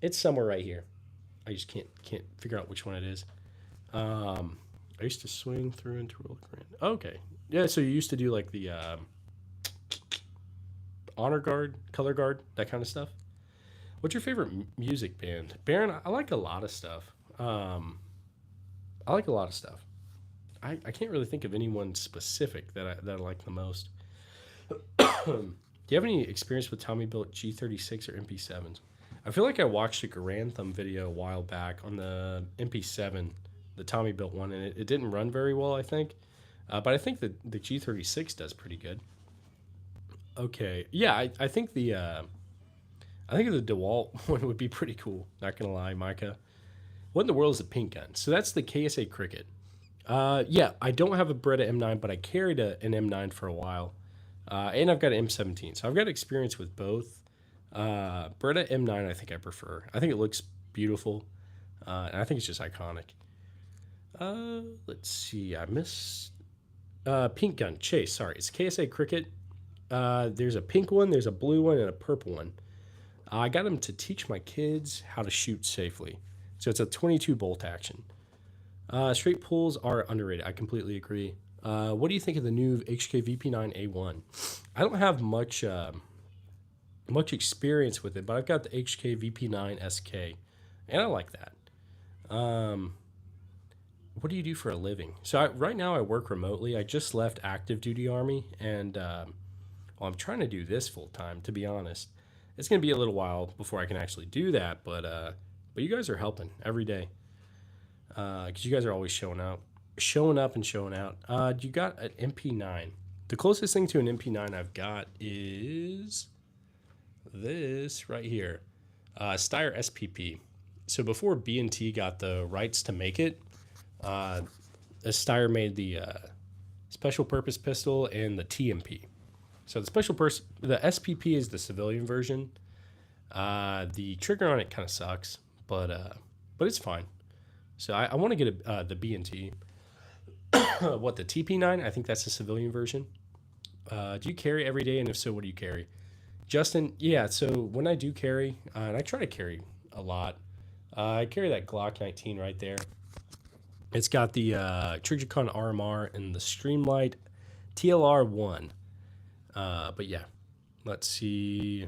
It's somewhere right here. I just can't figure out which one it is. I used to swing through into World Grand. Okay, yeah. So you used to do like the honor guard, color guard, that kind of stuff. What's your favorite music band, Baron? I like a lot of stuff. I like a lot of stuff. I can't really think of anyone specific that I like the most. Do you have any experience with Tommy built G36 or MP7s? I feel like I watched a Garand video a while back on the MP7, the Tommy built one, and it didn't run very well, I think. But I think the G36 does pretty good. Okay, yeah, I think the DeWalt one would be pretty cool. Not gonna lie, Micah. What in the world is a pink gun? So that's the KSA Cricket. Yeah, I don't have a Beretta M9, but I carried an M9 for a while. And I've got an M17, so I've got experience with both. Beretta M9, I think I prefer. I think it looks beautiful, and I think it's just iconic. Let's see, I missed pink gun. Chase, sorry, it's KSA Cricket. There's a pink one, there's a blue one, and a purple one. I got them to teach my kids how to shoot safely. So it's a 22 bolt action. Straight pulls are underrated. I completely agree. What do you think of the new HK VP9A1? I don't have much experience with it, but I've got the HK VP9SK, and I like that. What do you do for a living? So right now I work remotely. I just left active duty Army, and well, I'm trying to do this full time, to be honest. It's going to be a little while before I can actually do that, but you guys are helping every day. Because you guys are always showing up and showing out. You got an MP9. The closest thing to an MP9 I've got is this right here, Steyr SPP. So before B&T got the rights to make it, Steyr made the special purpose pistol and the TMP. So the the SPP is the civilian version. The trigger on it kind of sucks, but it's fine. So I want to get the B&T. What, the TP9? I think that's the civilian version. Do you carry every day? And if so, what do you carry? Justin, yeah, so when I do carry, and I try to carry a lot, I carry that Glock 19 right there. It's got the Trijicon RMR and the Streamlight TLR 1. But yeah, let's see.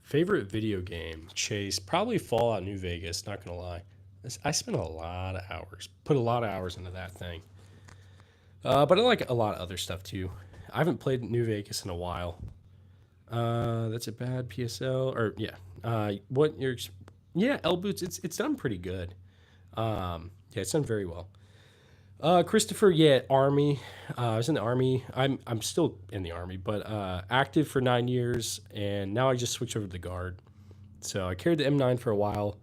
Favorite video game? Chase. Probably Fallout New Vegas, not going to lie. I spent a lot of hours, put a lot of hours into that thing. But I like a lot of other stuff too. I haven't played New Vegas in a while. That's a bad PSL, or yeah. What your Yeah, L Boots. It's done pretty good. Yeah, it's done very well. Christopher, yeah, Army. I was in the Army. I'm still in the Army, but active for 9 years, and now I just switched over to the Guard. So I carried the M9 for a while,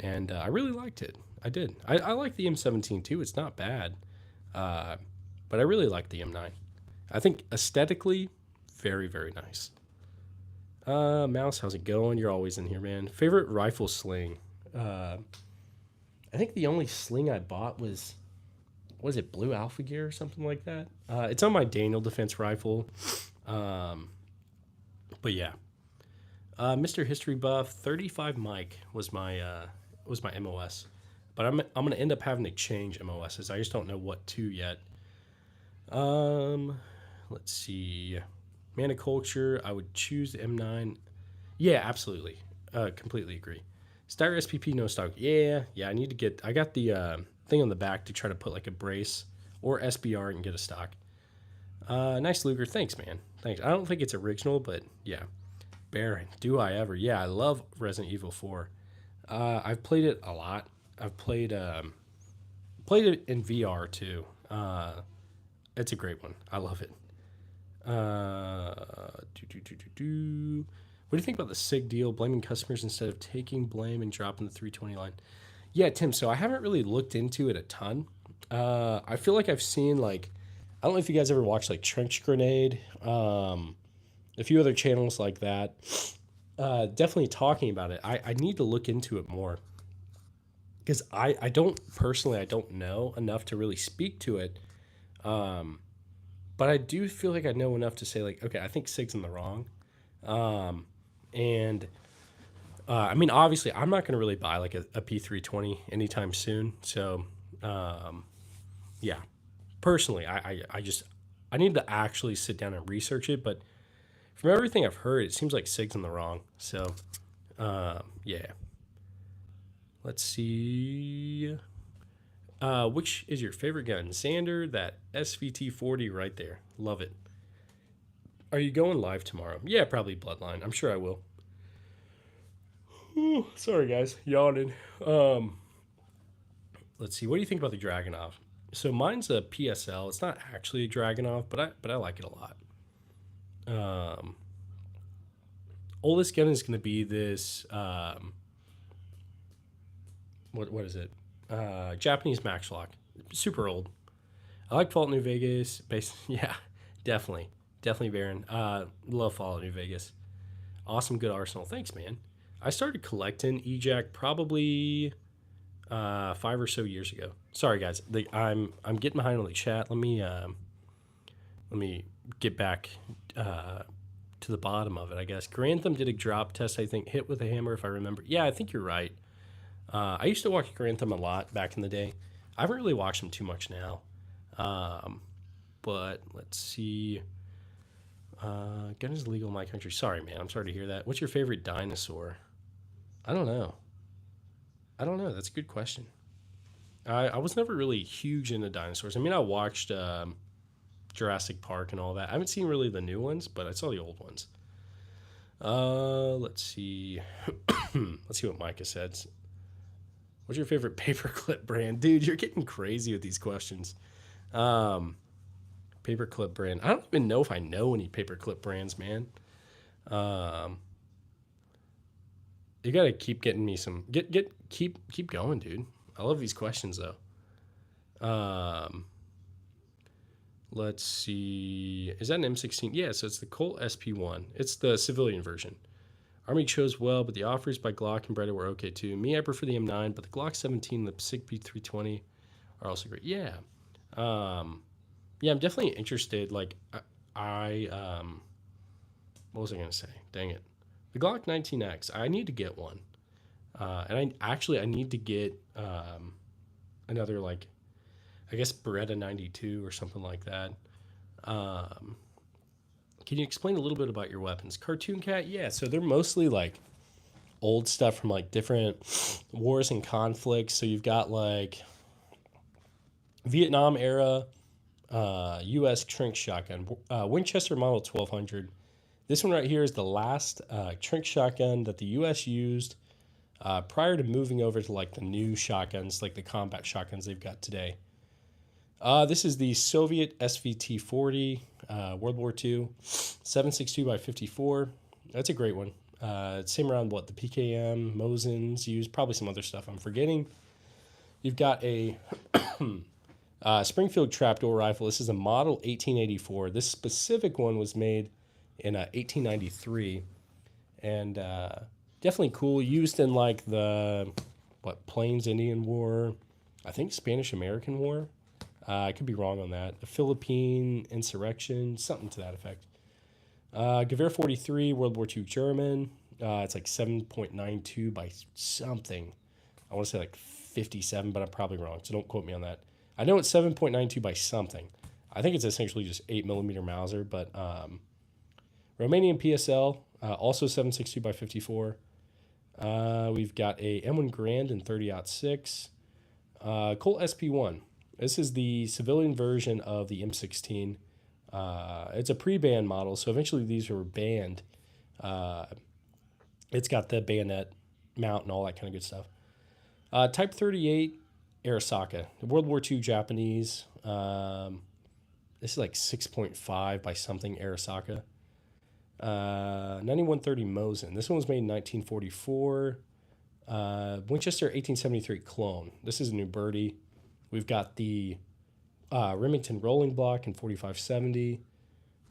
and I really liked it. I did. I like the M17 too. It's not bad, but I really like the M9. I think aesthetically, very very nice. Mouse, how's it going? You're always in here, man. Favorite rifle sling? I think the only sling I bought was it Blue Alpha Gear or something like that? It's on my Daniel Defense rifle. But yeah, Mr. History Buff 35 Mike was my MOS, but I'm gonna end up having to change MOSs. I just don't know what to yet. Let's see. Maniculture, I would choose the M9. Yeah, absolutely. Completely agree. Steyr SPP no stock. Yeah. I need to get. I got the thing on the back to try to put like a brace or SBR and get a stock. Nice Luger. Thanks, man. Thanks. I don't think it's original, but yeah. Baron. Do I ever? Yeah, I love Resident Evil 4. I've played it a lot. I've played it in VR too. It's a great one. I love it. What do you think about the SIG deal, blaming customers instead of taking blame and dropping the 320 line? Yeah, Tim, so I haven't really looked into it a ton. I feel like I've seen, like, I don't know if you guys ever watched, like, Trench Grenade, a few other channels like that. Definitely talking about it. I need to look into it more. Because I don't know enough to really speak to it. But I do feel like I know enough to say, like, okay, I think SIG's in the wrong. I mean, obviously, I'm not going to really buy like a P320 anytime soon. So, yeah, personally, I need to actually sit down and research it. But from everything I've heard, it seems like SIG's in the wrong. So, yeah. Let's see. Which is your favorite gun? Xander, that SVT-40 right there. Love it. Are you going live tomorrow? Yeah, probably Bloodline. I'm sure I will. Ooh, sorry, guys. Yawning. Let's see. What do you think about the Dragunov? So mine's a PSL. It's not actually a Dragunov, but I like it a lot. Oldest gun is going to be this. What is it? Japanese Maxlock. Super old. I like Fallout New Vegas. Yeah, definitely Baron. Love Fallout New Vegas. Awesome, good arsenal. Thanks, man. I started collecting EJAC probably 5 or so years ago. Sorry, guys. I'm getting behind on the chat. Let me get back to the bottom of it. I guess Grantham did a drop test. I think hit with a hammer, if I remember. Yeah, I think you're right. I used to watch Grantham a lot back in the day. I haven't really watched him too much now. But let's see. Gun is legal in my country. Sorry, man. I'm sorry to hear that. What's your favorite dinosaur? I don't know. That's a good question. I was never really huge into dinosaurs. I mean, I watched Jurassic Park and all that. I haven't seen really the new ones, but I saw the old ones. Let's see. Let's see what Micah said. What's your favorite paperclip brand? Dude, you're getting crazy with these questions. Paperclip brand. I don't even know if I know any paperclip brands, man. You gotta keep getting me some. Keep going, dude. I love these questions though. Let's see. Is that an M16? Yeah, so it's the Colt SP1. It's the civilian version. Army chose well, but the offers by Glock and Breda were okay too. Me, I prefer the M9, but the Glock 17 and the SIG P320 are also great. Yeah. Yeah, I'm definitely interested. Like, what was I gonna say? Dang it, the Glock 19X. I need to get one, and I need to get another, like, I guess Beretta 92 or something like that. Um, can you explain a little bit about your weapons? Cartoon Cat, yeah. So they're mostly like old stuff from like different wars and conflicts. So you've got like Vietnam era U.S. Trink shotgun, Winchester Model 1200. This one right here is the last Trink shotgun that the U.S. used prior to moving over to like the new shotguns, like the combat shotguns they've got today. This is the Soviet SVT 40, World War II, 7.62 by 54. That's a great one. Same around what the PKM, Mosins used, probably some other stuff I'm forgetting. You've got a Springfield trapdoor rifle. This is a model 1884. This specific one was made in 1893, and definitely cool. Used in like the Plains Indian War, I think Spanish American War. I could be wrong on that. The Philippine insurrection, something to that effect. Gewehr 43, World War II German. It's like 7.92 by something. I want to say like 57, but I'm probably wrong, so don't quote me on that. I know it's 7.92 by something. I think it's essentially just 8mm Mauser, but Romanian PSL, also 7.62 by 54. We've got a M1 Garand in 30-06. Colt SP1. This is the civilian version of the M16. It's a pre-banned model, so eventually these were banned. It's got the bayonet mount and all that kind of good stuff. Type 38 Arasaka, World War II Japanese. This is like 6.5 by something Arasaka. 9130 Mosin. This one was made in 1944. Winchester 1873 clone. This is a new birdie. We've got the Remington rolling block in 4570.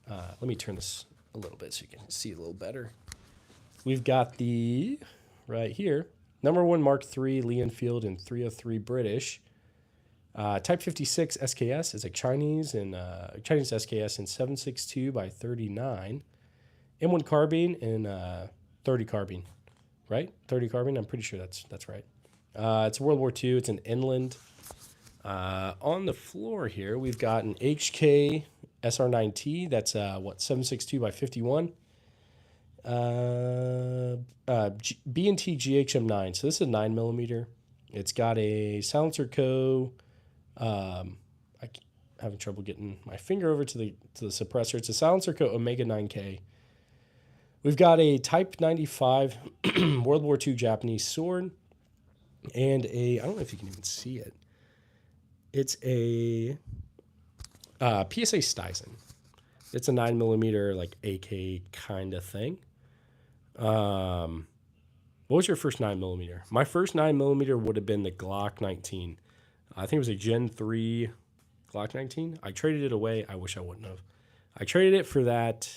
Let me turn this a little bit so you can see a little better. We've got the, right here, number 1 Mark III Lee Enfield in 303 British. Type 56 SKS is a Chinese SKS in 7.62 by 39. M1 carbine in 30 carbine, right? 30 carbine. I'm pretty sure that's right. It's World War II. It's an inland. On the floor here, we've got an HK SR9T. That's 7.62 by 51. B&T GHM9. So this is a 9mm. It's got a silencer co. I'm having trouble getting my finger over to the suppressor. It's a silencer co Omega 9K. We've got a Type 95 World War II Japanese sword, and I don't know if you can even see it. It's a PSA Stuyson. It's a 9mm like AK kind of thing. What was your first 9mm? My first 9mm would have been the Glock 19. I think it was a Gen 3 Glock 19. I traded it away. I wish I wouldn't have. I traded it for that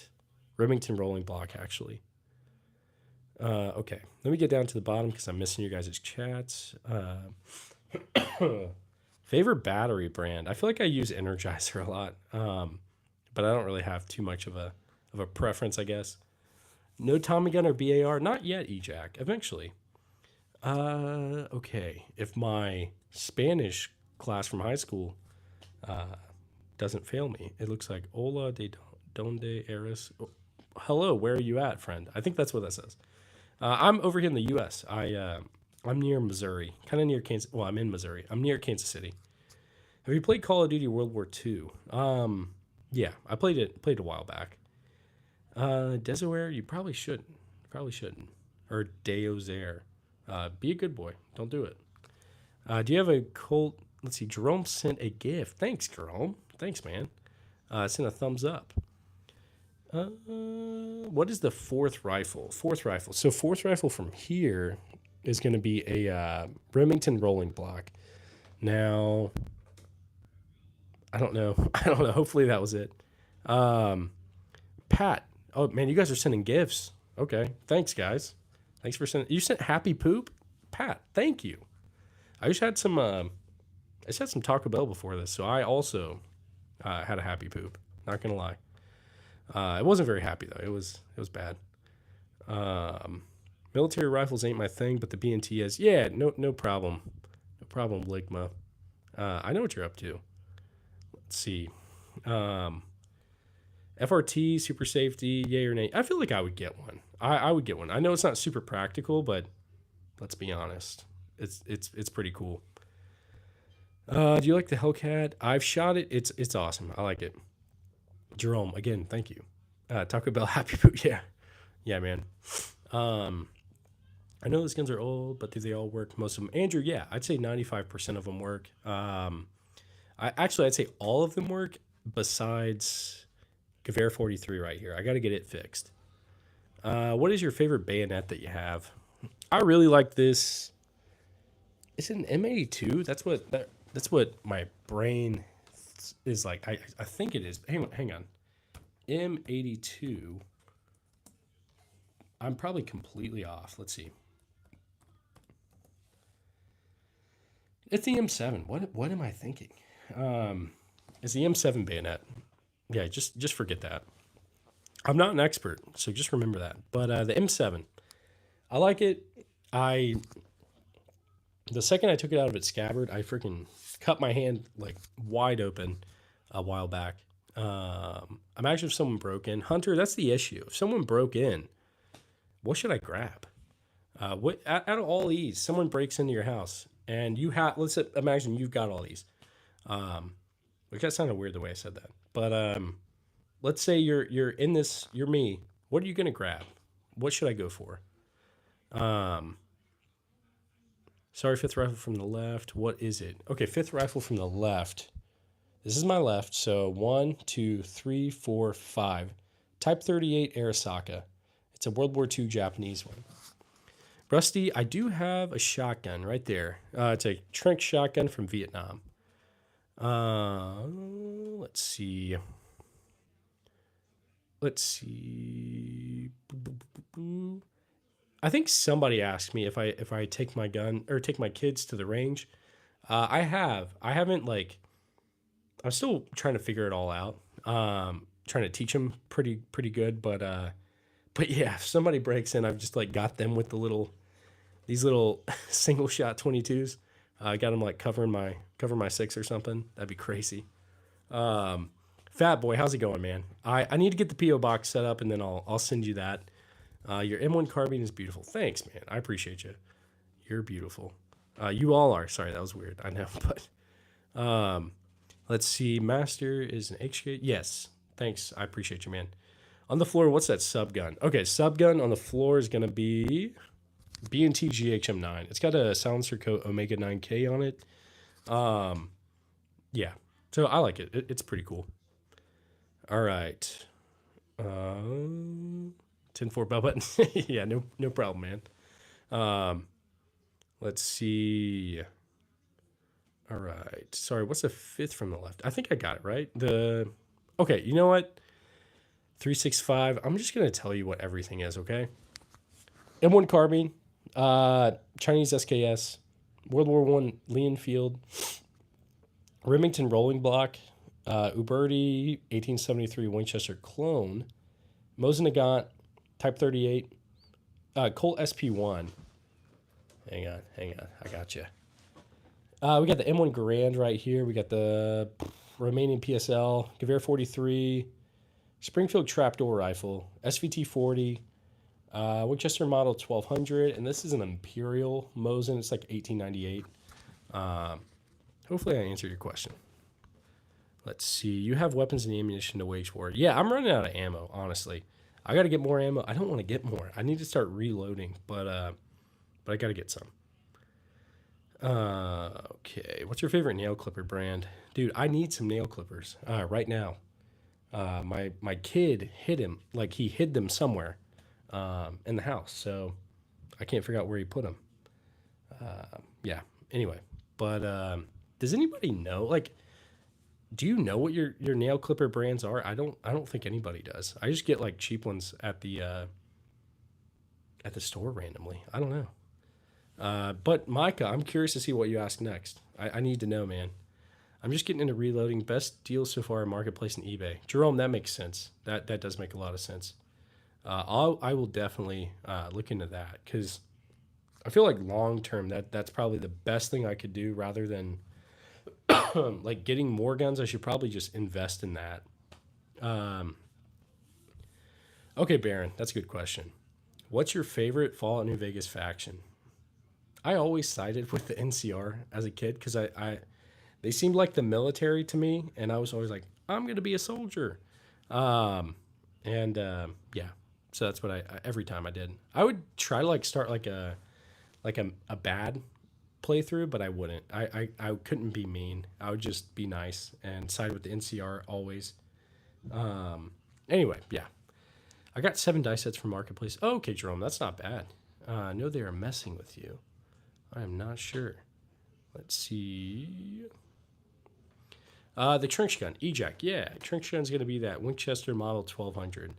Remington rolling block, actually. Okay, let me get down to the bottom because I'm missing your guys' chats. Favorite battery brand? I feel like I use Energizer a lot, but I don't really have too much of a preference, I guess. No Tommy gun or BAR? Not yet, EJack. Eventually. Okay. If my Spanish class from high school doesn't fail me, it looks like Hola de donde eres? Oh, hello, where are you at, friend? I think that's what that says. I'm over here in the U.S. I'm near Missouri, kind of near Kansas. Well, I'm in Missouri. I'm near Kansas City. Have you played Call of Duty World War II? Yeah, I played it a while back. Desaware, you probably shouldn't. Or Deozair. Be a good boy. Don't do it. Do you have a Colt? Let's see. Jerome sent a gift. Thanks, Jerome. Thanks, man. Sent a thumbs up. What is the fourth rifle? So fourth rifle from here is going to be a Remington rolling block. Now, I don't know. Hopefully that was it. Pat. Oh, man, you guys are sending gifts. Okay. Thanks, guys. Thanks for sending. You sent happy poop? Pat, thank you. I just had some I just had some Taco Bell before this, so I also had a happy poop. Not gonna lie. It wasn't very happy though. It was bad. Um, Military rifles ain't my thing, but the BNT is. Yeah, no problem, no problem, Ligma. I know what you're up to. Let's see. Um, FRT, super safety, yay or nay? I feel like I would get one. I would get one. I know it's not super practical, but let's be honest, it's pretty cool. Do you like the Hellcat? I've shot it. It's awesome. I like it. Jerome, again, thank you. Taco Bell Happy Boot. Yeah, man. Um, I know those guns are old, but do they all work? Most of them. Andrew, yeah, I'd say 95% of them work. I'd say all of them work besides Gewehr 43 right here. I got to get it fixed. What is your favorite bayonet that you have? I really like this. Is it an M82? That's what my brain is like. I think it is. Hang on. M82. I'm probably completely off. Let's see. It's the M7. What am I thinking? It's the M7 bayonet. Yeah, just forget that. I'm not an expert, so just remember that. But the M7, I like it. I The second I took it out of its scabbard, I freaking cut my hand like wide open a while back. Imagine if someone broke in. Hunter, that's the issue. If someone broke in, what should I grab? What out of all these, someone breaks into your house and you have. Let's imagine you've got all these. Which that sounded weird the way I said that, but let's say you're in this. You're me. What are you gonna grab? What should I go for? Um, Sorry, fifth rifle from the left. What is it? Okay, fifth rifle from the left. This is my left. So 1, 2, 3, 4, 5. Type 38 Arasaka. It's a World War II Japanese one. Rusty, I do have a shotgun right there. It's a Trink shotgun from Vietnam. Let's see. I think somebody asked me if I take my gun or take my kids to the range. I have. I haven't like. I'm still trying to figure it all out. Trying to teach them pretty good, but yeah, if somebody breaks in, I've just like got them with these little single shot 22s. I got them like cover my six or something. That'd be crazy. Fat boy, how's it going, man? I need to get the PO box set up and then I'll send you that. Your M1 carbine is beautiful. Thanks, man. I appreciate you. You're beautiful. You all are. Sorry, that was weird. I know, but let's see. Master is an HK. Yes. Thanks. I appreciate you, man. On the floor, what's that sub gun? Okay, sub gun on the floor is gonna be B&T GHM9. It's got a silencer coat Omega 9K on it. Yeah. So I like it. It's pretty cool. All right. 10-4 bell button. Yeah, no problem, man. Let's see. All right. Sorry, what's the fifth from the left? I think I got it right. Okay, you know what? 365. I'm just gonna tell you what everything is, okay? M1 carbine, Chinese SKS, World War I Leonfield, Remington rolling block, Uberti 1873 Winchester clone, Mosin Nagant, Type 38, Colt SP1. Hang on, I got you. We got the M1 Garand right here. We got the Romanian PSL, Gewehr 43, Springfield trapdoor rifle, SVT 40, Winchester model 1200, and this is an Imperial Mosin. It's like 1898. Hopefully I answered your question. Let's see. You have weapons and ammunition to wage war. Yeah, I'm running out of ammo, honestly. I got to get more ammo. I don't want to get more. I need to start reloading, but I got to get some. Okay. What's your favorite nail clipper brand? Dude, I need some nail clippers right now. My kid hid him. Like, he hid them somewhere in the house, so I can't figure out where he put them. Yeah. Anyway, but does anybody know? Like, do you know what your nail clipper brands are? I don't think anybody does. I just get like cheap ones at the store randomly. I don't know. But Micah, I'm curious to see what you ask next. I need to know, man. I'm just getting into reloading. Best deals so far in Marketplace and eBay. Jerome, that makes sense. That does make a lot of sense. I will definitely look into that because I feel like long term that's probably the best thing I could do rather than like getting more guns. I should probably just invest in that. Um, okay, Baron, that's a good question. What's your favorite Fallout New Vegas faction? I always sided with the NCR as a kid because they seemed like the military to me, and I was always like, I'm gonna be a soldier. Um, and yeah, so that's what I every time I did. I would try to like start like a bad playthrough, but I wouldn't. I couldn't be mean. I would just be nice and side with the NCR always. Um, anyway, yeah, I got 7 dice sets from Marketplace. Oh, okay, Jerome, that's not bad. I know they are messing with you. I am not sure. Let's see. The trench gun, ejac. Yeah, trench gun's gonna be that Winchester Model 1200.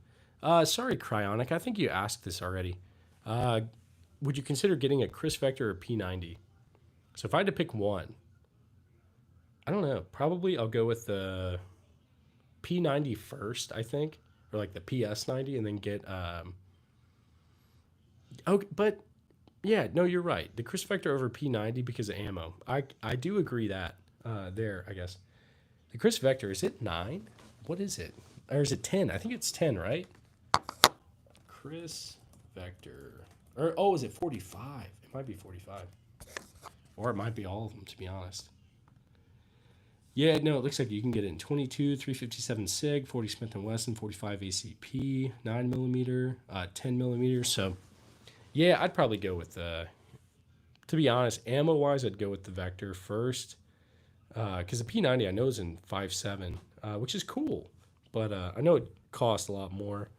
Sorry, Cryonic. I think you asked this already. Uh, would you consider getting a Chris Vector or P90? So if I had to pick one, I don't know. Probably I'll go with the P90 first, I think, or like the PS90, and then get. Oh, but yeah, no, you're right. The Chris Vector over P90 because of ammo. I do agree that there. I guess the Chris Vector is it 9? What is it? Or is it 10? I think it's 10, right? Chris Vector. Or oh, is it 45? It might be 45. Or it might be all of them, to be honest. Yeah, no, it looks like you can get it in 22, 357 SIG, 40 Smith & Wesson, 45 ACP, 9 millimeter, 10 millimeter. So, yeah, I'd probably go with to be honest, ammo-wise, I'd go with the Vector first. Because the P90 I know is in 5.7, which is cool. But I know it costs a lot more.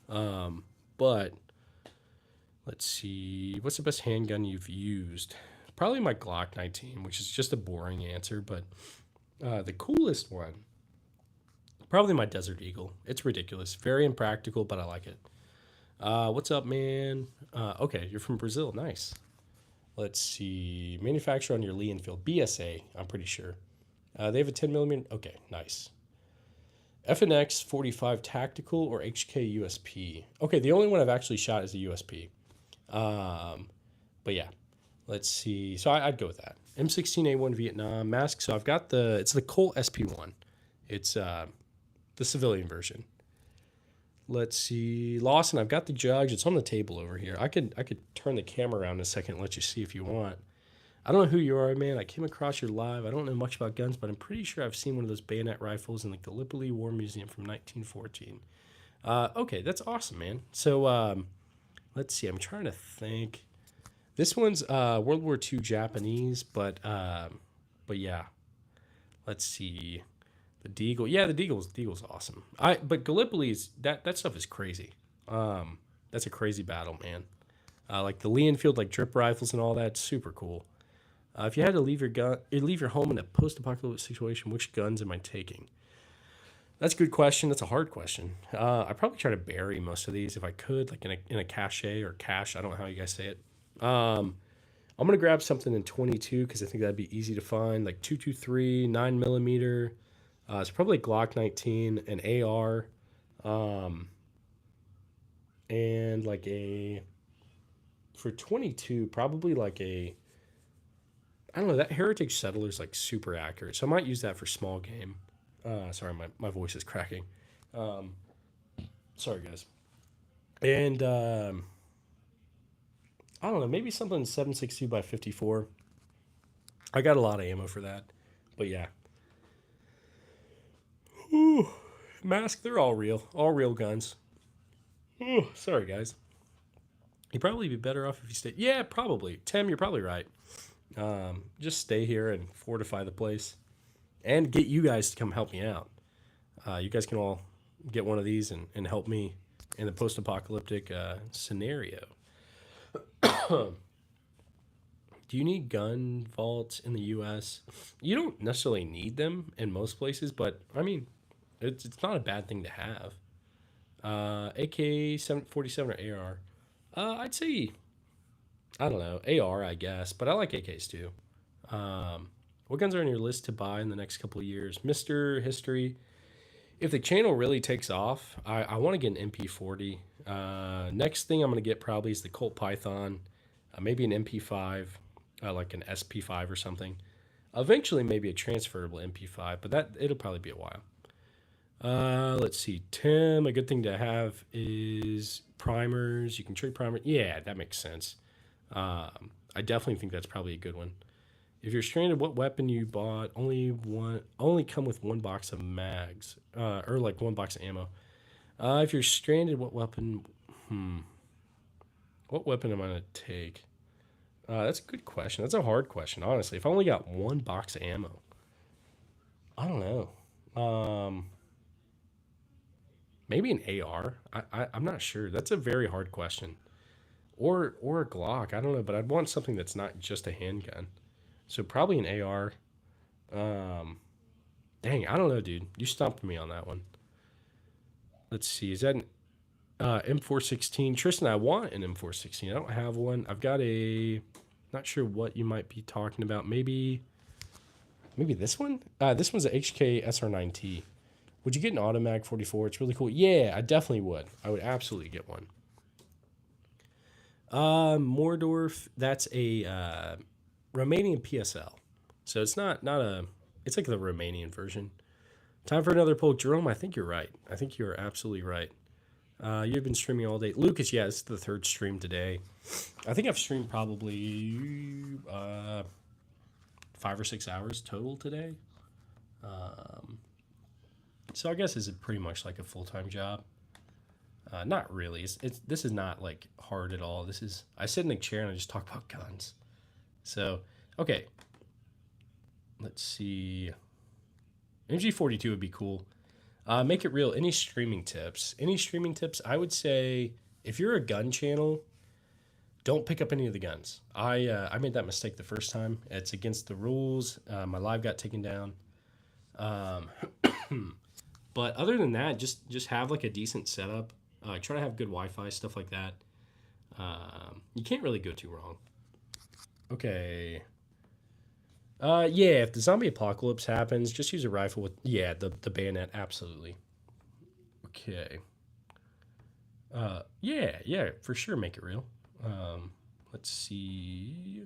But let's see. What's the best handgun you've used? Probably my Glock 19, which is just a boring answer. But the coolest one, probably my Desert Eagle. It's ridiculous. Very impractical, but I like it. What's up, man? Okay, you're from Brazil. Nice. Let's see. Manufacturer on your Lee Enfield. BSA, I'm pretty sure. They have a 10 millimeter. Okay, nice. FNX 45 Tactical or HK USP. Okay, the only one I've actually shot is the USP. But yeah, let's see. So I'd go with that. M16A1 Vietnam mask. So I've got it's the Colt SP1. It's the civilian version. Let's see. Lawson, I've got the jugs. It's on the table over here. I could turn the camera around in a second and let you see if you want. I don't know who you are, man. I came across your live. I don't know much about guns, but I'm pretty sure I've seen one of those bayonet rifles in like the Gallipoli War Museum from 1914. Okay, that's awesome, man. So let's see. I'm trying to think. This one's World War II Japanese, but yeah. Let's see. The Deagle. Yeah, the Deagle's awesome. But Gallipoli's that stuff is crazy. That's a crazy battle, man. Like the Lee Enfield, like drip rifles and all that, super cool. If you had to leave your home in a post-apocalyptic situation, which guns am I taking? That's a good question. That's a hard question. I probably try to bury most of these if I could, like in a cache or cache. I don't know how you guys say it. I'm gonna grab something in 22 because I think that'd be easy to find, like 223, 9 millimeter. It's probably a Glock 19, an AR, and like for 22, probably like I don't know, that Heritage Settler is like super accurate, so I might use that for small game. Sorry, my voice is cracking. Sorry, guys. And I don't know, maybe something 7.62 by 54. I got a lot of ammo for that, but yeah. Ooh, mask, they're all real guns. Ooh, sorry, guys. You'd probably be better off if you stay. Yeah, probably. Tim, you're probably right. Just stay here and fortify the place and get you guys to come help me out. You guys can all get one of these and help me in the post-apocalyptic scenario. Do you need gun vaults in the U.S.? You don't necessarily need them in most places, but I mean, it's not a bad thing to have. AK 747 or AR. I'd say I don't know, AR, I guess, but I like AKs too. What guns are on your list to buy in the next couple of years? Mr. History. If the channel really takes off, I want to get an MP40. Next thing I'm going to get probably is the Colt Python, maybe an MP5, like an SP5 or something. Eventually, maybe a transferable MP5, but that it'll probably be a while. Let's see. Tim, a good thing to have is primers. You can trade primers. Yeah, that makes sense. I definitely think that's probably a good one. If you're stranded, what weapon you bought? Only come with one box of mags, or like one box of ammo. If you're stranded, what weapon? What weapon am I gonna take? That's a good question. That's a hard question, honestly. If I only got one box of ammo, I don't know. Maybe an AR. I'm not sure. That's a very hard question. Or a Glock. I don't know, but I'd want something that's not just a handgun. So probably an AR. Um, Dang, I don't know, dude. You stumped me on that one. Let's see. Is that an M416? Tristan, I want an M416. I don't have one. I've got a. Not sure what you might be talking about. Maybe this one. This one's a HK SR9T. Would you get an Automag 44? It's really cool. Yeah, I definitely would. I would absolutely get one. Mordorf. That's a Romanian PSL. So it's not a. It's like the Romanian version. Time for another poll. Jerome, I think you're right. I think you're absolutely right. You've been streaming all day. Lucas, yeah, this is the third stream today. I think I've streamed probably 5 or 6 hours total today. So I guess it's pretty much like a full-time job. Not really. This is not like hard at all. I sit in a chair and I just talk about guns. So, okay. Let's see. MG42 would be cool. Make it real. Any streaming tips? I would say if you're a gun channel, don't pick up any of the guns. I made that mistake the first time. It's against the rules. My live got taken down. But other than that, just have like a decent setup. Try to have good Wi-Fi, stuff like that. You can't really go too wrong. Okay. Yeah, if the zombie apocalypse happens, just use a rifle with the bayonet. Absolutely. Okay. Yeah, for sure. Make it real. Let's see.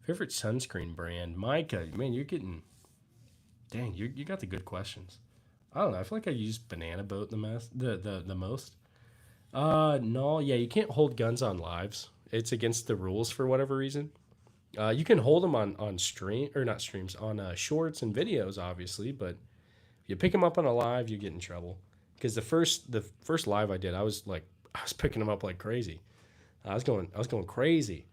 Favorite sunscreen brand, Micah. Man, you're getting. Dang, you got the good questions. I don't know. I feel like I use Banana Boat the most. No, yeah, you can't hold guns on lives. It's against the rules for whatever reason. You can hold them on stream or not streams on shorts and videos, obviously, but if you pick them up on a live, you get in trouble. Because the first live I did, I was picking them up like crazy. I was going crazy,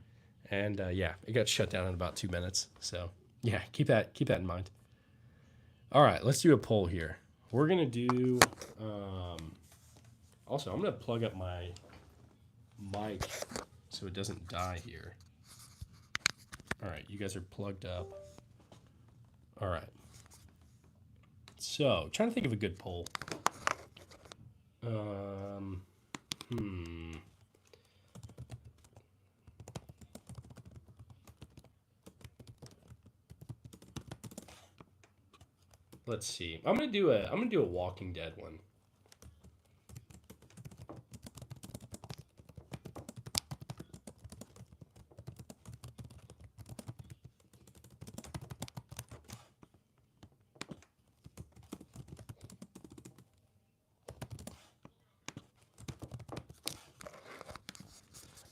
and yeah, it got shut down in about 2 minutes. So yeah, keep that in mind. All right, let's do a poll here. We're gonna do. Also, I'm gonna plug up my mic so it doesn't die here. All right, you guys are plugged up. All right. So, trying to think of a good poll. Let's see. I'm gonna do a Walking Dead one.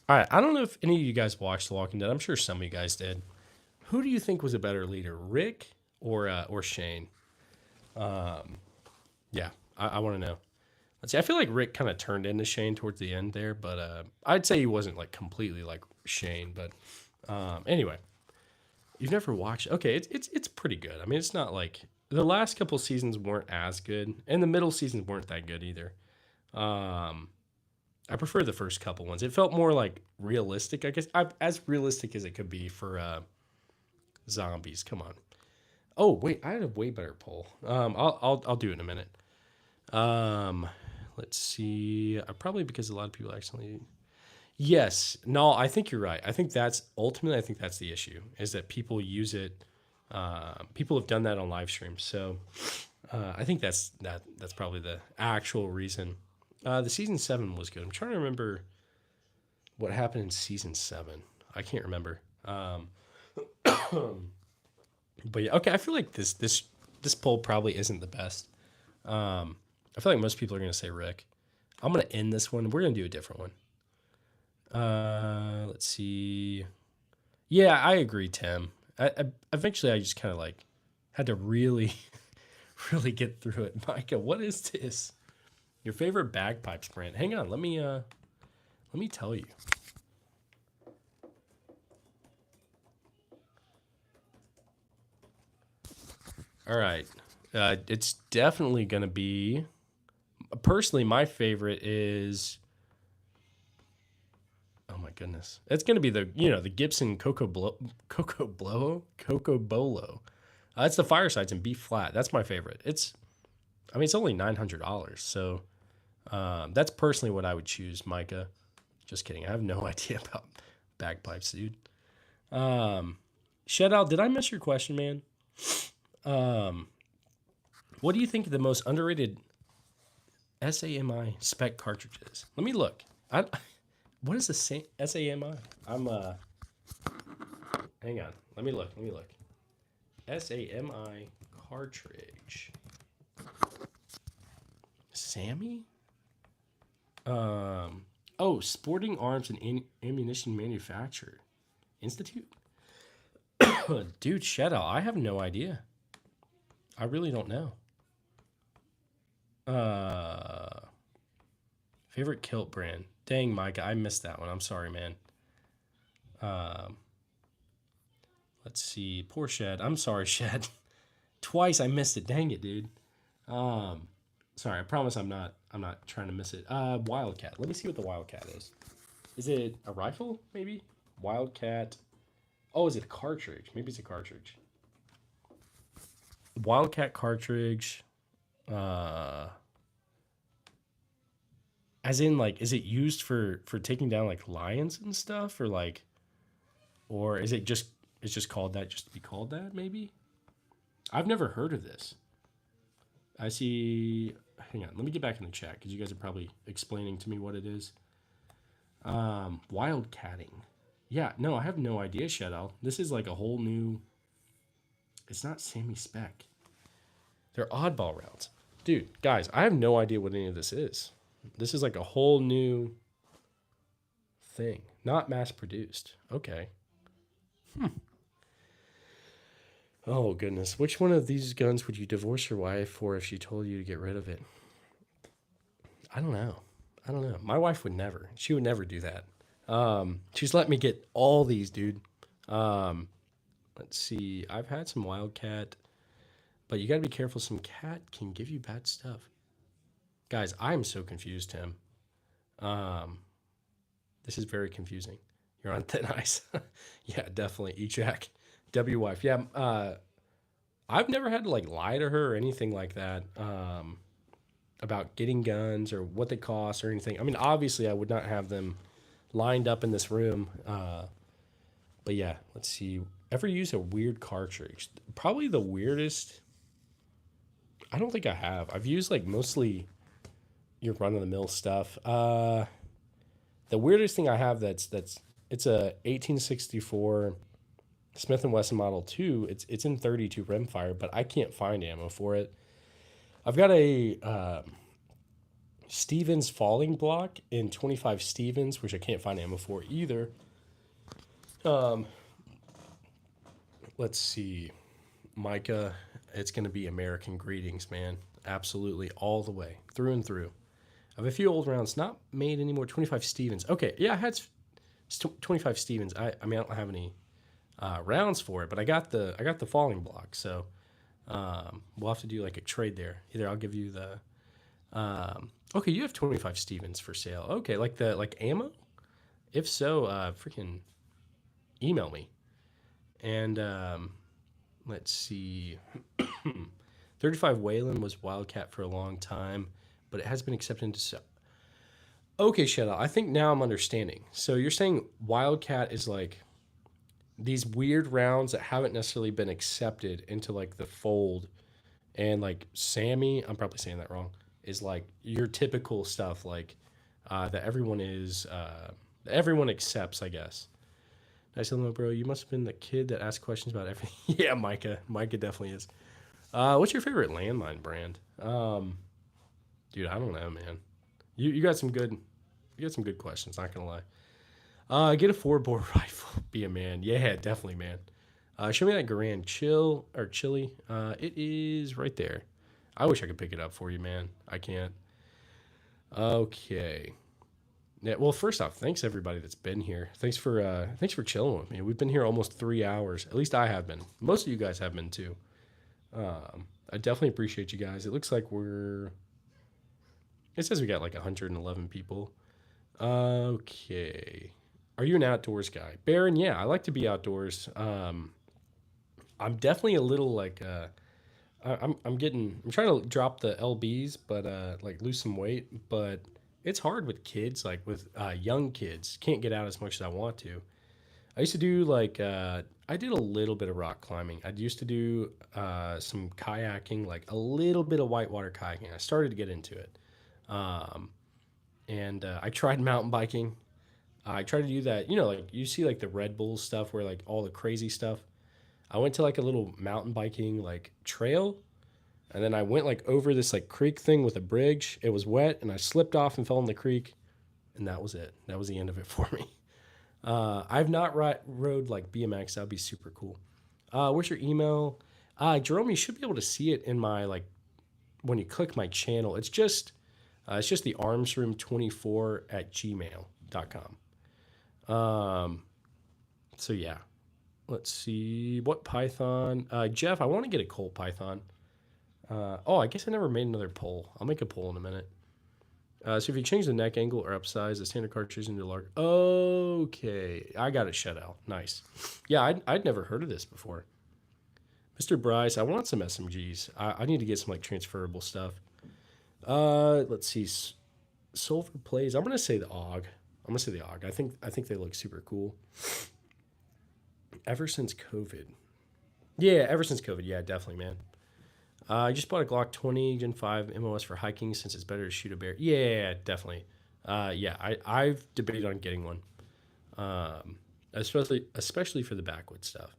All right, I don't know if any of you guys watched The Walking Dead. I'm sure some of you guys did. Who do you think was a better leader, Rick or Shane? Yeah, I want to know. Let's see. I feel like Rick kind of turned into Shane towards the end there, but I'd say he wasn't like completely like Shane. But anyway, you've never watched. Okay, it's pretty good. I mean, it's not like the last couple seasons weren't as good, and the middle seasons weren't that good either. I prefer the first couple ones. It felt more like realistic, I guess, as realistic as it could be for zombies. Come on. Oh wait, I had a way better poll. I'll do it in a minute. Let's see. Probably because a lot of people actually. Yes. No, I think you're right. I think that's ultimately, I think that's the issue is that people use it. People have done that on live streams. So I think that's probably the actual reason. The season 7 was good. I'm trying to remember what happened in season 7. I can't remember. But yeah, okay. I feel like this poll probably isn't the best. I feel like most people are gonna say Rick. I'm gonna end this one. We're gonna do a different one. Let's see. Yeah, I agree, Tim. Eventually I just kind of like had to really, really get through it. Micah, what is this? Your favorite bagpipes brand? Hang on, let me tell you. All right, it's definitely gonna be. Personally, my favorite is. Oh my goodness, it's gonna be the Gibson Coco Bolo. It's the Firesides in B flat. That's my favorite. It's only $900, so that's personally what I would choose, Micah. Just kidding. I have no idea about bagpipes, dude. Shedow, did I miss your question, man? What do you think of the most underrated SAMI spec cartridges? Let me look. What is the SAMI? Hang on. Let me look. SAMI cartridge. Sammy? Sporting Arms and Ammunition Manufacturer Institute. Dude, Shadow, I have no idea. I really don't know. Favorite kilt brand? Dang, Micah, I missed that one. I'm sorry, man. Let's see. Poor Shed. I'm sorry, Shed. Twice I missed it. Dang it, dude. Sorry. I promise I'm not trying to miss it. Wildcat. Let me see what the Wildcat is. Is it a rifle? Maybe. Wildcat. Oh, is it a cartridge? Maybe it's a cartridge. Wildcat cartridge. As in, like, is it used for taking down like lions and stuff, or is it just it's just called that just to be called that? Maybe. I've never heard of this. I see. Hang on, let me get back in the chat because you guys are probably explaining to me what it is. Wildcatting. Yeah, no, I have no idea, Shadow. This is like a whole new. It's not Sammy Spec. They're oddball rounds, dude. Guys, I have no idea what any of this is. This is like a whole new thing, not mass produced. Okay. Oh goodness, which one of these guns would you divorce your wife for if she told you to get rid of it? I don't know. My wife would never. She would never do that. She's let me get all these, dude. Let's see. I've had some Wildcat, but you got to be careful. Some cat can give you bad stuff. Guys, I'm so confused, Tim. This is very confusing. You're on thin ice. Yeah, definitely. E-Jack. W-Wife. Yeah, I've never had to like lie to her or anything like that about getting guns or what they cost or anything. I mean, obviously, I would not have them lined up in this room. But yeah, let's see. Ever use a weird cartridge? Probably the weirdest. I don't think I have. I've used like mostly your run-of-the-mill stuff. The weirdest thing I have it's a 1864 Smith & Wesson Model 2. It's in 32 rimfire, but I can't find ammo for it. I've got a Stevens falling block in 25 Stevens, which I can't find ammo for either. Let's see. Micah, it's going to be American Greetings, man. Absolutely, all the way, through and through. I have a few old rounds, not made anymore. 25 Stevens. Okay, yeah, I had 25 Stevens. I mean, I don't have any rounds for it, but I got the falling block, so we'll have to do like a trade there. Either I'll give you the okay, you have 25 Stevens for sale. Okay, like ammo? If so, freaking email me. And let's see. 35 Wayland was Wildcat for a long time, but it has been accepted into Okay, Shadow. I think now I'm understanding. So you're saying Wildcat is like these weird rounds that haven't necessarily been accepted into like the fold, and like Sammy, I'm probably saying that wrong, is like your typical stuff, like that everyone accepts, I guess. Nice hello, bro. You must have been the kid that asked questions about everything. Yeah, Micah. Micah definitely is. What's your favorite landmine brand? Dude, I don't know, man. You got some good questions. Not gonna lie. Get a 4-bore rifle. Be a man. Yeah, definitely, man. Show me that Garand chill or chili. It is right there. I wish I could pick it up for you, man. I can't. Okay. Yeah. Well, first off, thanks everybody that's been here. Thanks for chilling with me. We've been here almost 3 hours. At least I have been. Most of you guys have been too. I definitely appreciate you guys. It looks like we're. It says we got like 111 people. Okay. Are you an outdoors guy, Baron? Yeah, I like to be outdoors. I'm definitely a little like I'm trying to drop the lbs, but like lose some weight, but it's hard with kids, like with young kids can't get out as much as I want to. I used to do like I did a little bit of rock climbing. I used to do some kayaking, like a little bit of whitewater kayaking. I started to get into it. um, and I tried mountain biking. I tried to do that, like you see like the Red Bull stuff where like all the crazy stuff. I went to like a little mountain biking like trail, and then I went like over this like creek thing with a bridge. It was wet, and I slipped off and fell in the creek, and that was it. That was the end of it for me. I've not rode like BMX. That'd be super cool. What's your email? Jerome, you should be able to see it in my like when you click my channel. It's just the armsroom24 at gmail.com. So yeah, let's see what Python. Jeff, I want to get a Colt Python. Oh, I guess I never made another poll. I'll make a poll in a minute. So if you change the neck angle or upsize the standard cartridge into large. Okay, I got it shut out. Nice. Yeah, I'd never heard of this before. Mr. Bryce, I want some SMGs. I need to get some like transferable stuff. Let's see. Silver plays. I'm gonna say the AUG. I think they look super cool. Ever since COVID. Yeah, ever since COVID. Yeah, definitely, man. I just bought a Glock 20 Gen 5 MOS for hiking since it's better to shoot a bear. Yeah, definitely. Yeah, I've debated on getting one, especially for the backwoods stuff.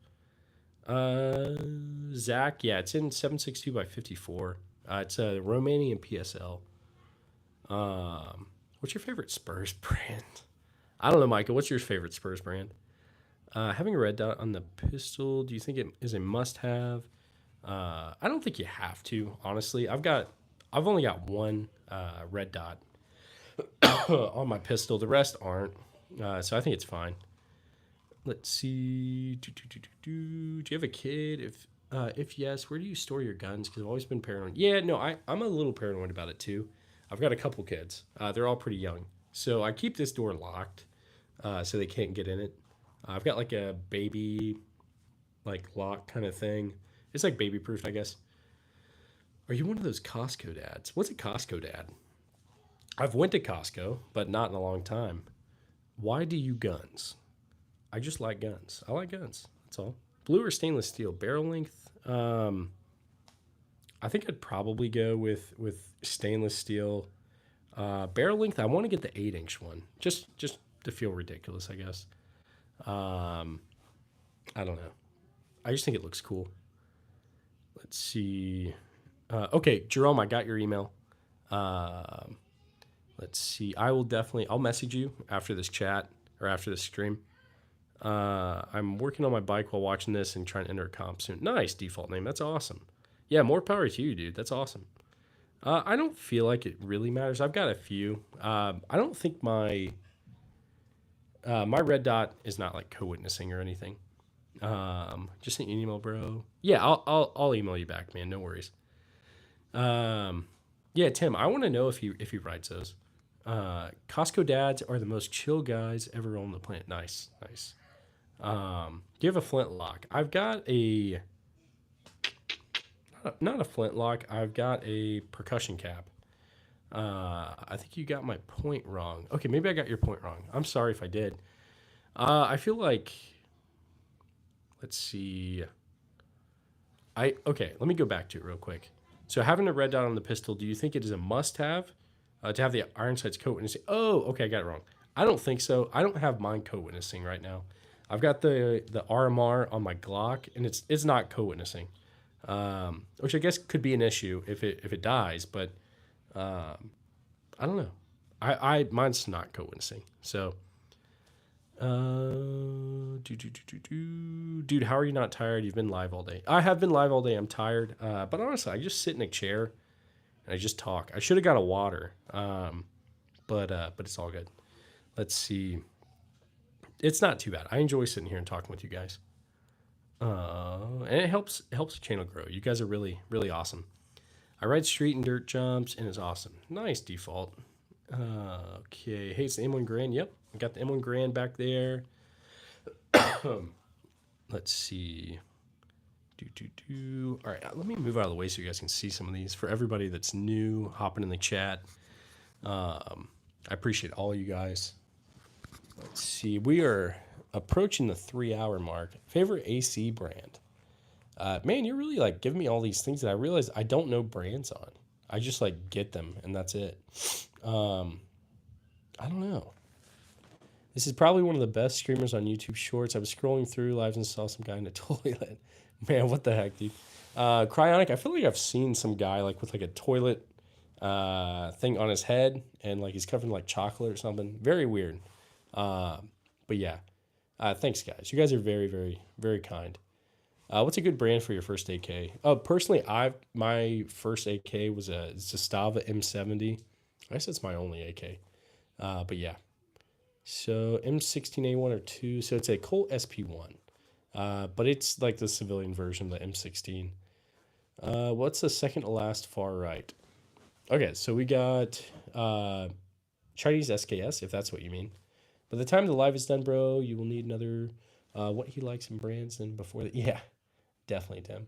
Zach, yeah, it's in 762 by 54. It's a Romanian PSL. What's your favorite Spurs brand? I don't know, Michael. What's your favorite Spurs brand? Having a red dot on the pistol, do you think it is a must-have? I don't think you have to, honestly. I've only got one red dot on my pistol. The rest aren't, so I think it's fine. Let's see. Do you have a kid? If yes, where do you store your guns? Because I've always been paranoid. Yeah, no, I'm a little paranoid about it too. I've got a couple kids. They're all pretty young, so I keep this door locked so they can't get in it. I've got like a baby like lock kind of thing. It's like baby proof, I guess. Are you one of those Costco dads? What's a Costco dad? I've went to Costco, but not in a long time. Why do you guns? I just like guns. I like guns. That's all. Blue or stainless steel? Barrel length? I think I'd probably go with stainless steel. Barrel length, I want to get the 8-inch one. Just to feel ridiculous, I guess. I don't know. I just think it looks cool. Let's see. Okay, Jerome, I got your email. Let's see. I'll message you after this chat or after this stream. I'm working on my bike while watching this and trying to enter a comp soon. Nice default name. That's awesome. Yeah, more power to you, dude. That's awesome. I don't feel like it really matters. I've got a few. I don't think my red dot is not like co-witnessing or anything. Just an email, bro. Yeah, I'll email you back, man. No worries. Yeah, Tim, I want to know if he writes those. Costco dads are the most chill guys ever on the planet. Nice. Do you have a flintlock? I've got not a flintlock. I've got a percussion cap. I think you got my point wrong. Okay, maybe I got your point wrong. I'm sorry if I did. I feel like, let's see. Okay, let me go back to it real quick. So having a red dot on the pistol, do you think it is a must-have to have the iron sights coat witnessing? Oh, okay, I got it wrong. I don't think so. I don't have mine coat witnessing right now. I've got the RMR on my Glock, and it's not coat witnessing, which I guess could be an issue if it dies. But I don't know. I mine's not coat witnessing. So, dude, how are you not tired? You've been live all day. I have been live all day. I'm tired. But honestly, I just sit in a chair and I just talk. I should have got a water. But it's all good. Let's see. It's not too bad. I enjoy sitting here and talking with you guys. And it helps the channel grow. You guys are really, really awesome. I ride street and dirt jumps and it's awesome. Nice default. Okay. Hey, it's the M1 Garand. Yep. We got the M1 Garand back there. Let's see. All right, let me move out of the way so you guys can see some of these. For everybody that's new, hopping in the chat, I appreciate all you guys. Let's see. We are approaching the 3-hour mark. Favorite AC brand? Man, you're really like giving me all these things that I realize I don't know brands on. I just like get them and that's it. I don't know. This is probably one of the best streamers on YouTube Shorts. I was scrolling through lives and saw some guy in a toilet. Man, what the heck, dude? Cryonic, I feel like I've seen some guy like with like a toilet thing on his head and like he's covered in like chocolate or something. Very weird. But yeah. Thanks, guys. You guys are very, very, very kind. What's a good brand for your first AK? Personally, my first AK was a Zastava M70. I guess it's my only AK. But yeah. So M16A1 or 2. So it's a Colt SP1. But it's like the civilian version of the M16. What's the second to last far right? Okay, so we got Chinese SKS, if that's what you mean. By the time the live is done, bro, you will need another what he likes in brands than before that. Yeah, definitely, Tim.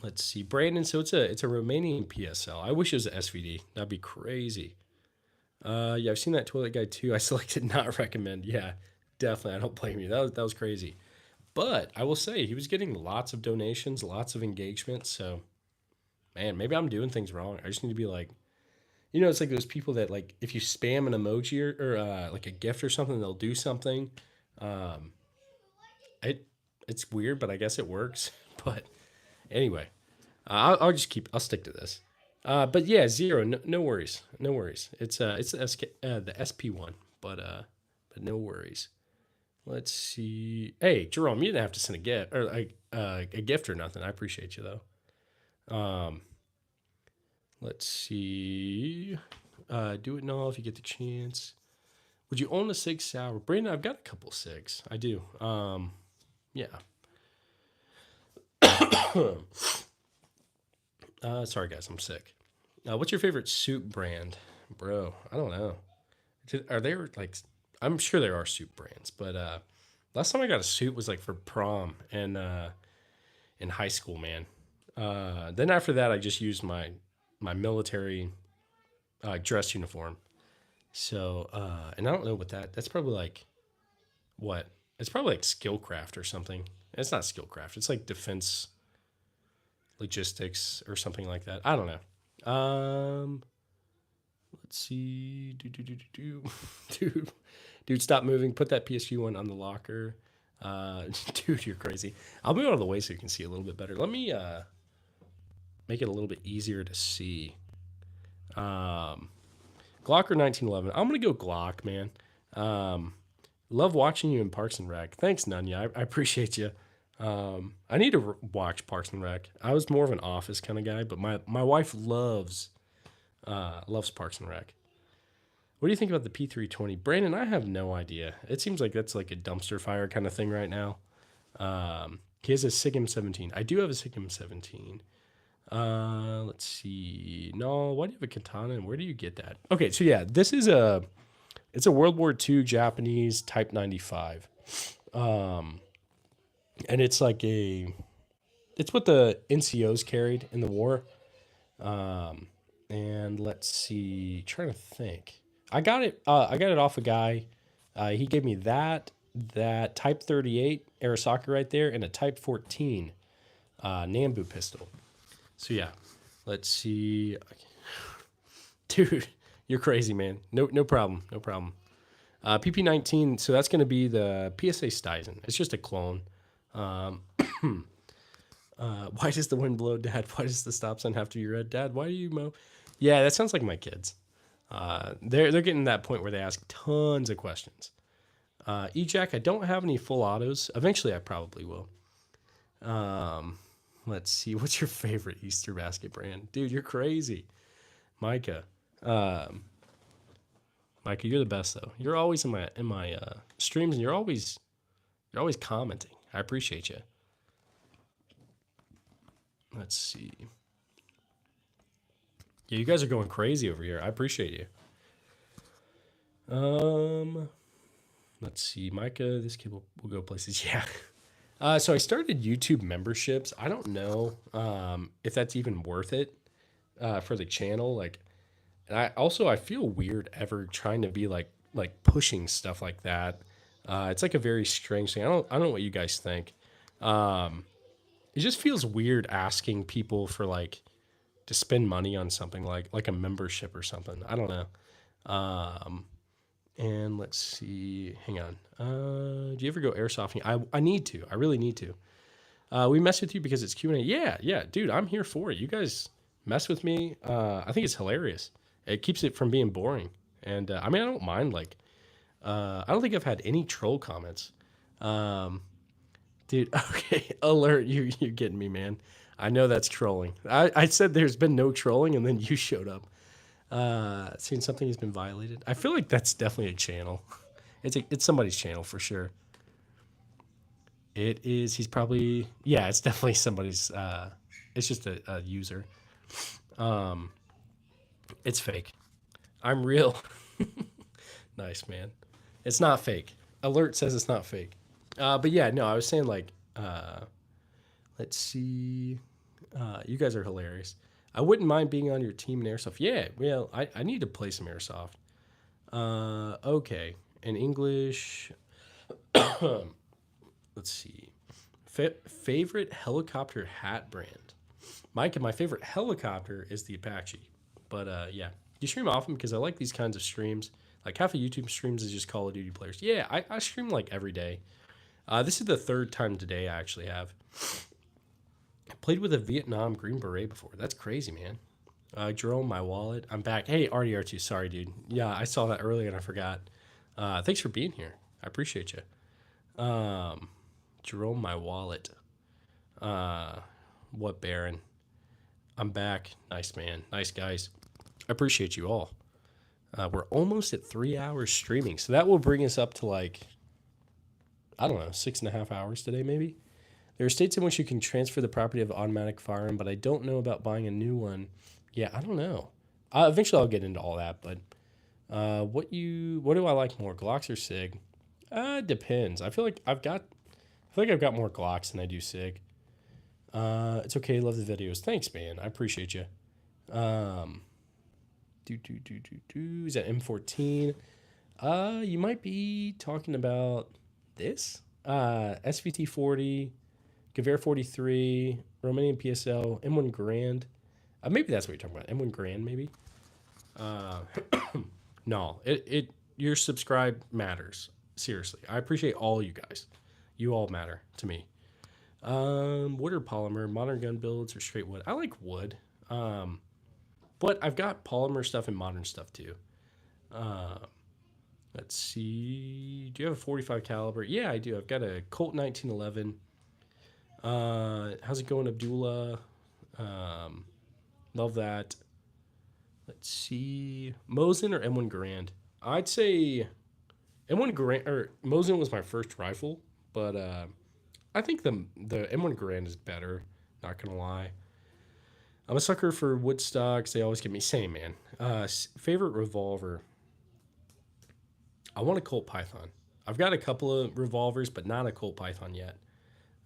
Let's see. Brandon, so it's a Romanian PSL. I wish it was a SVD. That'd be crazy. Yeah, I've seen that toilet guy too. I selected not recommend. Yeah, definitely. I don't blame you. That was crazy. But I will say he was getting lots of donations, lots of engagement. So, man, maybe I'm doing things wrong. I just need to be like, it's like those people that like if you spam an emoji or like a gift or something, they'll do something. It's weird, but I guess it works. But anyway, I'll stick to this. But yeah, zero. No worries. No worries. It's the SP1, but no worries. Let's see. Hey, Jerome, you didn't have to send a gift or a gift or nothing. I appreciate you though. Let's see. Do it now if you get the chance. Would you own a Sig Sauer? Brandon, I've got a couple Sigs. I do. Yeah. Sorry, guys, I'm sick. What's your favorite soup brand? Bro, I don't know. Are there like, I'm sure there are soup brands, but last time I got a suit was like for prom and in high school, man. Then after that, I just used my military dress uniform. So, and I don't know what that's probably like, what? It's probably like Skillcraft or something. It's not Skillcraft. It's like Defense Logistics or something like that. I don't know. Let's see. Dude, stop moving. Put that PSG one on the locker. Dude, you're crazy. I'll move out of the way so you can see a little bit better. Let me make it a little bit easier to see. Glock or 1911? I'm gonna go Glock, man. Love watching you in Parks and Rec. Thanks, Nunya. I appreciate you. I need to watch Parks and Rec. I was more of an Office kind of guy, but my wife loves Parks and Rec. What do you think about the P320? Brandon, I have no idea. It seems like that's like a dumpster fire kind of thing right now. He has a SIG M17. I do have a SIG M17. Let's see. No, why do you have a katana and where do you get that? Okay, so yeah, this is it's a World War II Japanese Type 95. And it's like it's what the NCOs carried in the war. And let's see, trying to think. I got it. I got it off a guy. He gave me that Type 38 Arisaka right there, and a Type 14 Nambu pistol. So yeah, let's see. Dude, you're crazy, man. No problem. No problem. PP19, so that's going to be the PSA Stizen. It's just a clone. Why does the wind blow, Dad? Why does the stop sign have to be red? Dad, why do you mow? Yeah, that sounds like my kids. They're getting to that point where they ask tons of questions. E-Jack, I don't have any full autos. Eventually, I probably will. Let's see. What's your favorite Easter basket brand? Dude, you're crazy. Micah. Micah, you're the best though. You're always in my streams, and you're always commenting. I appreciate you. Let's see. Yeah, you guys are going crazy over here. I appreciate you. Let's see, Micah. This kid will go places. Yeah. So I started YouTube memberships. I don't know if that's even worth it for the channel. Like, and I feel weird ever trying to be like pushing stuff like that. It's like a very strange thing. I don't know what you guys think. It just feels weird asking people for like to spend money on something like a membership or something. I don't know. And let's see. Hang on. Do you ever go airsofting? I need to. I really need to. We mess with you because it's Q&A. Yeah, dude. I'm here for it. You guys mess with me. I think it's hilarious. It keeps it from being boring. And I mean, I don't mind. Like, I don't think I've had any troll comments. Dude, okay, alert, you're getting me, man. I know that's trolling. I said there's been no trolling, and then you showed up. Saying something has been violated. I feel like that's definitely a channel. It's somebody's channel for sure. It is. He's probably, yeah. It's definitely somebody's. It's just a user. It's fake. I'm real. Nice, man. It's not fake. Alert says it's not fake. But yeah, no, I was saying like, let's see. You guys are hilarious. I wouldn't mind being on your team in airsoft. Yeah, well, I need to play some airsoft. Okay, in English. Let's see. Favorite helicopter hat brand. Mike, my favorite helicopter is the Apache. But yeah, you stream often because I like these kinds of streams. Like half of YouTube streams is just Call of Duty players. Yeah, I stream like every day. This is the third time today I actually have. I played with a Vietnam Green Beret before. That's crazy, man. Jerome, my wallet. I'm back. Hey, RDR2. Sorry, dude. Yeah, I saw that earlier and I forgot. Thanks for being here. I appreciate you. Jerome, my wallet. What Baron? I'm back. Nice, man. Nice, guys. I appreciate you all. We're almost at 3 hours streaming. So that will bring us up to like, I don't know, 6.5 hours today, maybe. There are states in which you can transfer the property of automatic firearm, but I don't know about buying a new one. Yeah, I don't know. Eventually I'll get into all that, but what do I like more, Glocks or Sig? Depends. I feel like I've got more Glocks than I do Sig. It's okay. Love the videos. Thanks, man. I appreciate you. Is that M14? You might be talking about this. SVT 40, Gewehr 43, Romanian PSL, M1 Grand. Maybe that's what you're talking about. M1 Grand, maybe. No, your subscribe matters. Seriously, I appreciate all you guys. You all matter to me. Wood or polymer, modern gun builds or straight wood. I like wood. But I've got polymer stuff and modern stuff too. Let's see. Do you have a 45 caliber? Yeah, I do. I've got a Colt 1911. How's it going, Abdullah? Love that. Let's see. Mosin or M1 Garand? I'd say M1 Garand, or Mosin was my first rifle, but I think the M1 Garand is better. Not gonna lie. I'm a sucker for Woodstocks. They always get me. Same, man. Favorite revolver? I want a Colt Python. I've got a couple of revolvers, but not a Colt Python yet.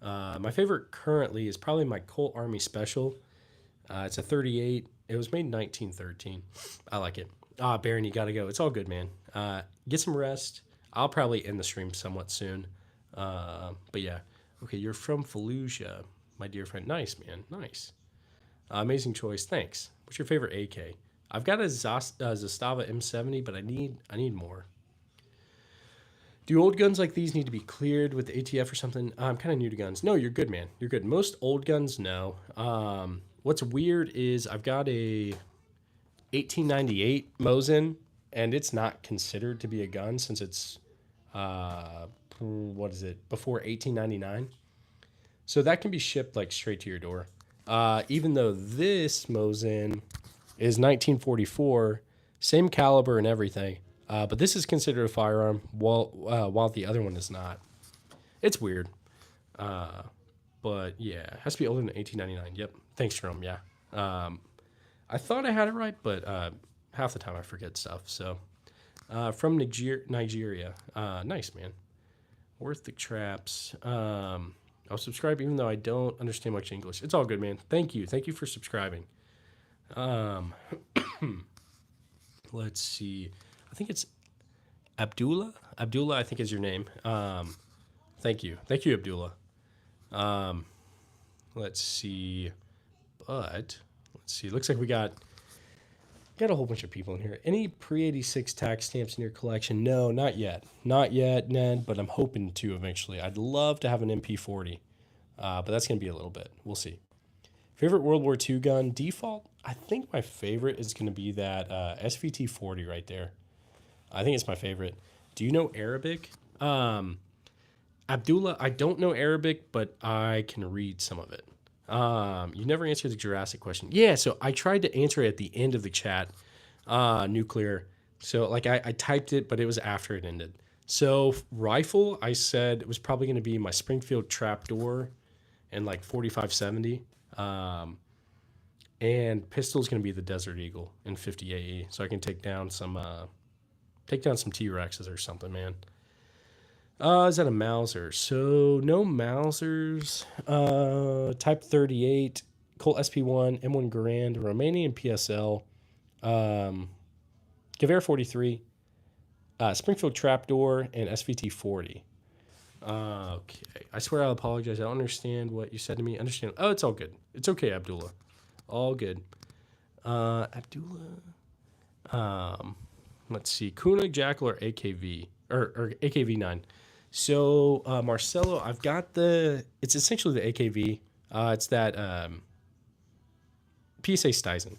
My favorite currently is probably my Colt Army Special. It's a 38. It was made in 1913. I like it. Baron, you got to go. It's all good, man. Get some rest. I'll probably end the stream somewhat soon. But yeah. Okay, you're from Fallujah, my dear friend. Nice, man. Nice. Amazing choice. Thanks. What's your favorite AK? I've got a Zastava M70, but I need more. Do old guns like these need to be cleared with ATF or something? I'm kind of new to guns. No, you're good, man. You're good. Most old guns, no. What's weird is I've got a 1898 Mosin, and it's not considered to be a gun since it's what is it, before 1899. So that can be shipped like straight to your door. Even though this Mosin is 1944, same caliber and everything. But this is considered a firearm, while the other one is not. It's weird. But yeah, it has to be older than 1899. Yep. Thanks, Jerome. Yeah. I thought I had it right, but half the time I forget stuff. So from Nigeria. Nice, man. Worth the traps. I'll subscribe even though I don't understand much English. It's all good, man. Thank you. Thank you for subscribing. Let's see. I think it's Abdullah. Abdullah, I think is your name. Thank you. Thank you, Abdullah. Let's see. But let's see. Looks like we got a whole bunch of people in here. Any pre-86 tax stamps in your collection? No, not yet. Not yet, Ned, but I'm hoping to eventually. I'd love to have an MP40, but that's going to be a little bit. We'll see. Favorite World War II gun? Default? I think my favorite is going to be that SVT 40 right there. I think it's my favorite. Do you know Arabic? Abdullah, I don't know Arabic, but I can read some of it. You never answered the Jurassic question. Yeah, so I tried to answer it at the end of the chat, nuclear. So like I typed it, but it was after it ended. So rifle, I said it was probably going to be my Springfield trapdoor and like 4570. And pistol is going to be the Desert Eagle in 50 AE. So I can take down some T-Rexes or something, man. Is that a Mauser? So no Mausers. Type 38, Colt SP1, M1 Garand, Romanian PSL, Gewehr 43, Springfield Trapdoor, and SVT 40. Okay. I swear I'll apologize. I don't understand what you said to me. Understand? Oh, it's all good. It's okay, Abdullah. All good. Abdullah. Let's see. Kuna, Jackal, or AKV? Or AKV-9. So, Marcelo, I've got it's essentially the AKV. It's that PSA Stizen.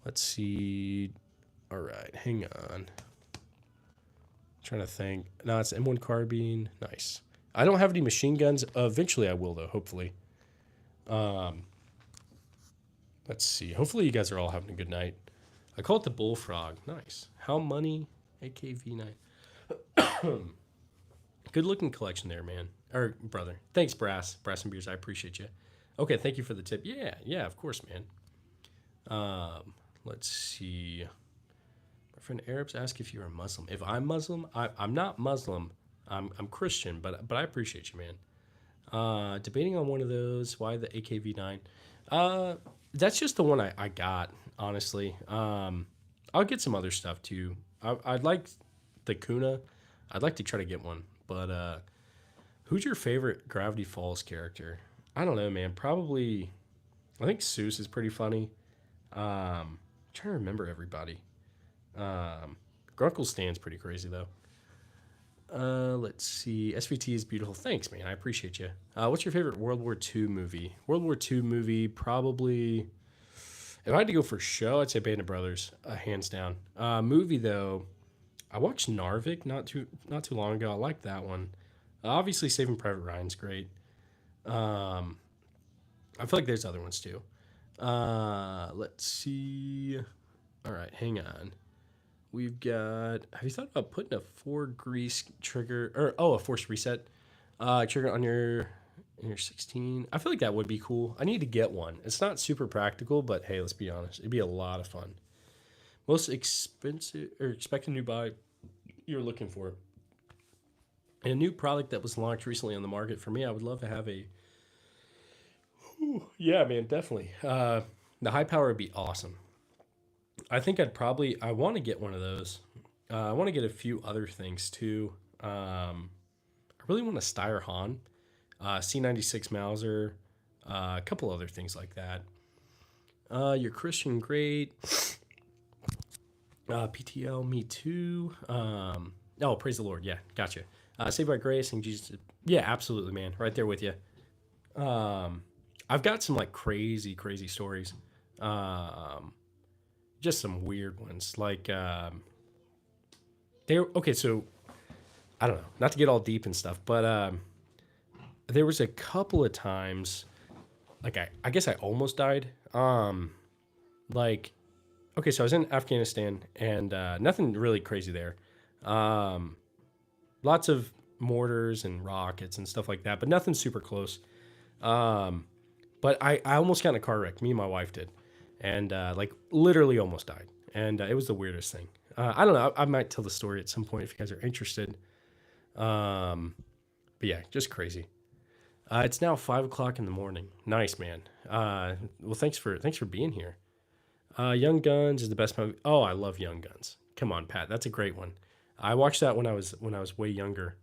Let's see. All right, hang on. Trying to think. No, it's M1 carbine. Nice. I don't have any machine guns. Eventually I will, though, hopefully. Let's see. Hopefully you guys are all having a good night. I call it the Bullfrog. Nice. How money? AKV-9. Good looking collection there, man. Or brother. Thanks, Brass and Beers. I appreciate you. Okay, thank you for the tip. Yeah, of course, man. Let's see. My friend Arabs ask if you're a Muslim. If I'm Muslim, I'm not Muslim. I'm Christian, but I appreciate you, man. Debating on one of those. Why the AKV-9? That's just the one I got, honestly. I'll get some other stuff too. I'd like the Kuna. I'd like to try to get one. But who's your favorite Gravity Falls character? I don't know, man. Probably, I think Seuss is pretty funny. I'm trying to remember everybody. Grunkle Stan's pretty crazy, though. Let's see. SVT is beautiful. Thanks, man. I appreciate you. What's your favorite World War II movie? World War II movie, probably, if I had to go for show, I'd say Band of Brothers, hands down. Movie, though, I watched Narvik not too long ago. I like that one. Obviously, Saving Private Ryan's great. I feel like there's other ones too. Let's see. All right, hang on. We've got. Have you thought about putting a 4-grease trigger a force reset trigger on your 16? I feel like that would be cool. I need to get one. It's not super practical, but hey, let's be honest. It'd be a lot of fun. Most expensive or expected new buy you're looking for. And a new product that was launched recently on the market for me, I would love to have a Yeah, man, definitely. The high power would be awesome. I think I want to get one of those. I want to get a few other things too. I really want a Steyr Han, C96 Mauser, a couple other things like that. Your Christian Great, PTL, me too. Oh, praise the Lord. Yeah, gotcha. Saved by Grace and Jesus. Yeah, absolutely, man. Right there with you. Um, I've got some like crazy, crazy stories. Um, just some weird ones. Like, they okay, so I don't know, not to get all deep and stuff, but there was a couple of times, like, I guess I almost died. Like, okay, so I was in Afghanistan and nothing really crazy there. Um, Lots of mortars and rockets and stuff like that, but nothing super close. Um, but I almost got in a car wreck. Me and my wife did, and like literally almost died. And it was the weirdest thing. I don't know. I might tell the story at some point if you guys are interested. Um, but yeah, just crazy. It's now 5 o'clock in the morning. Nice, man. Well, thanks for being here. Young Guns is the best movie. Oh, I love Young Guns. Come on, Pat. That's a great one. I watched that when I was way younger.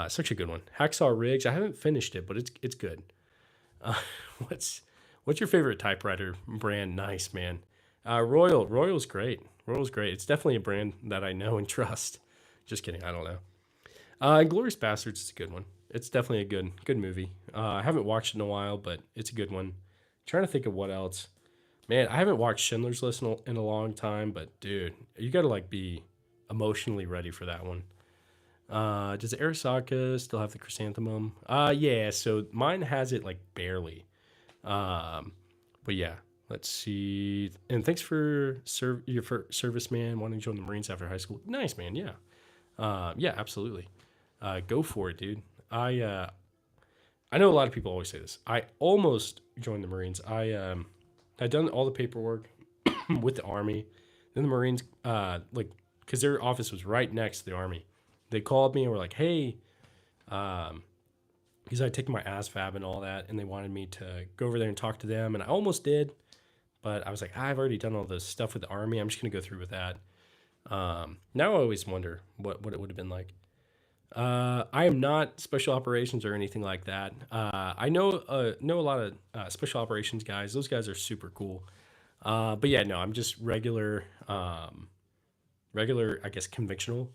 Such a good one. Hacksaw Ridge. I haven't finished it, but it's good. Uh, what's what's your favorite typewriter brand? Nice, man. Royal's great. Royal's great. It's definitely a brand that I know and trust. Just kidding. I don't know. Glorious Bastards is a good one. It's definitely a good movie. I haven't watched it in a while, but it's a good one. Trying to think of what else. Man, I haven't watched Schindler's List in a long time, but dude, you got to like be emotionally ready for that one. Does Arasaka still have the chrysanthemum? Yeah. So mine has it like barely. Um, but yeah, let's see. And thanks for your service, man. Wanting to join the Marines after high school. Nice, man. Yeah. Yeah, absolutely. Go for it, dude. I know a lot of people always say this. I almost joined the Marines. I'd done all the paperwork with the Army. Then the Marines, like, because their office was right next to the Army. They called me and were like, "Hey," um, because I'd taken my ASVAB and all that, and they wanted me to go over there and talk to them, and I almost did, but I was like, I've already done all this stuff with the Army. I'm just gonna go through with that. Now I always wonder what it would have been like. I am not special operations or anything like that. I know a lot of special operations guys. Those guys are super cool. But yeah, no, I'm just regular, I guess, convictional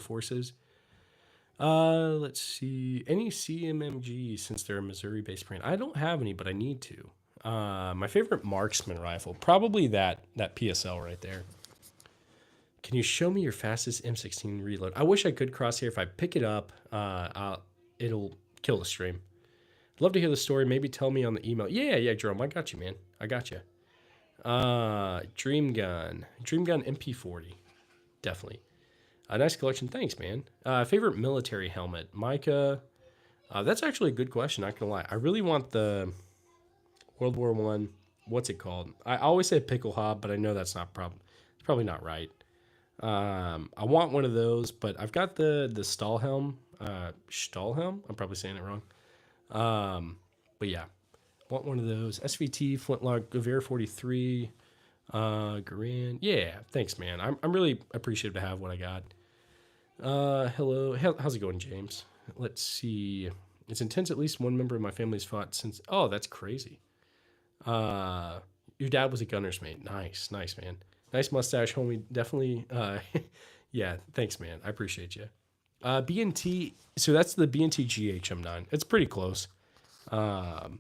forces. Let's see. Any CMMG since they're a Missouri-based brand? I don't have any, but I need to. My favorite marksman rifle, probably that PSL right there. Can you show me your fastest M16 reload? I wish I could crosshair. If I pick it up, it'll kill the stream. I'd love to hear the story. Maybe tell me on the email. Yeah, Jerome. I got you, man. I got you. Dream Gun MP40. Definitely. A nice collection. Thanks, man. Favorite military helmet? Micah. That's actually a good question. Not gonna lie. I really want the World War One. What's it called? I always say pickle hob, but I know that's not it's probably not right. I want one of those, but I've got the Stahlhelm. Stahlhelm. I'm probably saying it wrong. But yeah, want one of those. SVT Flintlock Gewehr 43. Garand. Yeah, thanks, man. I'm really appreciative to have what I got. Hello. How's it going, James? Let's see. It's intense. At least one member of my family's fought since. Oh, that's crazy. Your dad was a gunner's mate. Nice, man. Nice mustache, homie. Definitely. Yeah, thanks, man. I appreciate you. BNT. So that's the BNT GHM9. It's pretty close. Nowhere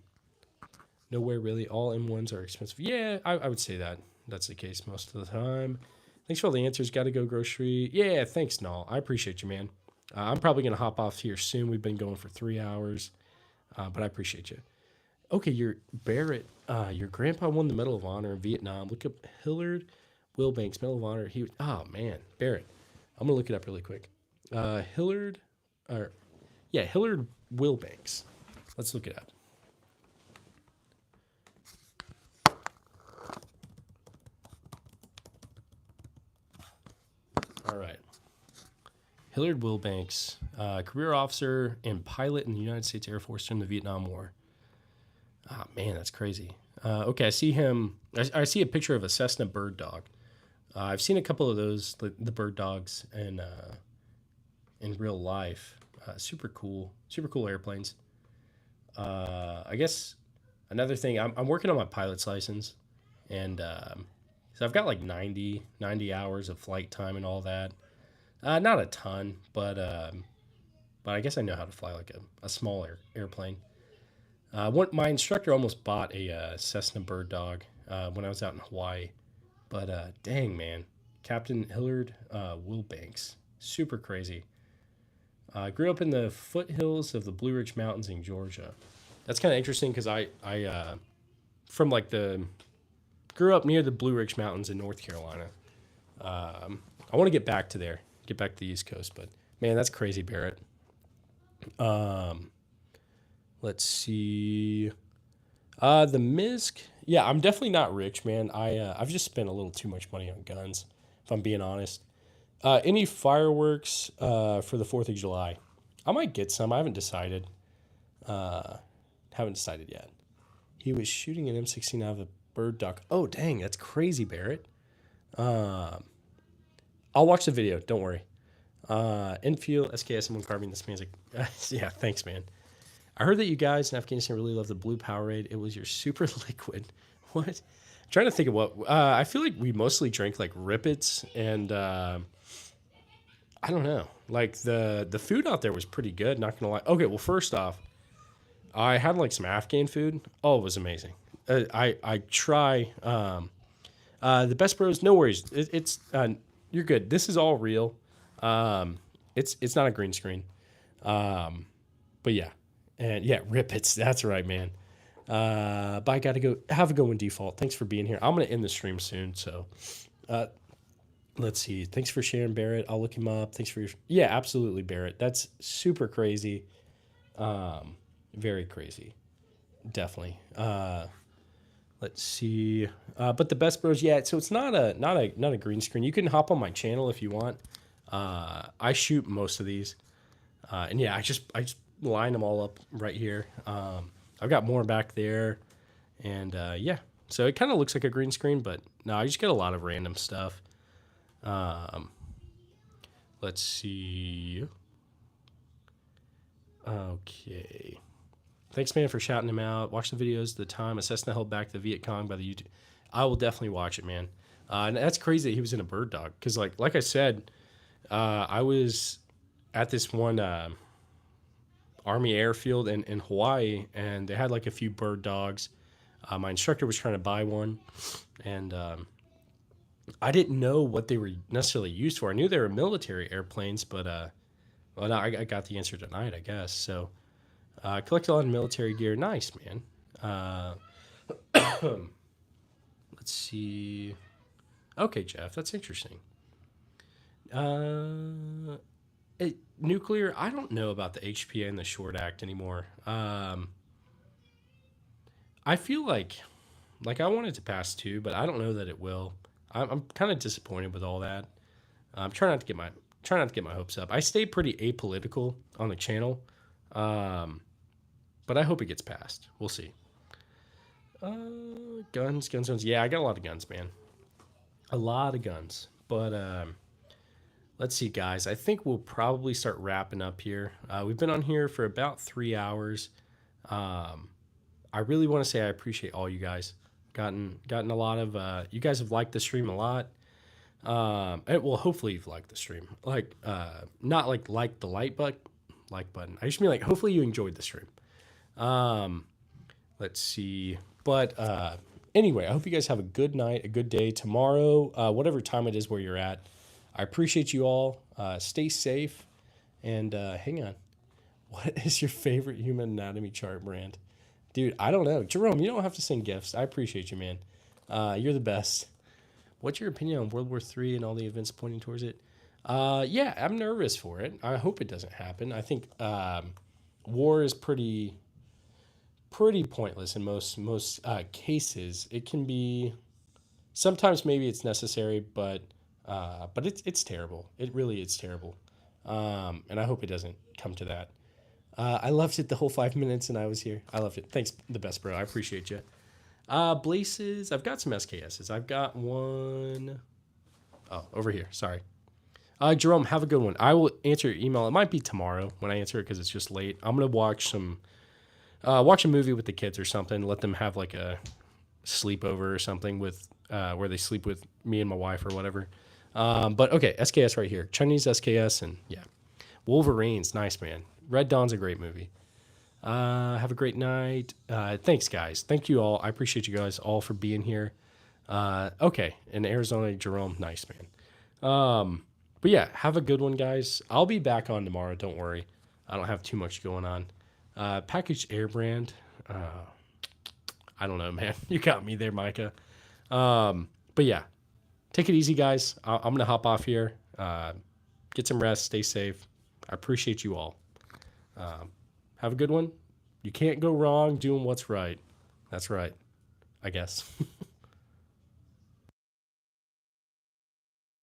really. All M1s are expensive. Yeah, I would say that. That's the case most of the time. Thanks for all the answers. Got to go grocery. Yeah, thanks, Null. I appreciate you, man. I'm probably going to hop off here soon. We've been going for 3 hours, but I appreciate you. Okay, your Barrett, your grandpa won the Medal of Honor in Vietnam. Look up Hillard Wilbanks, Medal of Honor. Oh, man, Barrett. I'm going to look it up really quick. Hillard Wilbanks. Let's look it up. All right. Hillard Wilbanks, career officer and pilot in the United States Air Force during the Vietnam War. Oh man, that's crazy. Okay, I see him. I see a picture of a Cessna bird dog. I've seen a couple of those, the bird dogs, in real life. Super cool airplanes. I guess another thing, I'm working on my pilot's license, and so I've got like 90 hours of flight time and all that. Not a ton, but I guess I know how to fly like a small airplane. My instructor almost bought a Cessna bird dog when I was out in Hawaii, but dang man, Captain Hillard Wilbanks, super crazy. Grew up in the foothills of the Blue Ridge Mountains in Georgia. That's kind of interesting because I from like the grew up near the Blue Ridge Mountains in North Carolina. I want to get back to there, get back to the East Coast, but man, that's crazy, Barrett. Um, let's see. The MISC. Yeah, I'm definitely not rich, man. I've just spent a little too much money on guns, if I'm being honest. Any fireworks for the 4th of July? I might get some. I haven't decided. Uh, haven't decided yet. He was shooting an M16 out of a bird dog. Oh, dang, that's crazy, Barrett. Um, I'll watch the video. Don't worry. Infield, SKS, someone carving this man's like, yeah, thanks, man. I heard that you guys in Afghanistan really love the blue Powerade. It was your super liquid. What? I'm trying to think of what. I feel like we mostly drank like Rippets and I don't know. Like the food out there was pretty good. Not gonna lie. Okay, well first off, I had like some Afghan food. Oh, it was amazing. I try the best bros. No worries. It's you're good. This is all real. It's not a green screen. Um, but yeah, and yeah, Rippets. That's right, man. But I got to go. Have a good one, Default. Thanks for being here. I'm gonna end the stream soon. So, uh, let's see. Thanks for sharing, Barrett. I'll look him up. Thanks for your. Yeah, absolutely, Barrett. That's super crazy. Um, very crazy. Definitely. Let's see. But the best bros, yeah. So it's not a green screen. You can hop on my channel if you want. I shoot most of these, and yeah, I just line them all up right here. I've got more back there, and yeah. So it kind of looks like a green screen, but no, I just get a lot of random stuff. Um, let's see. Okay. Thanks, man, for shouting him out. Watch the videos. The time a Cessna held back the Viet Cong by the YouTube. I will definitely watch it, man. And that's crazy that he was in a bird dog because, like I said, I was at this one Army airfield in Hawaii, and they had like a few bird dogs. My instructor was trying to buy one, and I didn't know what they were necessarily used for. I knew they were military airplanes, but well, no, I got the answer tonight, I guess. So, collect a lot of military gear. Nice, man. Uh, let's see. Okay, Jeff, that's interesting. Uh, nuclear. I don't know about the HPA and the Short Act anymore. I feel like I want it to pass too, but I don't know that it will. I'm kind of disappointed with all that. I'm trying not to get my hopes up. I stay pretty apolitical on the channel, um, but I hope it gets passed. We'll see. Guns. Yeah, I got a lot of guns, man. A lot of guns. But let's see, guys. I think we'll probably start wrapping up here. We've been on here for about 3 hours. Um, I really want to say I appreciate all you guys. Gotten a lot of you guys have liked the stream a lot. Well, hopefully you've liked the stream. Not like the like button. I just mean like hopefully you enjoyed the stream. Um, let's see. But anyway, I hope you guys have a good night, a good day tomorrow, whatever time it is where you're at. I appreciate you all. Stay safe and hang on. What is your favorite human anatomy chart brand? Dude, I don't know. Jerome, you don't have to send gifts. I appreciate you, man. You're the best. What's your opinion on World War III and all the events pointing towards it? Yeah, I'm nervous for it. I hope it doesn't happen. I think war is pretty pointless in most cases. It can be sometimes maybe it's necessary, but it's terrible. It really is terrible. And I hope it doesn't come to that. I loved it the whole 5 minutes, and I was here. I loved it. Thanks, the best, bro. I appreciate you. Blaces. I've got some SKSs. I've got one. Oh, over here. Sorry. Jerome, have a good one. I will answer your email. It might be tomorrow when I answer it because it's just late. I'm gonna watch a movie with the kids or something. Let them have like a sleepover or something with where they sleep with me and my wife or whatever. But okay, SKS right here. Chinese SKS and yeah, Wolverines. Nice, man. Red Dawn's a great movie. Have a great night. Thanks, guys. Thank you all. I appreciate you guys all for being here. Okay, in Arizona, Jerome. Nice, man. But yeah, have a good one, guys. I'll be back on tomorrow. Don't worry. I don't have too much going on. Packaged air brand. I don't know, man. You got me there, Micah. But yeah, take it easy, guys. I'm going to hop off here. Get some rest. Stay safe. I appreciate you all. Have a good one. You can't go wrong doing what's right. That's right, I guess.